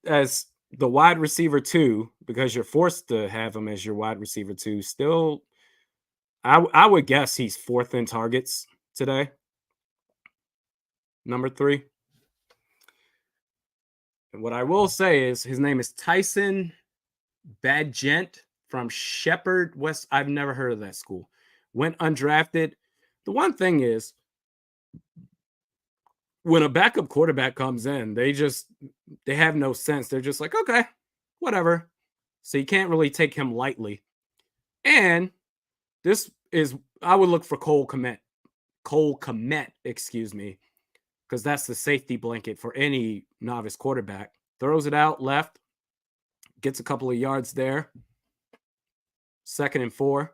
as the wide receiver 2, because you're forced to have him as your wide receiver 2, still I would guess he's 4th in targets today. Number 3. And what I will say is his name is Tyson Bagent from Shepherd West. I've never heard of that school. Went undrafted. The one thing is, when a backup quarterback comes in, they have no sense. They're just like, okay, whatever. So you can't really take him lightly. And I would look for Cole Kmet, excuse me, because that's the safety blanket for any novice quarterback. Throws it out left, gets a couple of yards there. 2nd and 4.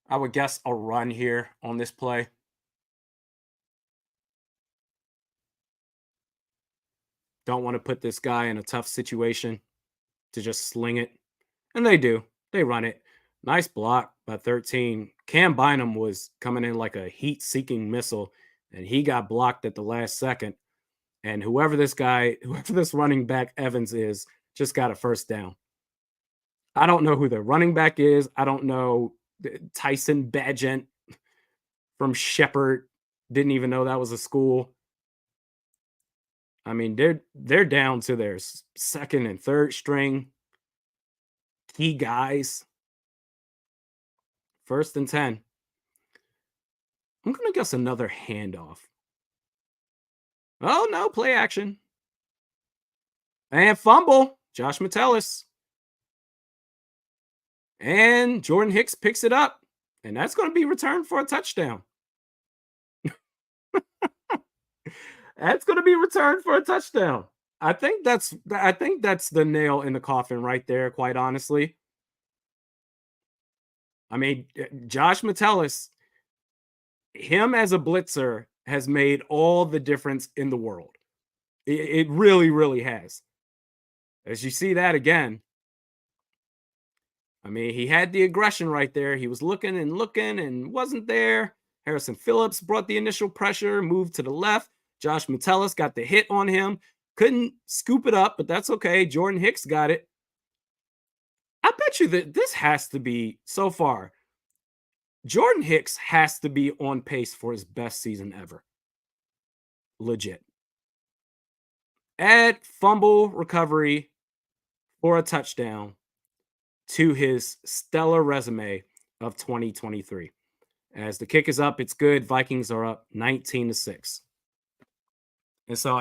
I would guess a run here on this play. Don't want to put this guy in a tough situation to just sling it. And they do. They run it. Nice block by 13. Cam Bynum was coming in like a heat-seeking missile, and he got blocked at the last second. And whoever this running back Evans is, just got a first down. I don't know who the running back is. I don't know. Tyson Bagent from Shepherd. Didn't even know that was a school. I mean, they're down to their 2nd and 3rd string key guys. 1st and 10. I'm going to guess another handoff. Oh, no, play action. And fumble. Josh Metellus. And Jordan Hicks picks it up. And that's going to be returned for a touchdown. That's going to be returned for a touchdown. I think that's the nail in the coffin right there, quite honestly. I mean, Josh Metellus, him as a blitzer has made all the difference in the world. It really, really has. As you see that again, I mean, he had the aggression right there. He was looking and wasn't there. Harrison Phillips brought the initial pressure, moved to the left. Josh Metellus got the hit on him. Couldn't scoop it up, but that's okay. Jordan Hicks got it. I bet you that this has to be so far. Jordan Hicks has to be on pace for his best season ever. Legit. Add fumble recovery for a touchdown to his stellar resume of 2023. As the kick is up, it's good. Vikings are up 19-6. And so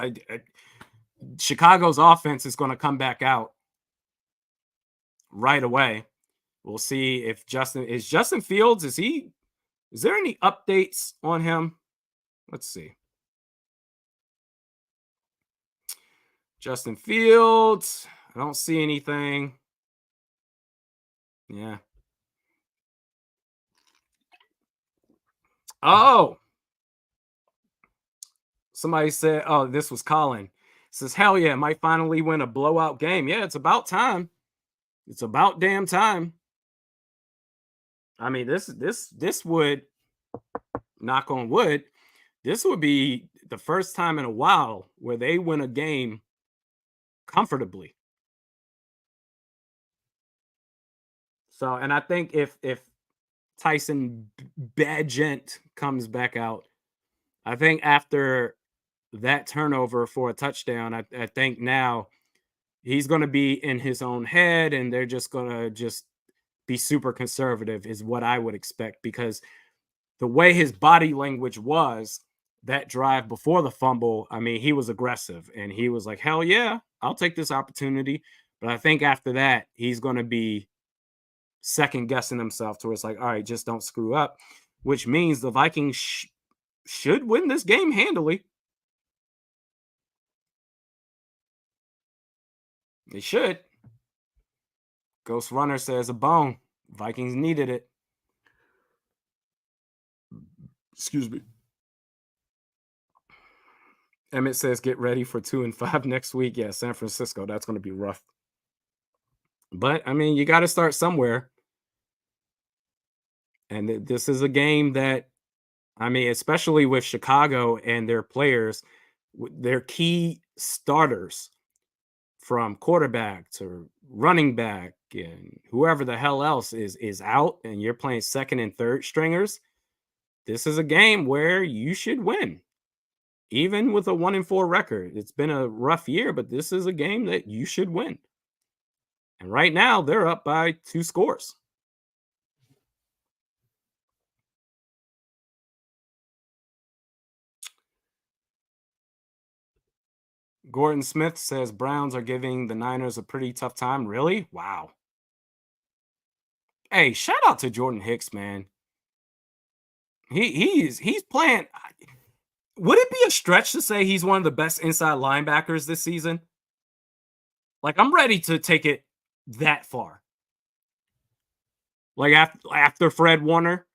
Chicago's offense is going to come back out right away. We'll see if Justin Fields, is there any updates on him? Let's see. Justin Fields, I don't see anything. Yeah. Oh, somebody said, oh, this was Colin. Says, hell yeah, might finally win a blowout game. Yeah, it's about time. It's about damn time. I mean, this would, knock on wood, this would be the first time in a while where they win a game comfortably. So, and I think if Tyson Bagent comes back out, I think after that turnover for a touchdown, I think now he's going to be in his own head, and they're just going to just be super conservative, is what I would expect, because the way his body language was that drive before the fumble, I mean, he was aggressive and he was like, hell yeah, I'll take this opportunity. But I think after that, he's going to be second guessing himself to where it's like, all right, just don't screw up, which means the Vikings should win this game handily. They should. Ghost Runner says a bone. Vikings needed it. Excuse me. Emmett says get ready for 2-5 next week. Yeah, San Francisco. That's going to be rough. But I mean, you got to start somewhere. And this is a game that, I mean, especially with Chicago and their players, their key starters from quarterback to running back and whoever the hell else is out, and you're playing second and third stringers. This is a game where you should win. Even with a 1-4 record, it's been a rough year, but this is a game that you should win. And right now, they're up by 2 scores. Gordon Smith says Browns are giving the Niners a pretty tough time. Really? Wow. Hey, shout out to Jordan Hicks, man. He's playing. Would it be a stretch to say he's one of the best inside linebackers this season? Like, I'm ready to take it that far. Like after Fred Warner.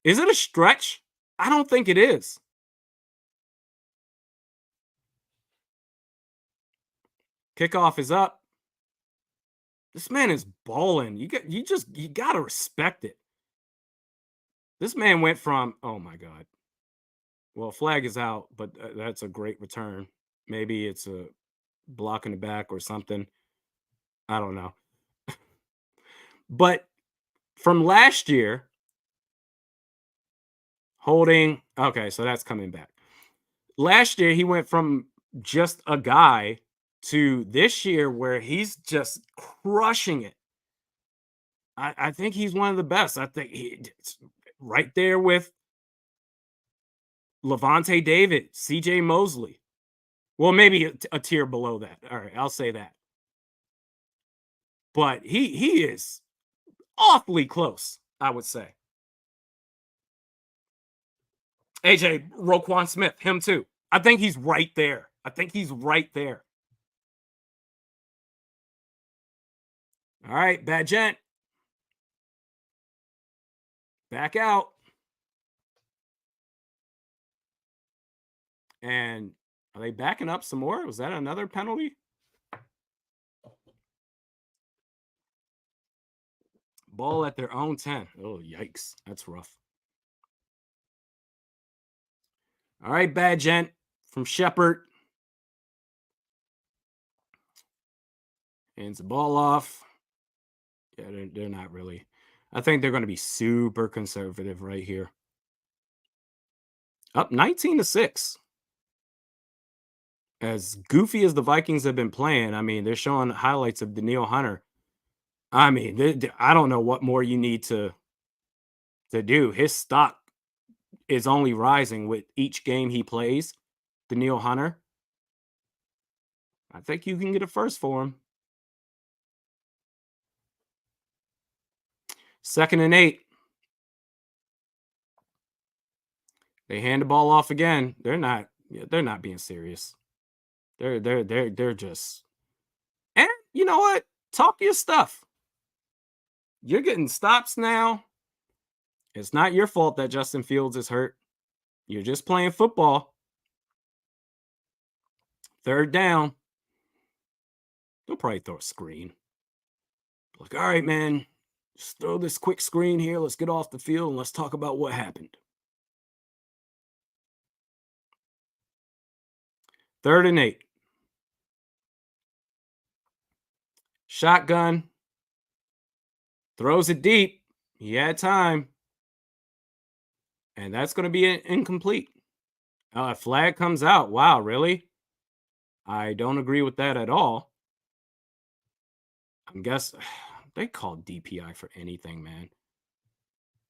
Is it a stretch? I don't think it is. Kickoff is up. This man is balling. You gotta respect it. This man went from, oh my God. Well, flag is out, but that's a great return. Maybe it's a block in the back or something. I don't know. But from last year, holding, okay, so that's coming back. Last year, he went from just a guy to this year where he's just crushing it. I think he's one of the best. I think it's right there with Levante David, CJ Mosley. Well, maybe a tier below that. All right, I'll say that. But he is awfully close, I would say. AJ Roquan Smith, him too. I think he's right there. I think he's right there. All right, Bagent. Back out. And are they backing up some more? Was that another penalty? Ball at their own 10. Oh, yikes. That's rough. All right, bad gent from Shepard. Hands the ball off. Yeah, they're not really. I think they're going to be super conservative right here. Up 19-6. As goofy as the Vikings have been playing, I mean, they're showing highlights of Danielle Hunter. I mean, I don't know what more you need to do. His stock is only rising with each game he plays. Danielle Hunter. I think you can get a first for him. 2nd and 8. They hand the ball off again. They're not being serious. They're just. And you know what? Talk your stuff. You're getting stops now. It's not your fault that Justin Fields is hurt. You're just playing football. 3rd down. They'll probably throw a screen. Like, all right, man, just throw this quick screen here. Let's get off the field and let's talk about what happened. 3rd and 8. Shotgun. Throws it deep. He had time. And that's going to be incomplete. Flag comes out. Wow, really? I don't agree with that at all. I guess they called DPI for anything, man.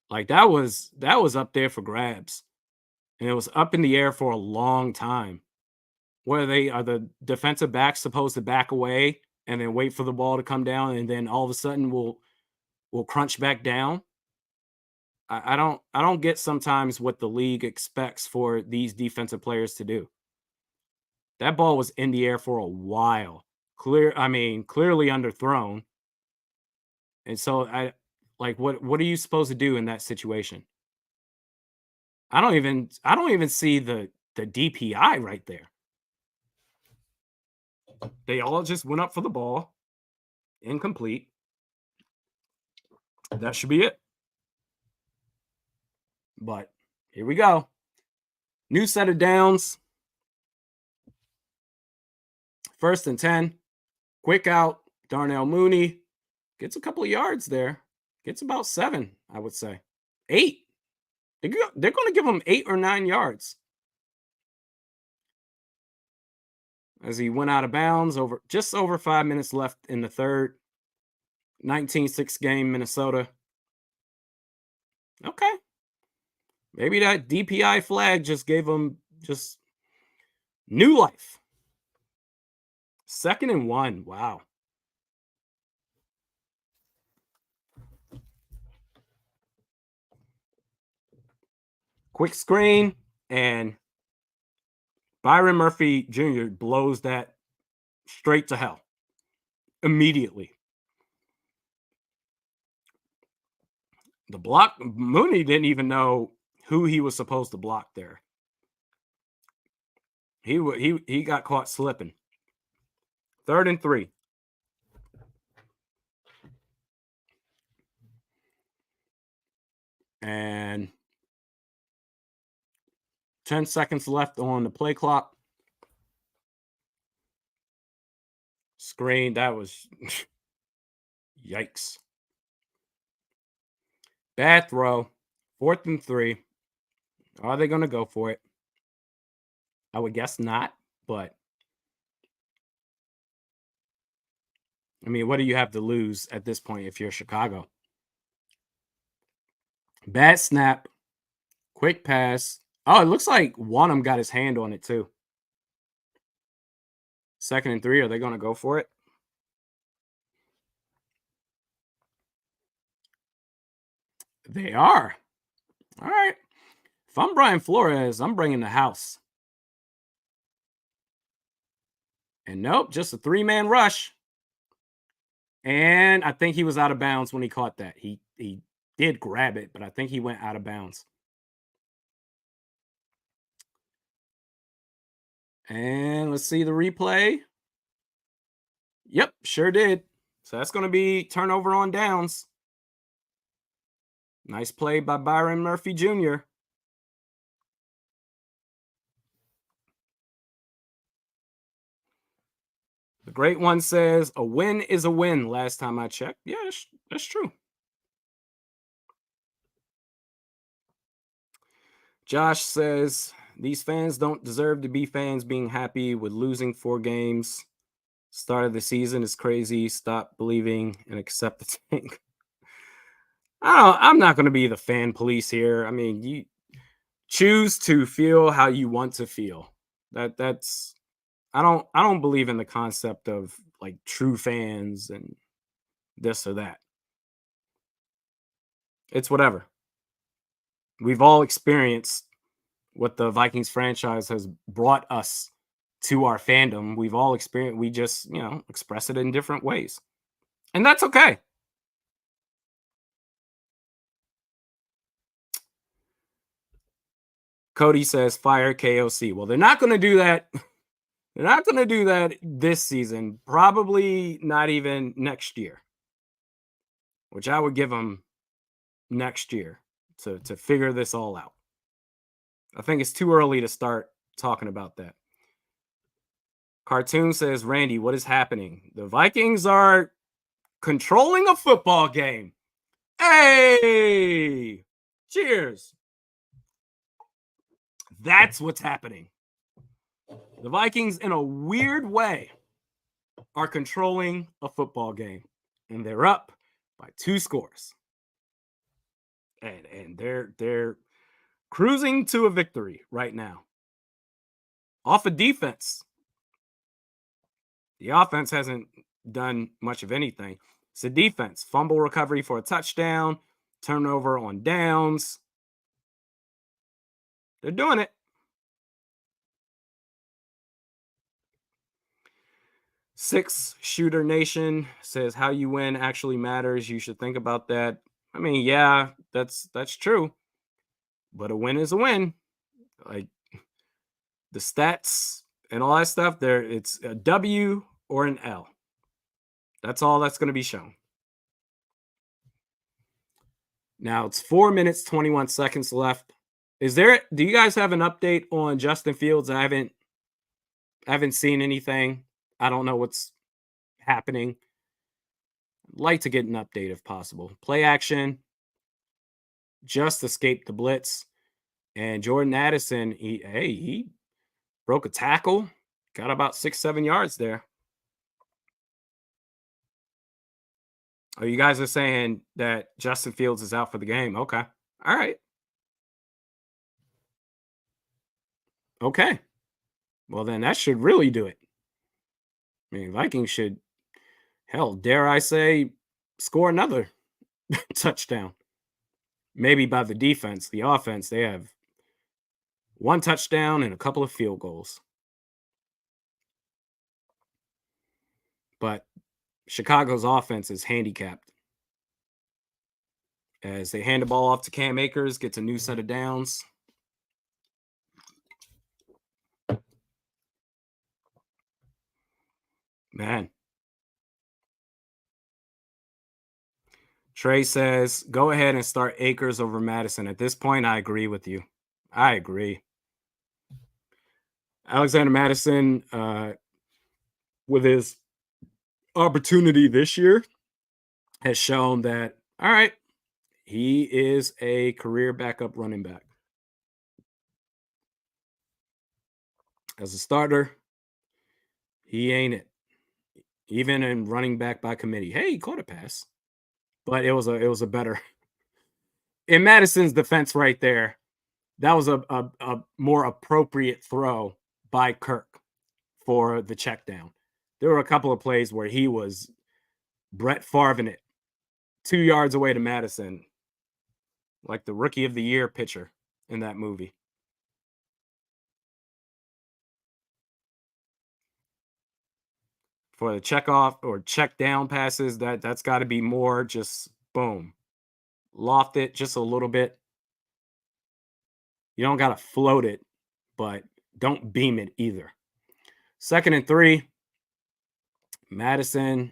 Like that was up there for grabs. And it was up in the air for a long time. Are the defensive backs supposed to back away and then wait for the ball to come down and then all of a sudden we'll crunch back down? I don't get sometimes what the league expects for these defensive players to do. That ball was in the air for a while. Clearly underthrown. And so what are you supposed to do in that situation? I don't even see the DPI right there. They all just went up for the ball. Incomplete. That should be it. But here we go. New set of downs. 1st and 10. Quick out. Darnell Mooney gets a couple of yards there. Gets about 7, I would say. 8. They're going to give him 8 or 9 yards. As he went out of bounds just over 5 minutes left in the 3rd. 19-6 game, Minnesota. Okay. Maybe that DPI flag just gave him just new life. 2nd and 1. Wow. Quick screen, and Byron Murphy Jr. blows that straight to hell immediately. The block, Mooney didn't even know who he was supposed to block there. He got caught slipping. 3rd and 3. And 10 seconds left on the play clock. Screen, that was yikes. Bad throw. 4th and 3. Are they going to go for it? I would guess not, but I mean, what do you have to lose at this point if you're Chicago? Bad snap. Quick pass. Oh, it looks like Wanham got his hand on it too. 2nd and 3. Are they going to go for it? They are. All right. If I'm Brian Flores, I'm bringing the house. And nope, just a 3-man rush. And I think he was out of bounds when he caught that. He did grab it, but I think he went out of bounds. And let's see the replay. Yep, sure did. So that's going to be turnover on downs. Nice play by Byron Murphy Jr. The great one says, a win is a win last time I checked. Yeah, that's true. Josh says, these fans don't deserve to be fans being happy with losing 4 games. Start of the season is crazy. Stop believing and accept the tank. I'm not going to be the fan police here. I mean, you choose to feel how you want to feel. That's I don't believe in the concept of like true fans and this or that. It's whatever. We've all experienced what the Vikings franchise has brought us to our fandom. We've all experienced, we just, express it in different ways. And that's okay. Cody says fire KOC. Well, they're not going to do that. They're not going to do that this season. Probably not even next year, which I would give them next year to figure this all out. I think it's too early to start talking about that. Cartoon says, Randy, what is happening? The Vikings are controlling a football game. Hey, cheers. That's what's happening. The Vikings, in a weird way, are controlling a football game, and they're up by 2 scores. And they're cruising to a victory right now. Off of defense. The offense hasn't done much of anything. It's the defense. Fumble recovery for a touchdown, turnover on downs. They're doing it. 6 Shooter Nation says how you win actually matters. You should think about that. I mean, yeah, that's true. But a win is a win. Like the stats and all that stuff, it's a W or an L. That's all that's going to be shown. Now it's 4 minutes, 21 seconds left. Do you guys have an update on Justin Fields? I haven't seen anything. I don't know what's happening. I'd like to get an update if possible. Play action. Just escaped the blitz. And Jordan Addison, he broke a tackle. Got about 6-7 yards there. Oh, you guys are saying that Justin Fields is out for the game. Okay. All right. Okay. Well, then that should really do it. I mean, Vikings should, hell, dare I say, score another touchdown. Maybe by the defense. The offense, they have 1 touchdown and a couple of field goals. But Chicago's offense is handicapped as they hand the ball off to Cam Akers, gets a new set of downs. Man. Trey says, go ahead and start Akers over Madison. At this point, I agree with you. I agree. Alexander Madison, with his opportunity this year, has shown that, all right, he is a career backup running back. As a starter, he ain't it. Even in running back by committee. Hey, he caught a pass. But it was a better. In Madison's defense right there, that was a more appropriate throw by Kirk for the check down. There were a couple of plays where he was Brett Favre'ing it 2 yards away to Madison, like the Rookie of the Year pitcher in that movie. For the check off or check down passes, that's got to be more just boom. Loft it just a little bit. You don't got to float it, but don't beam it either. 2nd and 3. Madison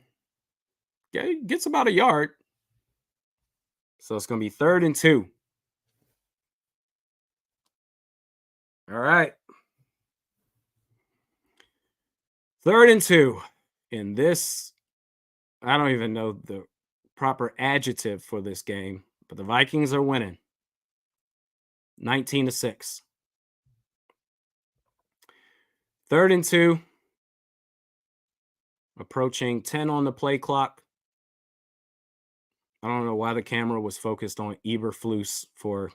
gets about a yard. So it's going to be 3rd and 2. All right. 3rd and 2. In this, I don't even know the proper adjective for this game, but the Vikings are winning 19-6. 3rd and 2. Approaching 10 on the play clock. I don't know why the camera was focused on Eberflus for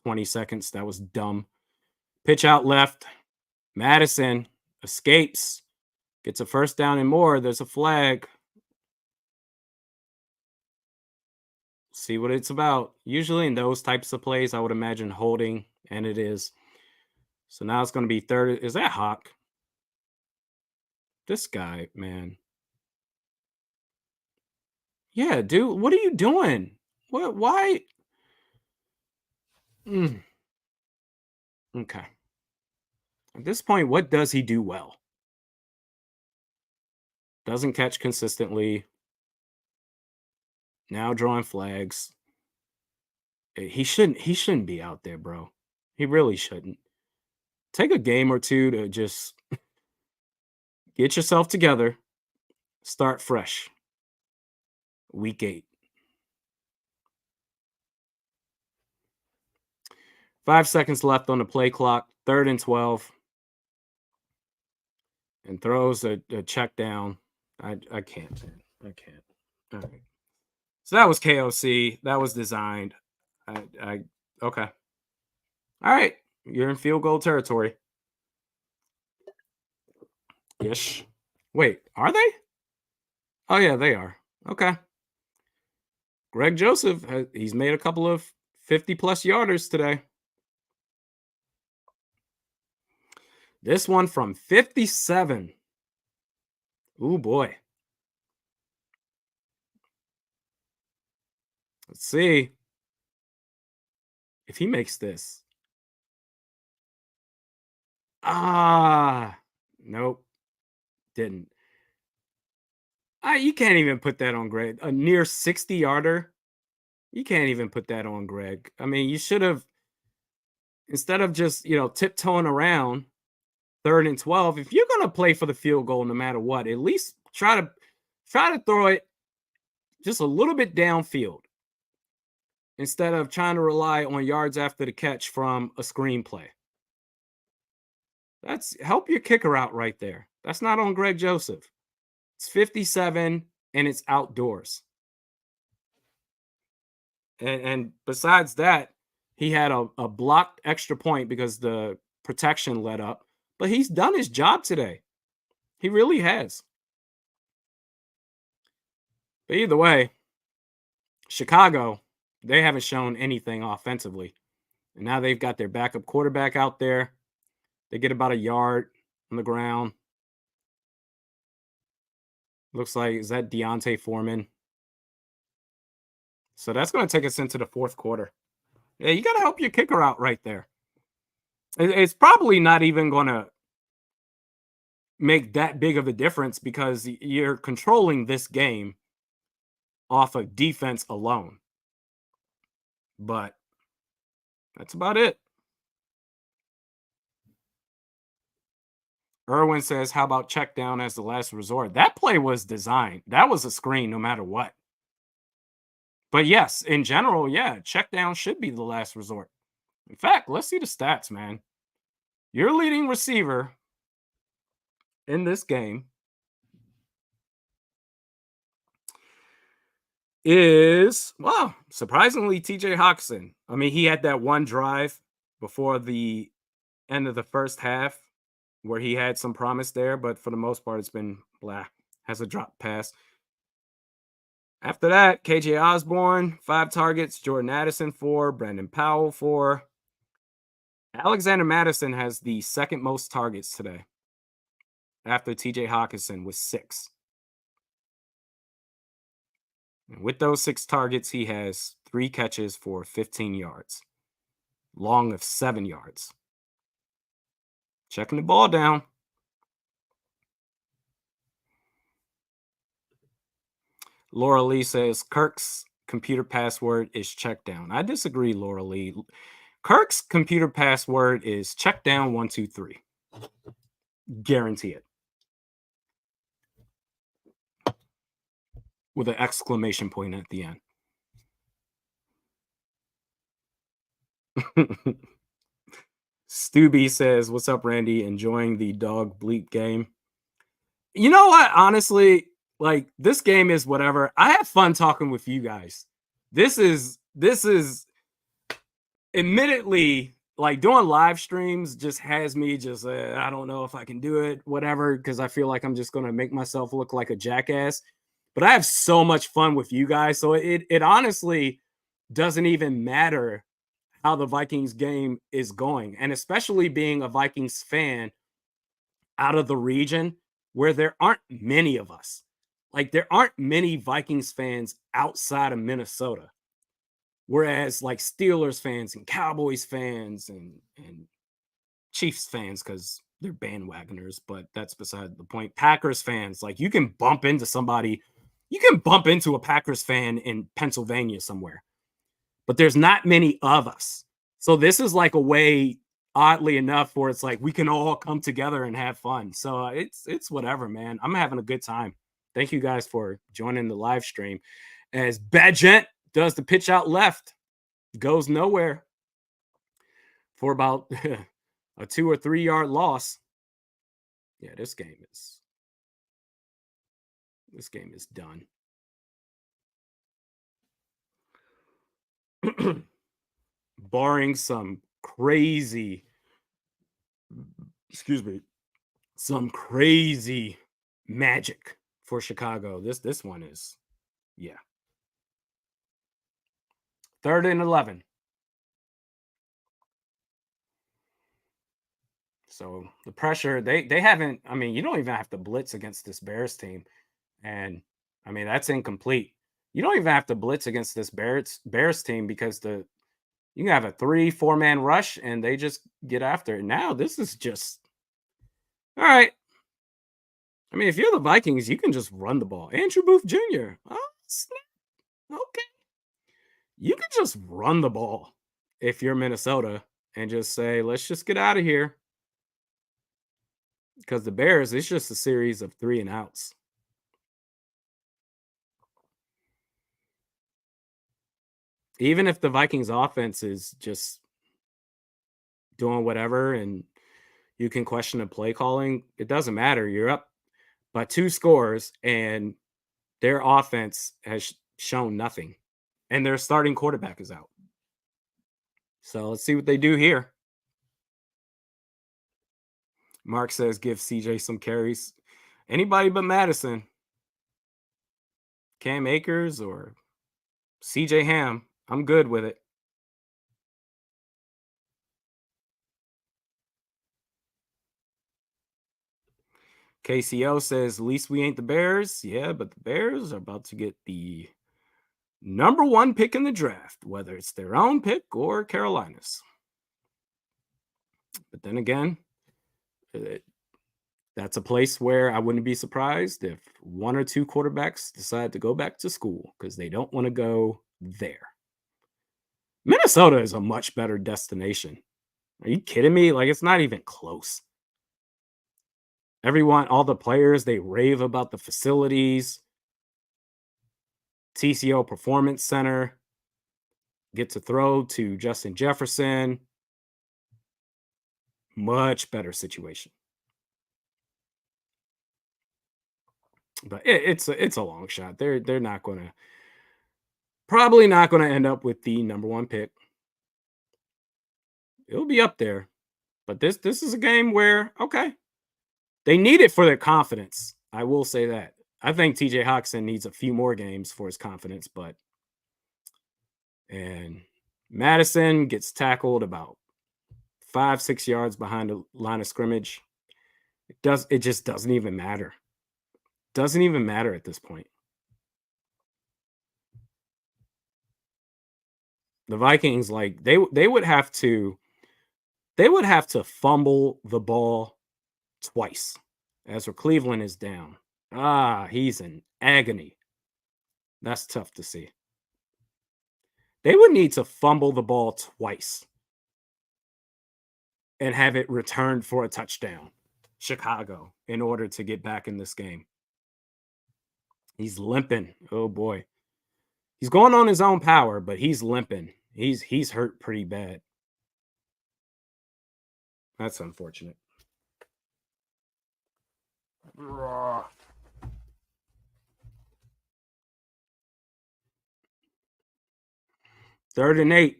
20 seconds. That was dumb. Pitch out left. Madison escapes. Gets a 1st down and more. There's a flag. See what it's about. Usually in those types of plays, I would imagine holding, and it is. So now it's going to be 3rd. Is that Hawk? This guy, man. Yeah, dude, what are you doing? What? Why? Okay. At this point, what does he do well? Doesn't catch consistently. Now drawing flags. He shouldn't be out there, bro. He really shouldn't. Take a game or two to just get yourself together. Start fresh. Week 8. 5 seconds left on the play clock. 3rd and 12. And throws a check down. I can't, man. I can't. All right. So that was KOC. That was designed. Okay. All right. You're in field goal territory. Ish. Wait, are they? Oh, yeah, they are. Okay. Greg Joseph, he's made a couple of 50-plus yarders today. This one from 57. Ooh, boy. Let's see if he makes this. Nope. Didn't. You can't even put that on Greg. A near 60-yarder. You can't even put that on Greg. I mean, you should have, instead of just, tiptoeing around 3rd and 12, if you're going to play for the field goal no matter what, at least try to throw it just a little bit downfield instead of trying to rely on yards after the catch from a screenplay. That's help your kicker out right there. That's not on Greg Joseph. It's 57 and it's outdoors. And besides that, he had a blocked extra point because the protection let up. But he's done his job today. He really has. But either way, Chicago, they haven't shown anything offensively. And now they've got their backup quarterback out there. They get about a yard on the ground. Looks like, is that Deontay Foreman? So that's going to take us into the 4th quarter. Yeah, you got to help your kicker out right there. It's probably not even going to make that big of a difference because you're controlling this game off of defense alone. But that's about it. Irwin says, how about check down as the last resort? That play was designed. That was a screen no matter what. But yes, in general, yeah, check down should be the last resort. In fact, let's see the stats, man. Your leading receiver in this game is, wow, surprisingly, TJ Hockenson. I mean, he had that one drive before the end of the first half where he had some promise there, but for the most part, it's been blah. Has a drop pass. After that, KJ Osborne, 5 targets. Jordan Addison, 4. Brandon Powell, 4. Alexander Madison has the 2nd most targets today after TJ Hockenson with 6. And with those 6 targets, he has 3 catches for 15 yards, long of 7 yards. Checking the ball down. Laura Lee says Kirk's computer password is check down. I disagree, Laura Lee. Kirk's computer password is check down 123. Guarantee it. With an exclamation point at the end. Stubby says, "What's up, Randy? Enjoying the dog bleep game?" You know what? Honestly, like this game is whatever. I have fun talking with you guys. This is admittedly like doing live streams just has me just I don't know if I can do it, whatever, because I feel like I'm just gonna make myself look like a jackass. But I have so much fun with you guys, so it honestly doesn't even matter how the Vikings game is going, and especially being a Vikings fan out of the region where there aren't many of us. Like there aren't many Vikings fans outside of Minnesota. Whereas like Steelers fans and Cowboys fans and Chiefs fans, because they're bandwagoners, but that's beside the point. Packers fans, like you can bump into somebody, you can bump into a Packers fan in Pennsylvania somewhere, but there's not many of us. So this is like a way, oddly enough, where it's like we can all come together and have fun. So it's whatever, man. I'm having a good time. Thank you guys for joining the live stream. As Badgent does the pitch out left, goes nowhere for about a 2 or 3 yard loss. Yeah, this game is done. Barring some crazy, excuse me, some crazy magic for Chicago. This one is, yeah. 3rd and 11. So the pressure, they haven't, I mean, you don't even have to blitz against this Bears team. And I mean, that's incomplete. You don't even have to blitz against this Bears team because you can have a 3-4 man rush and they just get after it. Now this is just all right. I mean, if you're the Vikings, you can just run the ball. Andrew Booth Jr. Oh, snap. Okay. You can just run the ball if you're Minnesota and just say, let's just get out of here. Because the Bears, it's just a series of 3 and outs. Even if the Vikings offense is just doing whatever and you can question the play calling, it doesn't matter. You're up by 2 scores and their offense has shown nothing. And their starting quarterback is out. So let's see what they do here. Mark says give CJ some carries. Anybody but Madison. Cam Akers or CJ Ham. I'm good with it. KCO says, at least we ain't the Bears. Yeah, but the Bears are about to get the number 1 pick in the draft, whether it's their own pick or Carolina's. But then again, that's a place where I wouldn't be surprised if 1 or 2 quarterbacks decide to go back to school because they don't want to go there. Minnesota is a much better destination. Are you kidding me? Like, it's not even close. Everyone, all the players, they rave about the facilities. TCO Performance Center. Get to throw to Justin Jefferson. Much better situation. But it's a long shot. They're not going to, probably not going to end up with the number 1 pick. It'll be up there. But this is a game where, okay, they need it for their confidence. I will say that. I think TJ Hockenson needs a few more games for his confidence, and Madison gets tackled about 5-6 yards behind the line of scrimmage. It just doesn't even matter. Doesn't even matter at this point. The Vikings, like they would have to fumble the ball twice as for Cleveland is down. He's in agony. That's tough to see. They would need to fumble the ball twice and have it returned for a touchdown, Chicago, in order to get back in this game. He's limping. Oh boy. He's going on his own power, but he's limping. He's hurt pretty bad. That's unfortunate. 3rd and 8.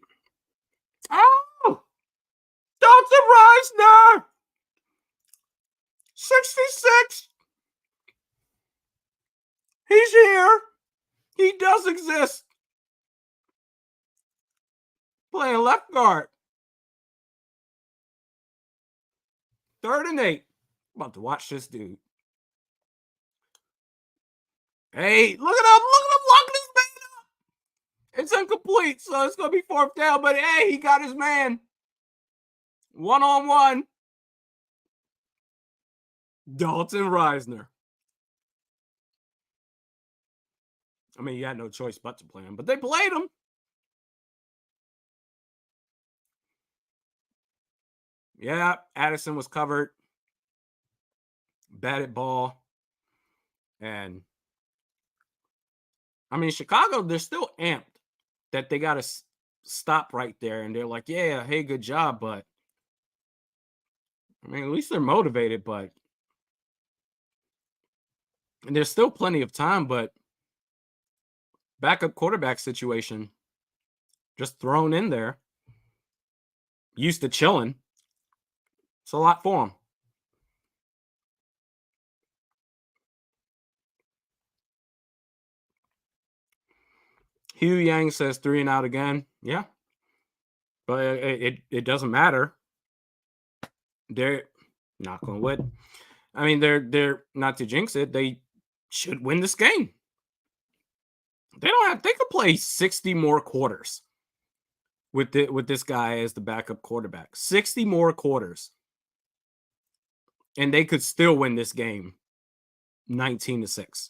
Oh! Dalton Reisner! 66! He's here! He does exist! Playing left guard. 3rd and 8. I'm about to watch this dude. Hey, look at him! Look at him locking his man up! It's incomplete, so it's going to be 4th down, but hey, he got his man. 1-on-1. Dalton Reisner. I mean, you had no choice but to play him, but they played him. Yeah, Addison was covered. Batted ball. And I mean, Chicago, they're still amped that they got to stop right there. And they're like, yeah, hey, good job. But I mean, at least they're motivated, but and there's still plenty of time, but backup quarterback situation just thrown in there. Used to chilling. It's a lot for him. Hugh Yang says 3 and out again. Yeah. But it doesn't matter. They're knock on wood. I mean, they're not to jinx it. They should win this game. They could play 60 more quarters with this guy as the backup quarterback. 60 more quarters. And they could still win this game 19-6.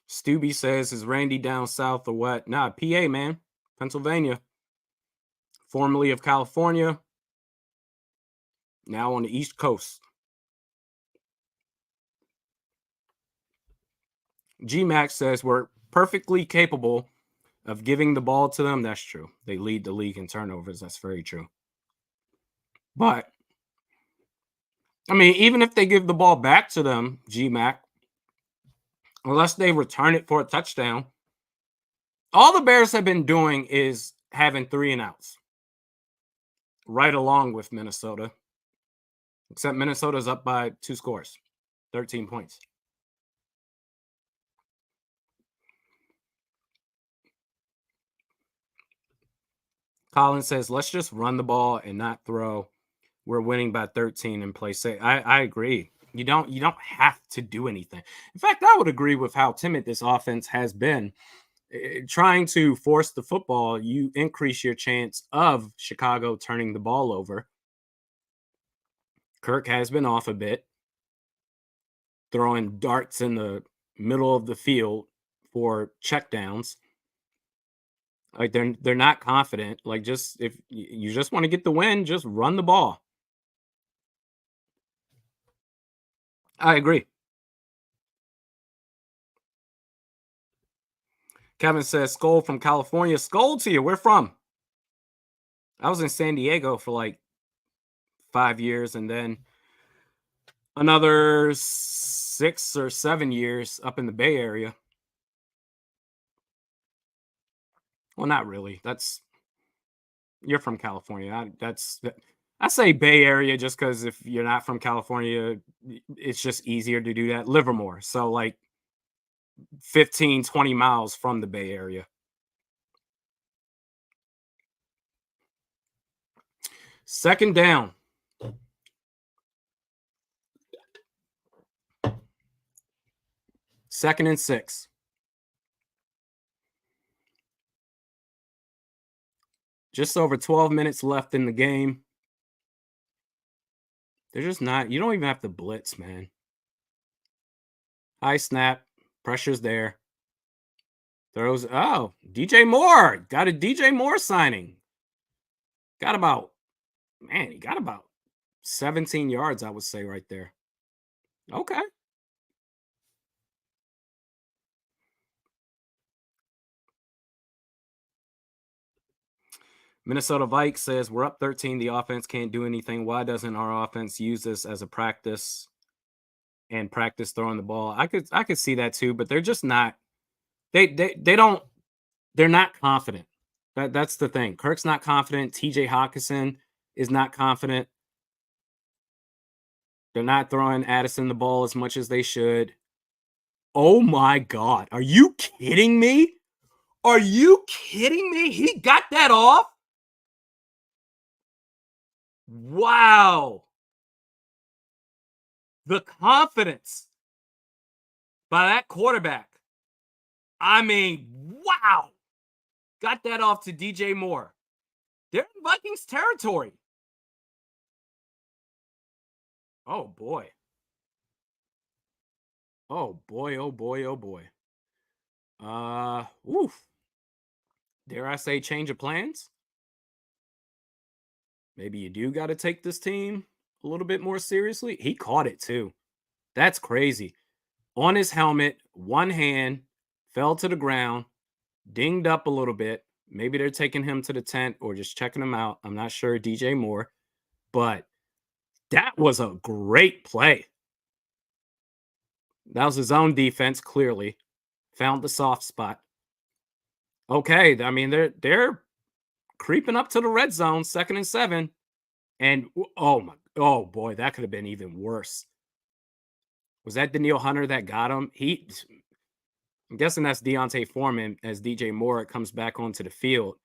Stubby says, is Randy down south or what? Nah, PA, man. Pennsylvania. Formerly of California. Now on the East Coast. G-Max says, we're perfectly capable of giving the ball to them. That's true. They lead the league in turnovers. That's very true. But, I mean, even if they give the ball back to them, G-Mac, unless they return it for a touchdown, all the Bears have been doing is having 3 and outs. Right along with Minnesota. Except Minnesota's up by 2 scores. 13 points. Colin says, let's just run the ball and not throw. We're winning by 13 and play safe. I agree. You don't have to do anything. In fact, I would agree with how timid this offense has been. Trying to force the football, you increase your chance of Chicago turning the ball over. Kirk has been off a bit, throwing darts in the middle of the field for checkdowns. Like they're not confident. Like, just if you just want to get the win, just run the ball. I agree. Kevin says, Skull from California. Skull to you. Where from? I was in San Diego for like 5 years and then another 6 or 7 years up in the Bay Area. Well, not really. You're from California. I say Bay Area just because if you're not from California, it's just easier to do that. Livermore. So like 15, 20 miles from the Bay Area. Second down. Second and 6. Just over 12 minutes left in the game. They're just not. You don't even have to blitz, man. High snap. Pressure's there. Throws. Oh, DJ Moore. Got a DJ Moore signing. Got about, man, he got about 17 yards, I would say, right there. Okay. Minnesota Vikings says we're up 13. The offense can't do anything. Why doesn't our offense use this as a practice and practice throwing the ball? I could see that too, but they're just not. They don't. They're not confident. That's the thing. Kirk's not confident. TJ Hockenson is not confident. They're not throwing Addison the ball as much as they should. Oh my God. Are you kidding me? Are you kidding me? He got that off? Wow. The confidence by that quarterback. I mean, wow. Got that off to DJ Moore. They're in Vikings territory. Oh, boy. Oh, boy. Oh, boy. Oh, boy. Oof. Dare I say change of plans? Maybe you do got to take this team a little bit more seriously. He caught it too. That's crazy. On his helmet, one hand, fell to the ground, dinged up a little bit. Maybe they're taking him to the tent or just checking him out. I'm not sure, DJ Moore, but that was a great play. That was his own defense, clearly. Found the soft spot. Okay, I mean, they're creeping up to the red zone, 2nd and 7. And oh boy, that could have been even worse. Was that Daniil Hunter that got him? I'm guessing that's Deontay Foreman as DJ Moore comes back onto the field.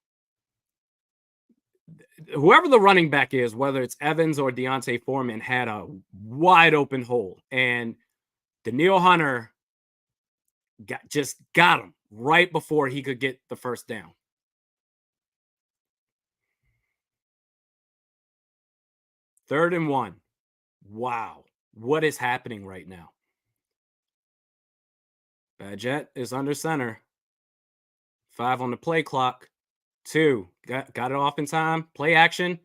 Whoever the running back is, whether it's Evans or Deontay Foreman, had a wide open hole. And Daniil Hunter got him right before he could get the first down. Third and 1. Wow. What is happening right now? Badgett is under center. 5 on the play clock. 2. Got it off in time. Play action.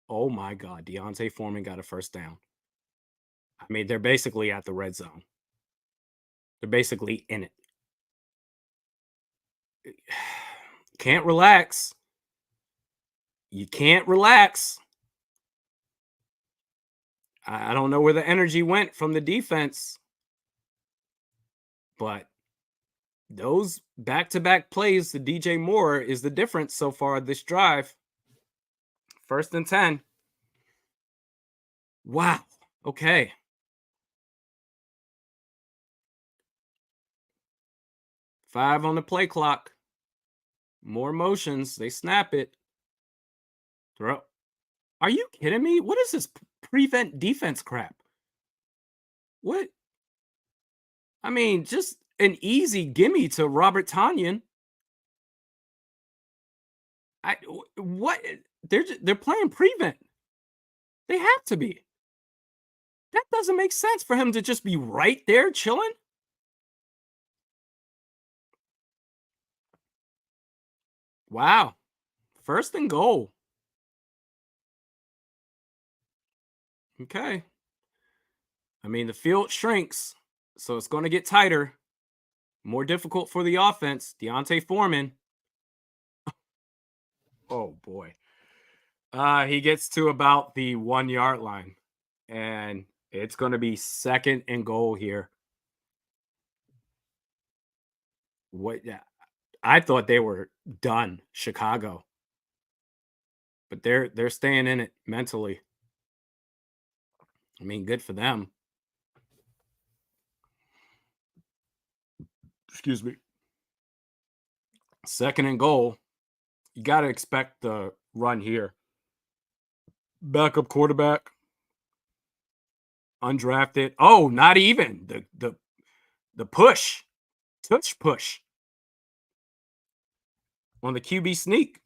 Oh my God. Deontay Foreman got a first down. I mean, they're basically at the red zone. They're basically in it. Can't relax. You can't relax. I don't know where the energy went from the defense, but those back-to-back plays to DJ Moore is the difference so far this drive. 1st and 10. Wow. Okay. Five on the play clock. More motions. They snap it. Throw. Are you kidding me? What is this prevent defense crap? What? I mean, just an easy gimme to Robert Tonyan. What? They're playing prevent. They have to be. That doesn't make sense for him to just be right there chilling. Wow. 1st and goal. Okay. I mean, the field shrinks, so it's going to get tighter. More difficult for the offense. Deontay Foreman. Oh, boy. He gets to about the 1-yard line, and it's going to be 2nd and goal here. What? Yeah, I thought they were done, Chicago, but they're staying in it mentally. I mean, good for them. Excuse me. 2nd and goal. You got to expect the run here. Backup quarterback. Undrafted. Oh, not even. The push. Touch push. On the QB sneak.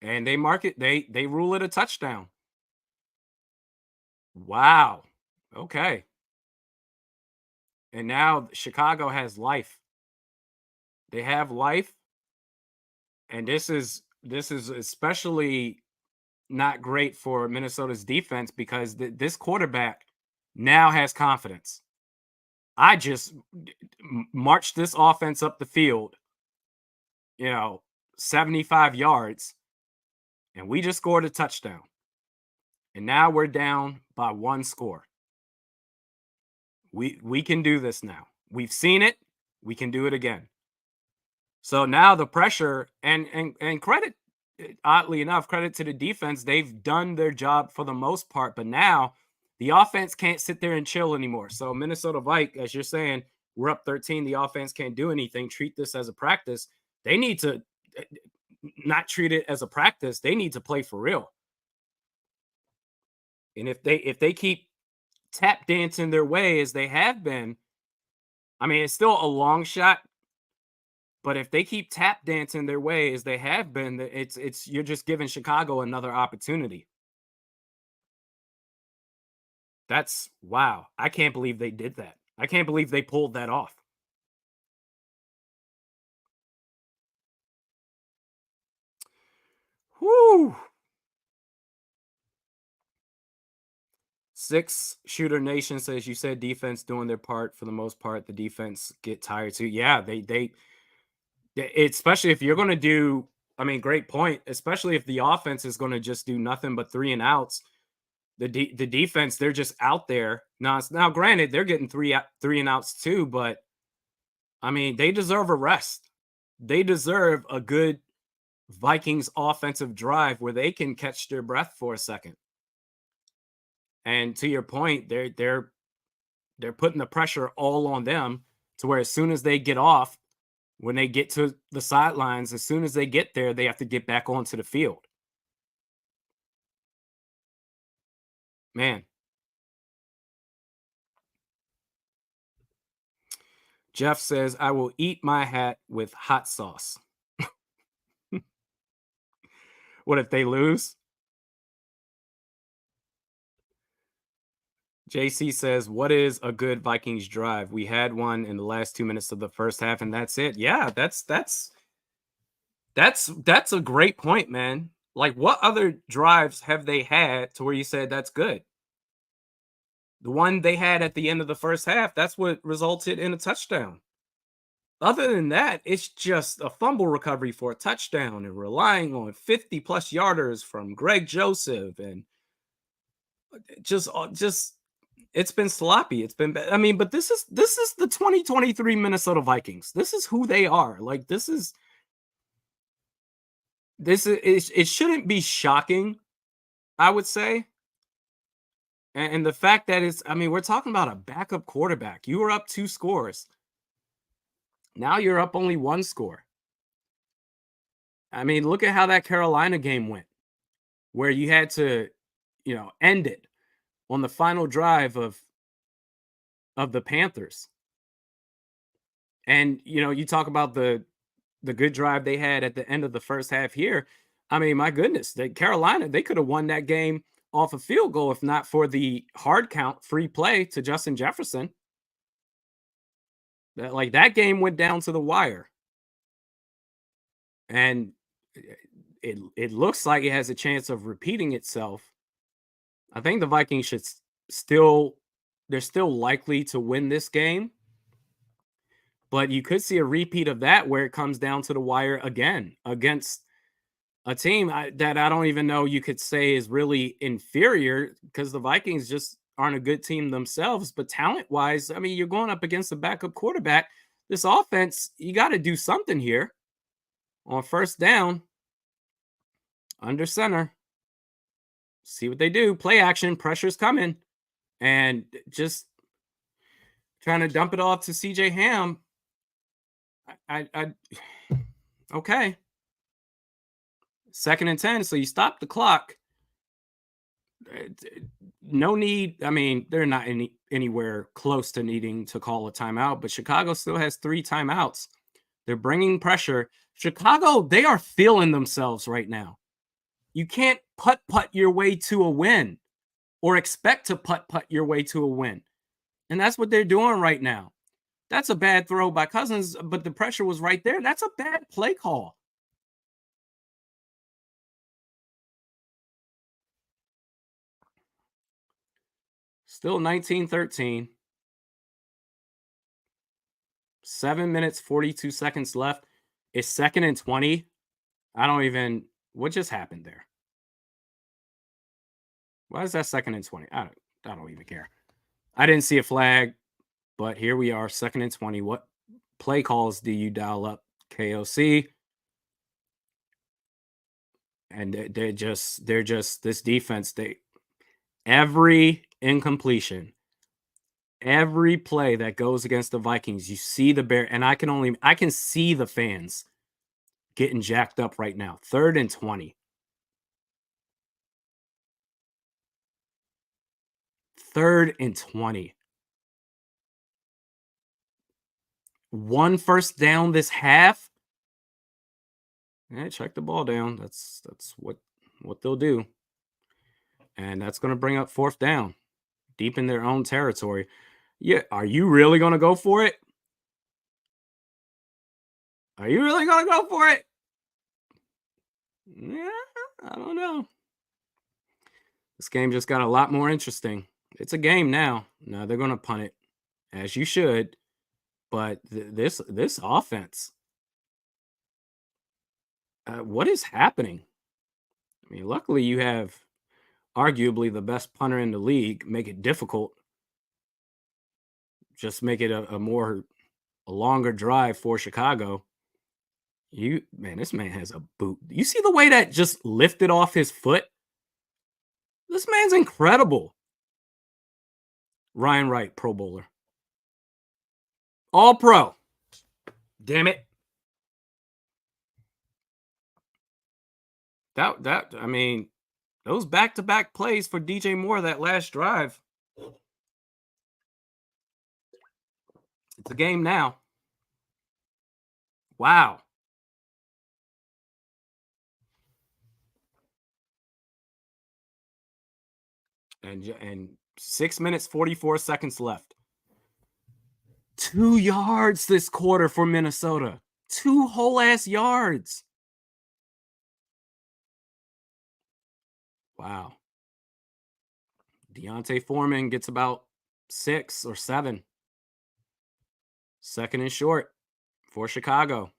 and they mark it. They rule it a touchdown. Wow. Okay. And now Chicago has life. They have life, and this is especially not great for Minnesota's defense because this quarterback now has confidence. I just marched this offense up the field, you know, 75 yards, and we just scored a touchdown. And now we're down by one score. We can do this now. We've seen it. We can do it again. So now the pressure and credit, oddly enough, credit to the defense. They've done their job for the most part, but now the offense can't sit there and chill anymore. So Minnesota Vikings, as you're saying, we're up 13. The offense can't do anything. Treat this as a practice. They need to not treat it as a practice. They need to play for real. And if they keep tap dancing their way as they have been, I mean, it's still a long shot. But if they keep tap dancing their way as they have been, it's you're just giving Chicago another opportunity. That's wow. I can't believe they did that. I can't believe they pulled that off. Whoo. Six Shooter Nation says you said defense doing their part for the most part. The defense get tired too. Yeah, especially if you're going to do. I mean, great point. Especially if the offense is going to just do nothing but 3-and-outs. The defense, they're just out there. Now, granted, they're getting 3-and-outs too, but I mean, they deserve a rest. They deserve a good Vikings offensive drive where they can catch their breath for a second. And to your point, they're putting the pressure all on them to where as soon as they get off, when they get to the sidelines, as soon as they get there, they have to get back onto the field. Man. Jeff says, I will eat my hat with hot sauce. What if they lose? JC says, what is a good Vikings drive? We had one in the last 2 minutes of the first half, and that's it. Yeah, that's a great point, man. Like, what other drives have they had to where you said that's good? The one they had at the end of the first half, that's what resulted in a touchdown. Other than that, it's just a fumble recovery for a touchdown and relying on 50-plus yarders from Greg Joseph and just it's been sloppy. It's been bad. I mean, but this is the 2023 Minnesota Vikings. This is who they are. Like it shouldn't be shocking, I would say. And the fact that I mean, we're talking about a backup quarterback. You were up 2 scores. Now you're up only 1 score. I mean, look at how that Carolina game went, where you had to, end it on the final drive of the Panthers. And, you talk about the good drive they had at the end of the first half here. I mean, my goodness, Carolina, they could have won that game off a field goal if not for the hard count free play to Justin Jefferson. That game went down to the wire. And it looks like it has a chance of repeating itself. I think the Vikings should they're still likely to win this game. But you could see a repeat of that where it comes down to the wire again against a team that I don't even know you could say is really inferior because the Vikings just aren't a good team themselves. But talent-wise, I mean, you're going up against a backup quarterback. This offense, you got to do something here. On first down, under center, see what they do. Play action, pressure's coming. And just trying to dump it off to CJ Ham. Okay. 2nd and 10, so you stop the clock. No need. I mean, they're not anywhere close to needing to call a timeout, but Chicago still has 3 timeouts. They're bringing pressure. Chicago, they are feeling themselves right now. You can't putt your way to a win or expect to putt your way to a win. And that's what they're doing right now. That's a bad throw by Cousins, but the pressure was right there. That's a bad play call. Still 19-13. 7 minutes, 42 seconds left. It's 2nd and 20. What just happened there? Why is that 2nd and 20? I don't even care. I didn't see a flag, but here we are, 2nd and 20. What play calls do you dial up, KOC? And they're just this defense. Every incompletion, every play that goes against the Vikings, you see the Bear, and I can see the fans getting jacked up right now. 3rd and 20. 3rd and 20. 1 first down this half. Check the ball down. That's what they'll do. And that's going to bring up 4th down, deep in their own territory. Yeah, are you really going to go for it? Are you really going to go for it? Yeah, I don't know. This game just got a lot more interesting. It's a game now. No, they're going to punt it, as you should. But this offense, what is happening? I mean, luckily you have arguably the best punter in the league. Make it difficult. Just make it a longer drive for Chicago. This man has a boot. You see the way that just lifted off his foot? This man's incredible. Ryan Wright, Pro Bowler. All Pro. Damn it. Those back-to-back plays for DJ Moore that last drive. It's a game now. Wow. And 6 minutes, 44 seconds left. 2 yards this quarter for Minnesota. 2 whole ass yards. Wow. Deontay Foreman gets about 6 or 7. 2nd and short for Chicago.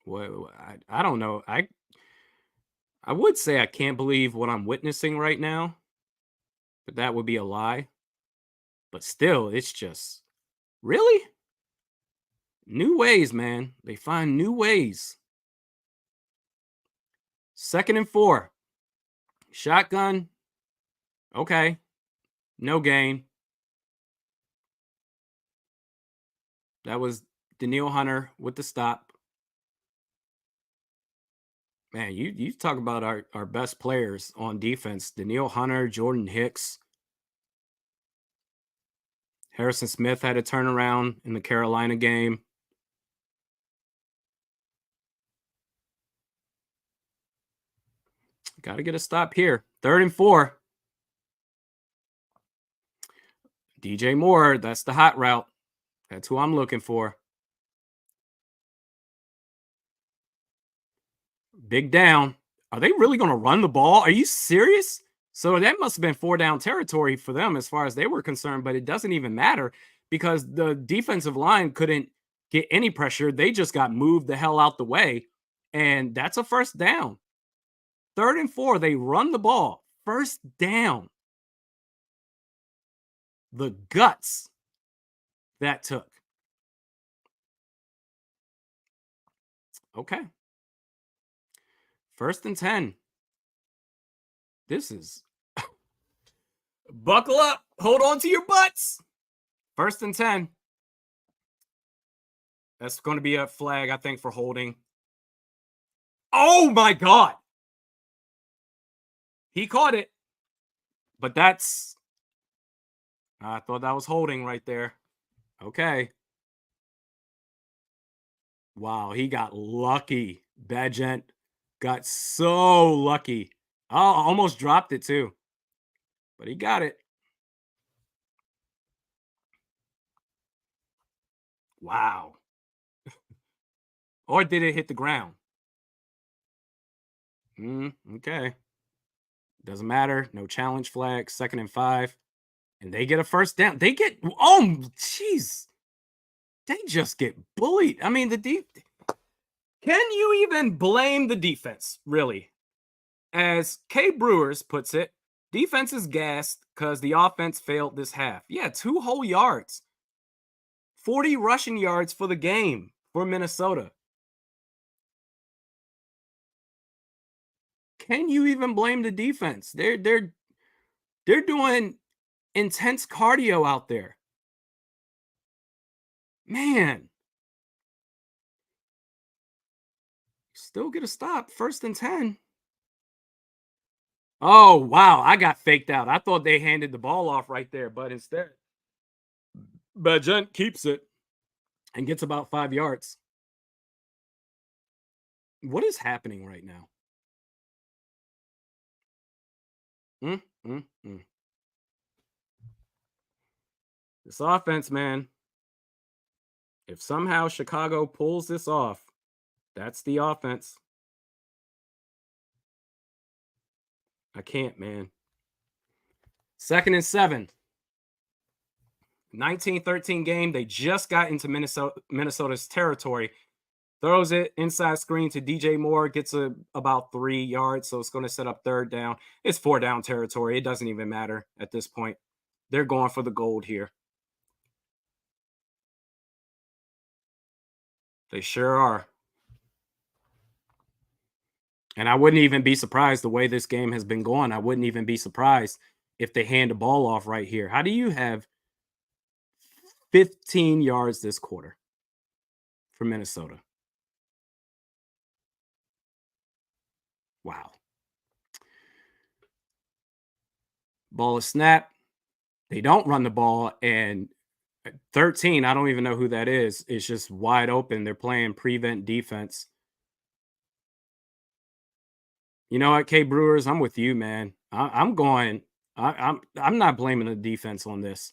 Well, I don't know. I would say I can't believe what I'm witnessing right now, but that would be a lie. But still, it's just really new ways, man. They find new ways. 2nd and 4. Shotgun. Okay. No gain. That was Danielle Hunter with the stop. Man, you talk about our best players on defense. Danielle Hunter, Jordan Hicks. Harrison Smith had a turnaround in the Carolina game. Got to get a stop here. 3rd and 4. DJ Moore, that's the hot route. That's who I'm looking for. Big down. Are they really going to run the ball? Are you serious? So that must have been 4 down territory for them as far as they were concerned, but it doesn't even matter because the defensive line couldn't get any pressure. They just got moved the hell out the way, and that's a 1st down. 3rd and 4, they run the ball. 1st down. The guts that took. Okay. 1st and 10. This is buckle up. Hold on to your butts. 1st and 10. That's going to be a flag, I think, for holding. Oh, my God. He caught it. But I thought that was holding right there. Okay. Wow, he got lucky. Bagent got so lucky. Oh, almost dropped it too, but he got it. Wow. Or did it hit the ground? Okay. Doesn't matter. No challenge flag. 2nd and 5. And they get a first down. They get, oh, jeez. They just get bullied. I mean, can you even blame the defense, really? As Kay Brewers puts it, defense is gassed because the offense failed this half. Yeah, 2 whole yards, 40 rushing yards for the game for Minnesota. Can you even blame the defense? They're doing intense cardio out there. Man, still get a stop. 1st and 10. Oh, wow. I got faked out. I thought they handed the ball off right there, but instead, Bajent keeps it and gets about 5 yards. What is happening right now? Mm, mm, mm. This offense, man. If somehow Chicago pulls this off, that's the offense. I can't, man. 2nd and 7. 19-13 game. They just got into Minnesota's territory. Throws it inside screen to DJ Moore, gets about 3 yards, so it's going to set up 3rd down. It's 4 down territory. It doesn't even matter at this point. They're going for the gold here. They sure are. And I wouldn't even be surprised the way this game has been going. I wouldn't even be surprised if they hand the ball off right here. How do you have 15 yards this quarter for Minnesota? Wow. Ball is snapped. They don't run the ball. And 13, I don't even know who that is. It's just wide open. They're playing prevent defense. You know what, K Brewers? I'm with you, man. I'm going. I'm not blaming the defense on this.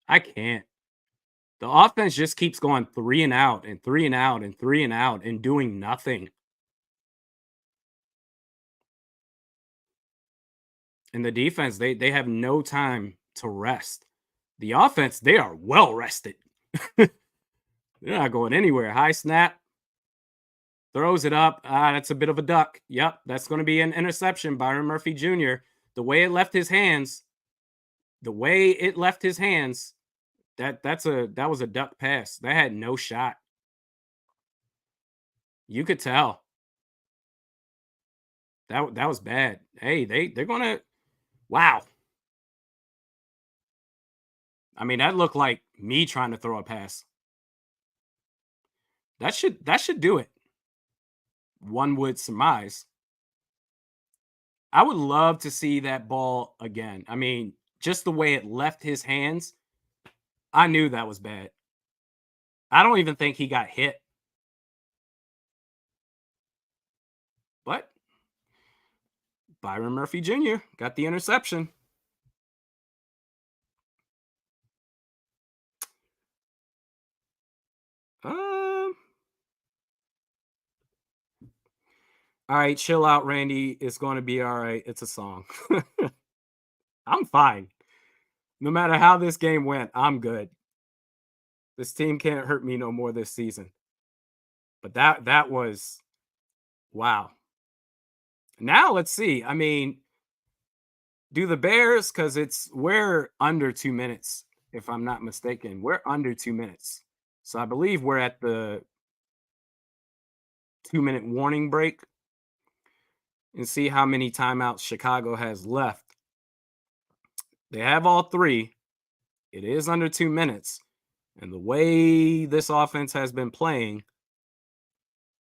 I can't. The offense just keeps going 3 and out and 3 and out and 3 and out and doing nothing. And the defense, they have no time to rest. The offense, they are well rested. They're not going anywhere. High snap, throws it up. That's a bit of a duck. Yep, that's going to be an interception. Byron Murphy Jr. The way it left his hands, that was a duck pass. That had no shot. You could tell. That was bad. Hey, they're gonna, wow. I mean, that looked like me trying to throw a pass. That should do it. One would surmise. I would love to see that ball again. I mean, just the way it left his hands, I knew that was bad. I don't even think he got hit. But Byron Murphy Jr. got the interception. All right, chill out, Randy. It's going to be all right. It's a song. I'm fine. No matter how this game went, I'm good. This team can't hurt me no more this season. But that was, wow. Now let's see. I mean, do the Bears, because we're under 2 minutes, if I'm not mistaken. We're under 2 minutes. So I believe we're at the 2-minute warning break, and see how many timeouts Chicago has left. They have all 3. It is under 2 minutes. And the way this offense has been playing,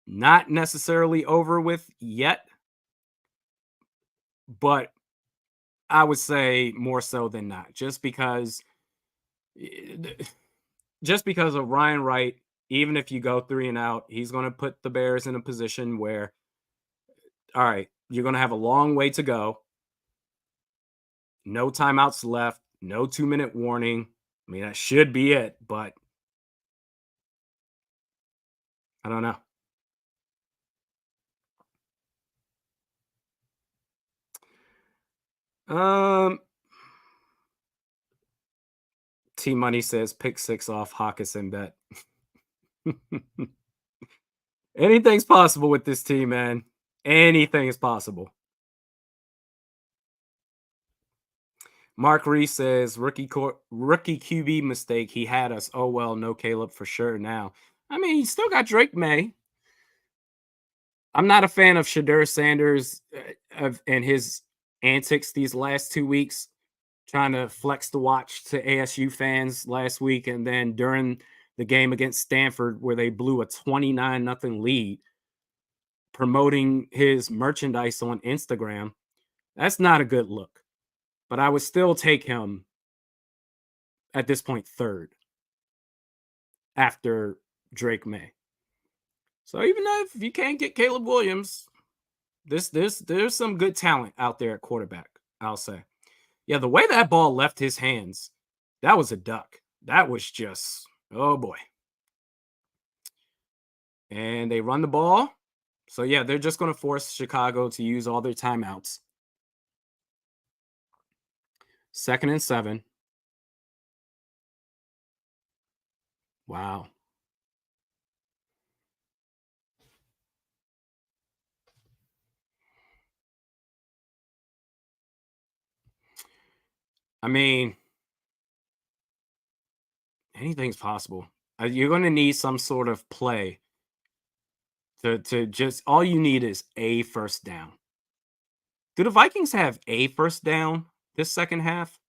not necessarily over with yet, but I would say more so than not, just because of Ryan Wright even if you go 3 and out, he's going to put the Bears in a position where, all right, you're going to have a long way to go. No timeouts left, no 2-minute warning. I mean, that should be it, but I don't know. Um, T Money says pick 6 off Hockenson bet. Anything's possible with this team, man. Anything is possible. Mark Reese says rookie QB mistake. He had us. Oh well, no Caleb for sure now. I mean, he still got Drake May. I'm not a fan of Shadur Sanders and his antics these last 2 weeks, trying to flex the watch to ASU fans last week, and then during the game against Stanford where they blew a 29-0 lead, promoting his merchandise on Instagram. That's not a good look. But I would still take him at this point third after Drake May. So even if you can't get Caleb Williams, there's some good talent out there at quarterback, I'll say. Yeah, the way that ball left his hands, that was a duck. That was just, oh boy. And they run the ball. So yeah, they're just going to force Chicago to use all their timeouts. 2nd and 7. Wow. I mean, anything's possible. You're going to need some sort of play to just, all you need is a first down. Do the Vikings have a first down this second half?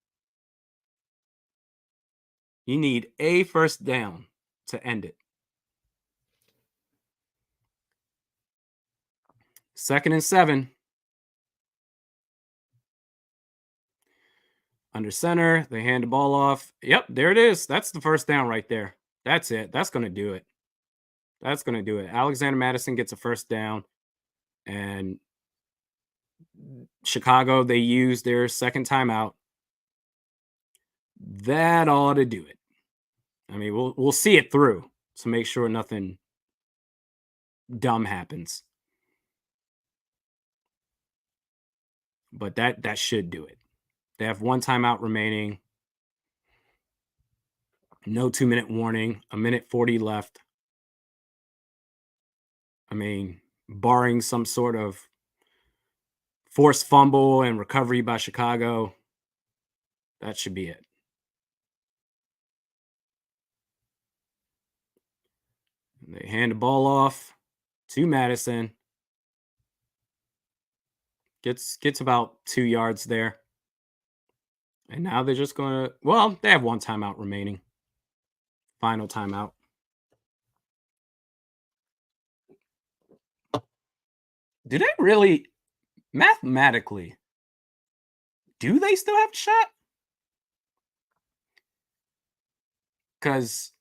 You need a first down to end it. 2nd and 7. Under center, they hand the ball off. Yep, there it is. That's the first down right there. That's it. That's going to do it. That's going to do it. Alexander Madison gets a first down, and Chicago, they use their second timeout. That ought to do it. I mean, we'll see it through to make sure nothing dumb happens. But that should do it. They have 1 timeout remaining. No 2-minute warning. 1:40 left. I mean, barring some sort of forced fumble and recovery by Chicago, that should be it. And they hand the ball off to Madison. Gets about 2 yards there. And now they're just going to, well, they have 1 timeout remaining. Final timeout. Do they really, mathematically, do they still have a shot? Because,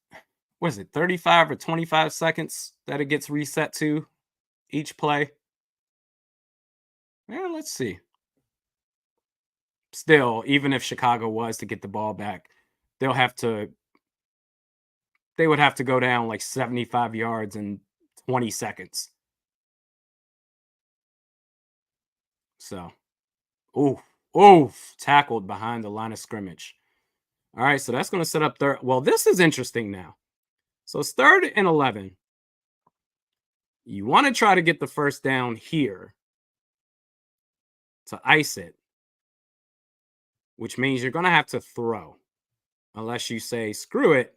what is it, 35 or 25 seconds that it gets reset to each play? Yeah, let's see. Still, even if Chicago was to get the ball back, they would have to go down like 75 yards in 20 seconds. So, tackled behind the line of scrimmage. All right, so that's going to set up third. Well, this is interesting now. So it's 3rd and 11. You want to try to get the first down here to ice it, which means you're going to have to throw. Unless you say, screw it,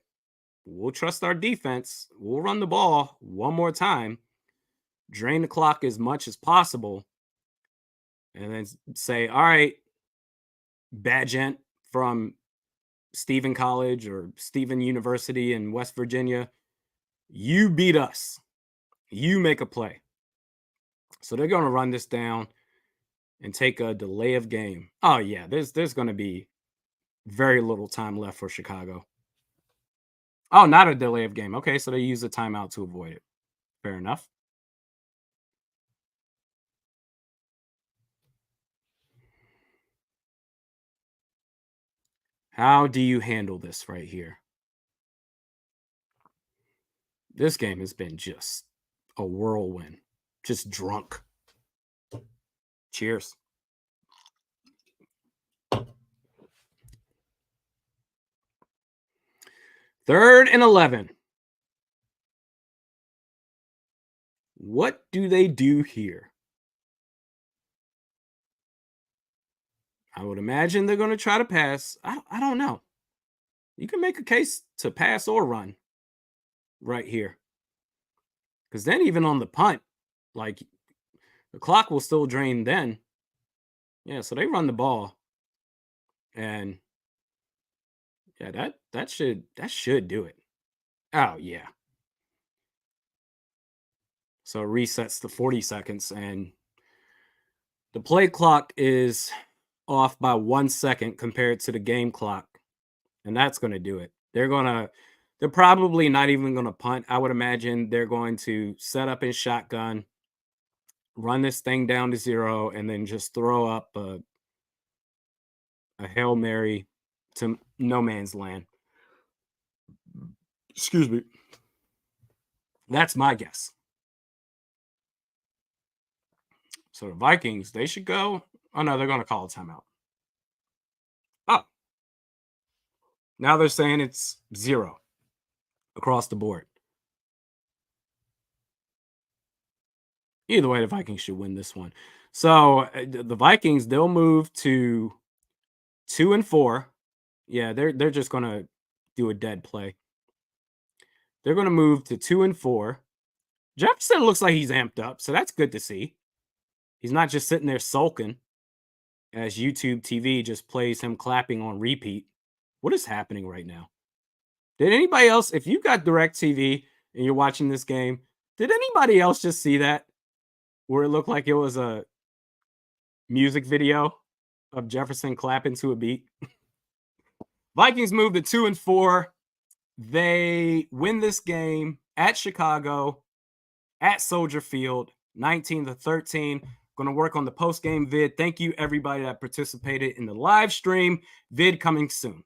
we'll trust our defense. We'll run the ball one more time, drain the clock as much as possible, and then say, all right, Badgent from Stephen College or Stephen University in West Virginia, you beat us. You make a play. So they're going to run this down and take a delay of game. Oh, yeah, there's going to be very little time left for Chicago. Oh, not a delay of game. Okay, so they use a timeout to avoid it. Fair enough. How do you handle this right here? This game has been just a whirlwind, just drunk. Cheers. Third and 11. What do they do here? I would imagine they're going to try to pass. I don't know. You can make a case to pass or run right here. Because then, even on the punt, like the clock will still drain then. Yeah, so they run the ball. And yeah, that should do it. Oh, yeah. So it resets to 40 seconds. And the play clock is off by 1 second compared to the game clock. And that's going to do it. They're probably not even going to punt. I would imagine they're going to set up in shotgun, run this thing down to 0, and then just throw up a Hail Mary to no man's land. Excuse me. That's my guess. So the Vikings, they should go. Oh, no, they're going to call a timeout. Oh, now they're saying it's 0 across the board. Either way, the Vikings should win this one. So the Vikings, they'll move to 2-4. Yeah, they're just gonna do a dead play. They're gonna move to 2-4. Jefferson looks like he's amped up, so that's good to see. He's not just sitting there sulking as YouTube TV just plays him clapping on repeat. What is happening right now? Did anybody else, if you got direct TV and you're watching this game, did anybody else just see that? Where it looked like it was a music video of Jefferson clapping to a beat. Vikings move to 2-4. They win this game at Chicago, at Soldier Field, 19-13. Going to work on the post-game vid. Thank you, everybody that participated in the live stream. Vid coming soon.